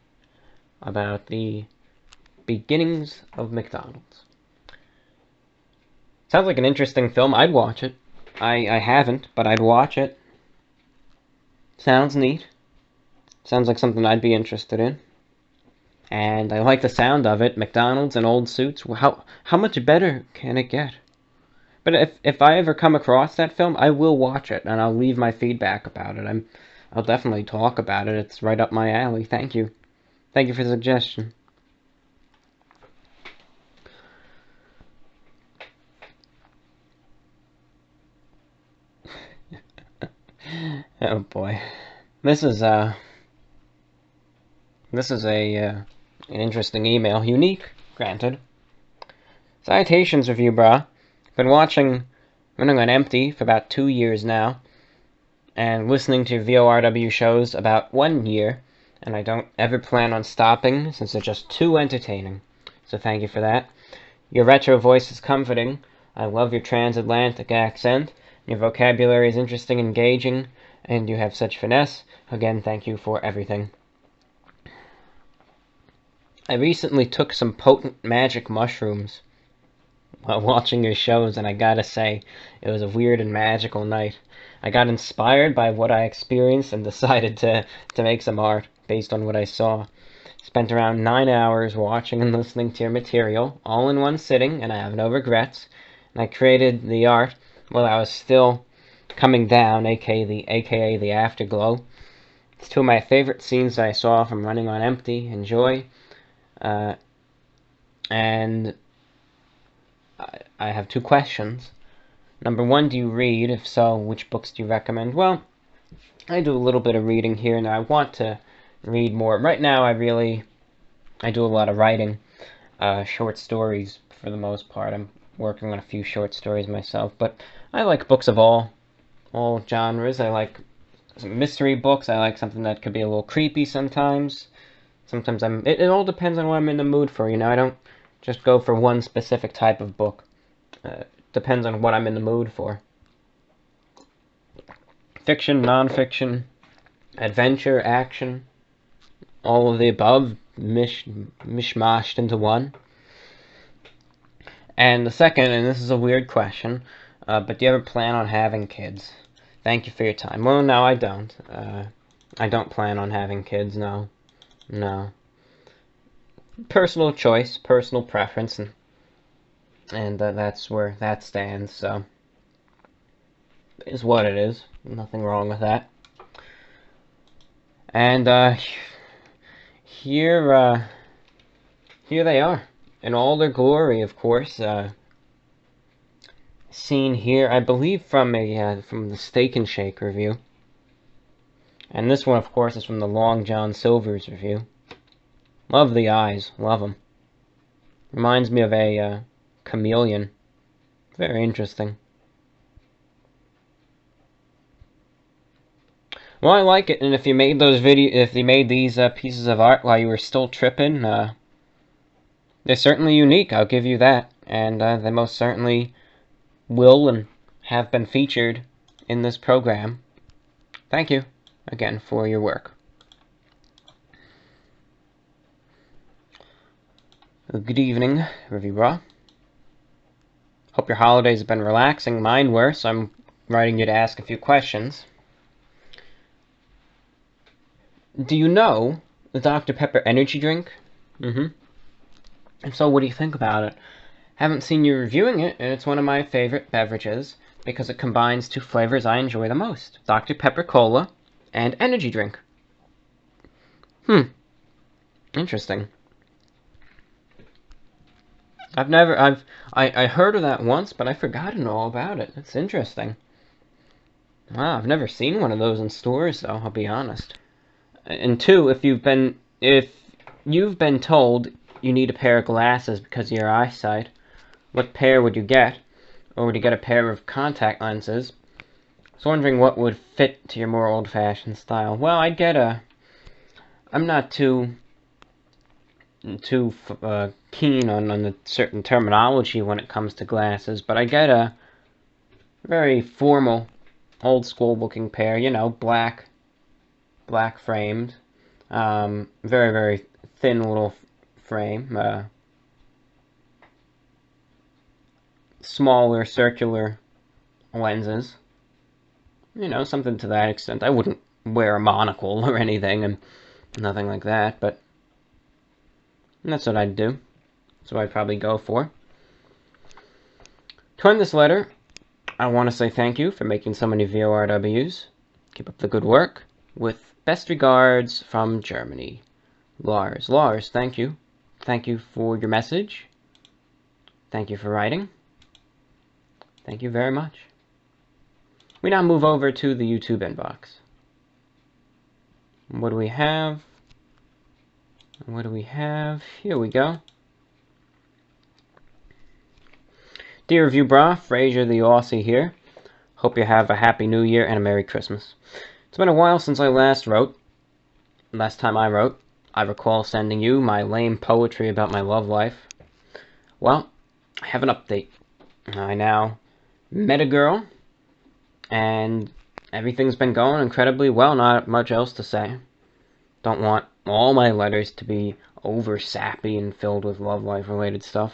about the beginnings of McDonald's. Sounds like an interesting film. I'd watch it. I haven't, but I'd watch it. Sounds neat. Sounds like something I'd be interested in. And I like the sound of it. McDonald's and old suits. How much better can it get? But if I ever come across that film, I will watch it, and I'll leave my feedback about it. I'll definitely talk about it. It's right up my alley. Thank you. Thank you for the suggestion. Oh boy, this is an interesting email. Unique, granted. Citations review, brah. Been watching Running on Empty for about 2 years now, and listening to VORW shows about 1 year, and I don't ever plan on stopping since they're just too entertaining. So thank you for that. Your retro voice is comforting. I love your transatlantic accent. Your vocabulary is interesting, engaging, and you have such finesse. Again, thank you for everything. I recently took some potent magic mushrooms while watching your shows, and I gotta say, it was a weird and magical night. I got inspired by what I experienced and decided to make some art based on what I saw. Spent around 9 hours watching and listening to your material, all in one sitting, and I have no regrets. And I created the art while I was still coming down, aka the afterglow. It's 2 of my favorite scenes that I saw from Running on Empty. Enjoy. And I have 2 questions. Number 1, do you read? If so, which books do you recommend? Well, I do a little bit of reading here, and I want to read more. Right now, I do a lot of writing, short stories for the most part. I'm working on a few short stories myself, but I like books of all genres. I like some mystery books. I like something that could be a little creepy sometimes. Sometimes it all depends on what I'm in the mood for, I don't just go for one specific type of book. Depends on what I'm in the mood for. Fiction, non-fiction, adventure, action, all of the above, mishmashed into one. And the second, and this is a weird question, but do you ever plan on having kids? Thank you for your time. Well, no, I don't. I don't plan on having kids, no. No. Personal choice, personal preference, and that's where that stands, so it is what it is. Nothing wrong with that. And here they are in all their glory, of course. Seen here, I believe, from the Steak and Shake review. And this one, of course, is from the Long John Silver's review. Love the eyes. Love them. Reminds me of a chameleon. Very interesting. Well, I like it, and if you made these pieces of art while you were still tripping, they're certainly unique. I'll give you that, and they most certainly will and have been featured in this program. Thank you again for your work. Good evening, Review Raw. Hope your holidays have been relaxing. Mine were, so I'm writing you to ask a few questions. Do you know the Dr. Pepper energy drink? If so, what do you think about it? Haven't seen you reviewing it, and it's one of my favorite beverages because it combines two flavors I enjoy the most. Dr. Pepper Cola and energy drink. Interesting. I heard of that once, but I've forgotten all about it. It's interesting. Wow, I've never seen one of those in stores, though, I'll be honest. And two, if you've been told you need a pair of glasses because of your eyesight, what pair would you get? Or would you get a pair of contact lenses? I was wondering what would fit to your more old-fashioned style. Well, I'd get I'm not too keen on the certain terminology when it comes to glasses, but I get a very formal, old-school-looking pair. You know, black framed, very, very thin little frame, smaller circular lenses. You know, something to that extent. I wouldn't wear a monocle or anything, and nothing like that, but that's what I'd do. That's what I'd probably go for. To end this letter, I want to say thank you for making so many VORWs. Keep up the good work. With best regards from Germany. Lars. Lars, thank you. Thank you for your message. Thank you for writing. Thank you very much. We now move over to the YouTube inbox. What do we have? What do we have? Here we go. Dear Review Bra, Fraser the Aussie here. Hope you have a Happy New Year and a Merry Christmas. It's been a while since I last wrote. Last time I wrote, I recall sending you my lame poetry about my love life. Well, I have an update. I now met a girl, and everything's been going incredibly well, not much else to say. Don't want all my letters to be over sappy and filled with love life related stuff.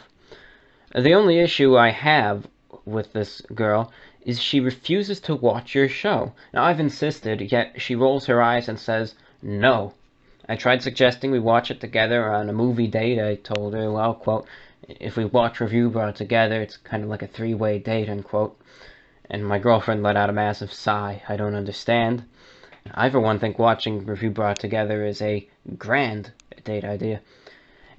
The only issue I have with this girl is she refuses to watch your show. Now, I've insisted, yet she rolls her eyes and says, no. I tried suggesting we watch it together on a movie date. I told her, well, quote, if we watch Review Bra together, it's kind of like a three-way date, unquote. And my girlfriend let out a massive sigh. I don't understand. I, for one, think watching Review Bra together is a grand date idea.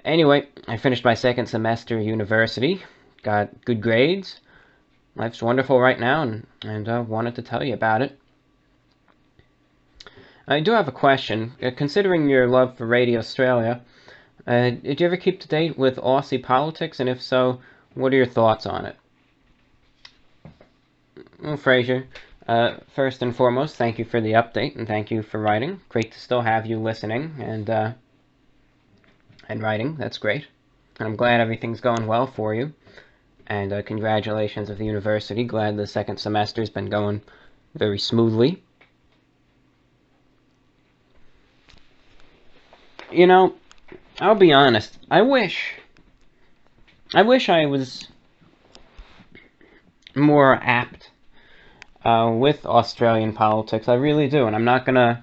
Anyway, I finished my second semester university, got good grades. Life's wonderful right now, and wanted to tell you about it. I do have a question. Considering your love for Radio Australia, did you ever keep to date with Aussie politics, and if so, what are your thoughts on it? Well, Fraser, first and foremost, thank you for the update, and thank you for writing. Great to still have you listening and writing. That's great. And I'm glad everything's going well for you. And congratulations with the university. Glad the second semester's been going very smoothly. You know, I'll be honest. I wish I was more apt with Australian politics. I really do, and I'm not gonna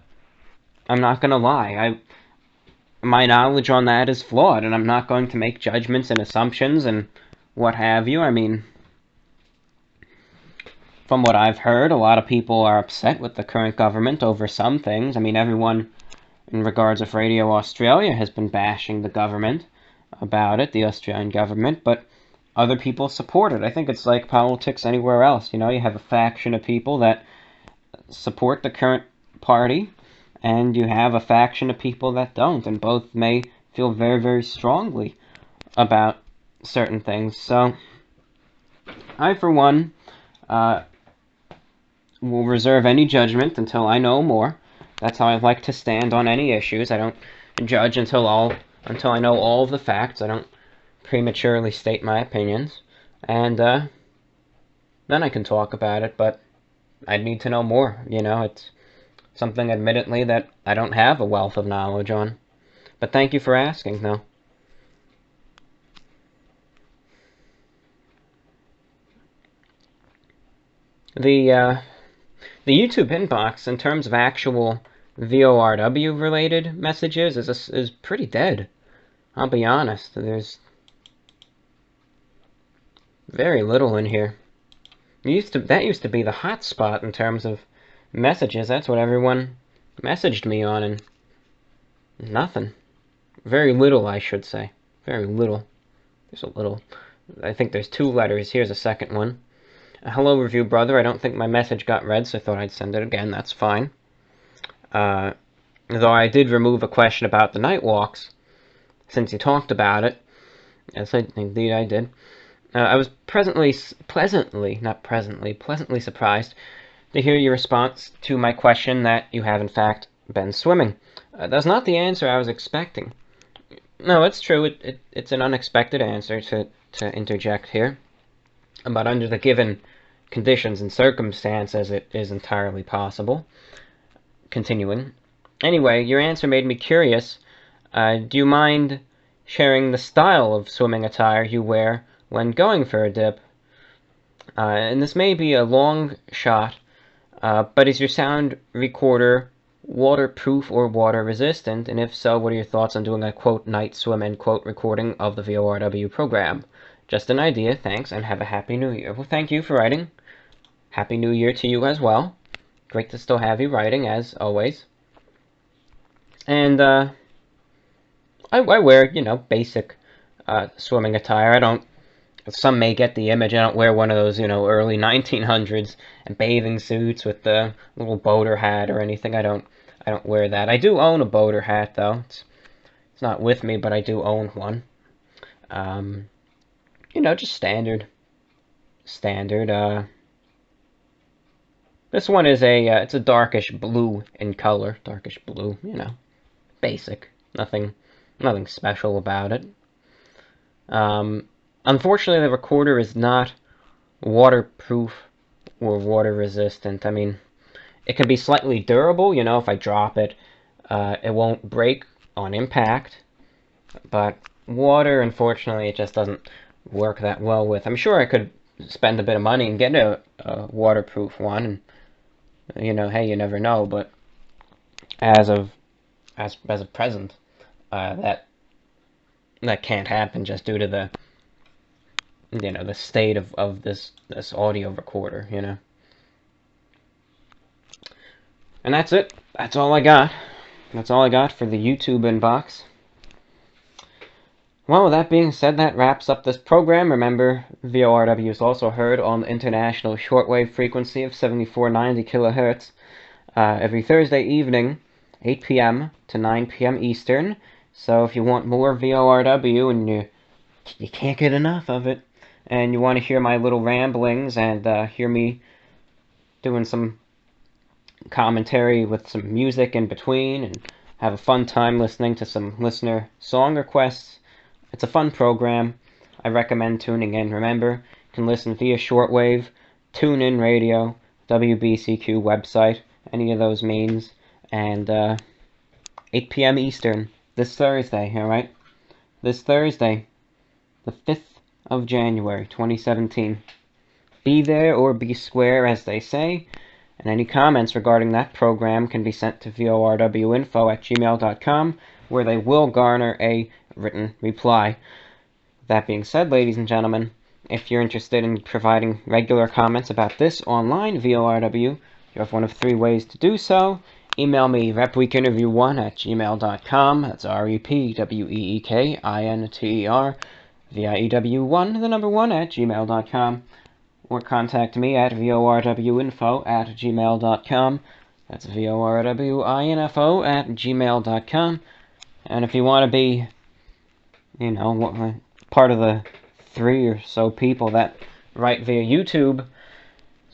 lie. My knowledge on that is flawed, and I'm not going to make judgments and assumptions and what have you. I mean, from what I've heard, a lot of people are upset with the current government over some things. I mean, everyone in regards of Radio Australia has been bashing the government about it, the Australian government, but other people support it. I think it's like politics anywhere else. You know, you have a faction of people that support the current party, and you have a faction of people that don't, and both may feel very, very strongly about certain things. So, I, for one, will reserve any judgment until I know more. That's how I like to stand on any issues. I don't judge until I know all of the facts. I don't prematurely state my opinions, and then I can talk about it, but I'd need to know more. You know, it's something, admittedly, that I don't have a wealth of knowledge on. But thank you for asking, though. The YouTube inbox, in terms of actual VORW related messages, is pretty dead. I'll be honest. There's very little in here. That used to be the hot spot in terms of messages. That's what everyone messaged me on, and nothing. Very little, I should say. Very little. There's a little. I think there's 2 letters. Here's a second one. Hello, review brother. I don't think my message got read, so I thought I'd send it again. That's fine. Though I did remove a question about the night walks, since you talked about it. Yes, indeed I did. I was pleasantly surprised to hear your response to my question that you have in fact been swimming. That's not the answer I was expecting. No, it's true. It's an unexpected answer to interject here. But under the given conditions and circumstances, it is entirely possible. Continuing. Anyway, your answer made me curious. Do you mind sharing the style of swimming attire you wear when going for a dip? And this may be a long shot, but is your sound recorder waterproof or water resistant? And if so, what are your thoughts on doing a quote night swim end quote recording of the VORW program? Just an idea, thanks, and have a Happy New Year. Well, thank you for writing. Happy New Year to you as well. Great to still have you writing, as always. And, I wear, you know, basic swimming attire. I don't, some may get the image, I don't wear one of those, you know, early 1900s bathing suits with the little boater hat or anything. I don't wear that. I do own a boater hat, though. It's not with me, but I do own one. You know, just standard. This one is it's a darkish blue in color. Darkish blue, you know. Basic. Nothing special about it. Unfortunately, the recorder is not waterproof or water resistant. I mean, it can be slightly durable, you know, if I drop it, it won't break on impact. But water, unfortunately, it just doesn't work that well with. I'm sure I could spend a bit of money and get a waterproof one, and, you know, hey, you never know, but as of present, that can't happen just due to the, you know, the state of this audio recorder, you know. And that's it. That's all I got. That's all I got for the YouTube inbox. Well, with that being said, that wraps up this program. Remember, VORW is also heard on the international shortwave frequency of 7490 kilohertz every Thursday evening, 8 p.m. to 9 p.m. Eastern. So if you want more VORW and you can't get enough of it, and you want to hear my little ramblings and hear me doing some commentary with some music in between and have a fun time listening to some listener song requests, it's a fun program. I recommend tuning in. Remember, you can listen via shortwave, TuneIn Radio, WBCQ website, any of those means, and 8 p.m. Eastern this Thursday, alright? This Thursday, the 5th of January, 2017. Be there or be square, as they say, and any comments regarding that program can be sent to vorwinfo@gmail.com, where they will garner a written reply. That being said, ladies and gentlemen, if you're interested in providing regular comments about this online VORW, you have one of 3 ways to do so. Email me repweekinterview1@gmail.com. That's repweekinterviewer, the number 1 or contact me at vorwinfo@gmail.com. That's vorwinfo@gmail.com. And if you want to be, part of the 3 or so people that write via YouTube,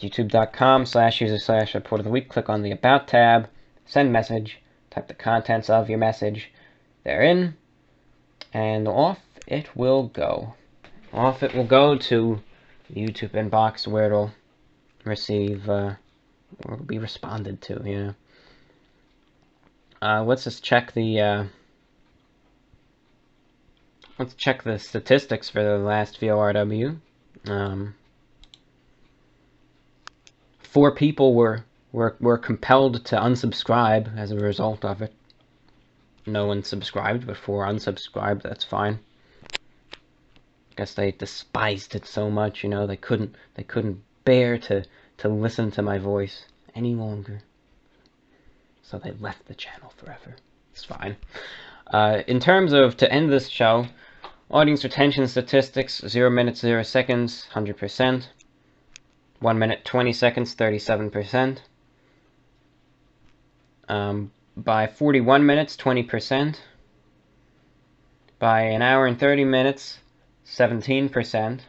youtube.com/user/report of the week, click on the About tab, send message, type the contents of your message therein, and off it will go. Off it will go to the YouTube inbox where it'll receive, or be responded to, let's just check the, let's check the statistics for the last VORW. 4 people were compelled to unsubscribe as a result of it. No one subscribed, but 4 unsubscribed. That's fine. Guess they despised it so much, they couldn't bear to listen to my voice any longer. So they left the channel forever. It's fine. In terms of, to end this show, audience retention statistics: 0 minutes 0 seconds, 100%. 1 minute 20 seconds, 37%. By 41 minutes, 20%. By an hour and 30 minutes, 17%.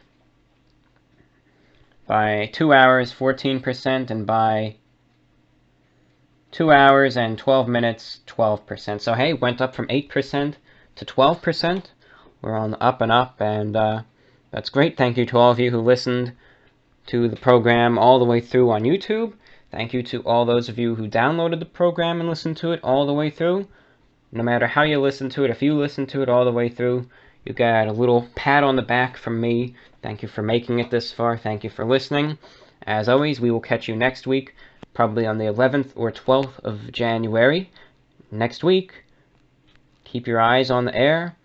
By 2 hours, 14%. And by 2 hours and 12 minutes, 12%. So hey, went up from 8% to 12%. We're on the up and up, and that's great. Thank you to all of you who listened to the program all the way through on YouTube. Thank you to all those of you who downloaded the program and listened to it all the way through. No matter how you listen to it, if you listen to it all the way through, you got a little pat on the back from me. Thank you for making it this far. Thank you for listening. As always, we will catch you next week, probably on the 11th or 12th of January. Next week, keep your eyes on the air,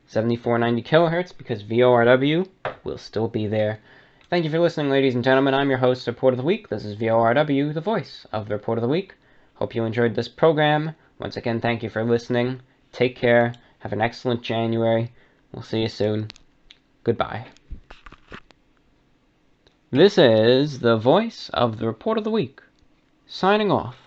7490 kilohertz, because VORW will still be there. Thank you for listening, ladies and gentlemen. I'm your host, Report of the Week. This is VORW, the voice of the Report of the Week. Hope you enjoyed this program. Once again, thank you for listening. Take care. Have an excellent January. We'll see you soon. Goodbye. This is the voice of the Report of the Week, signing off.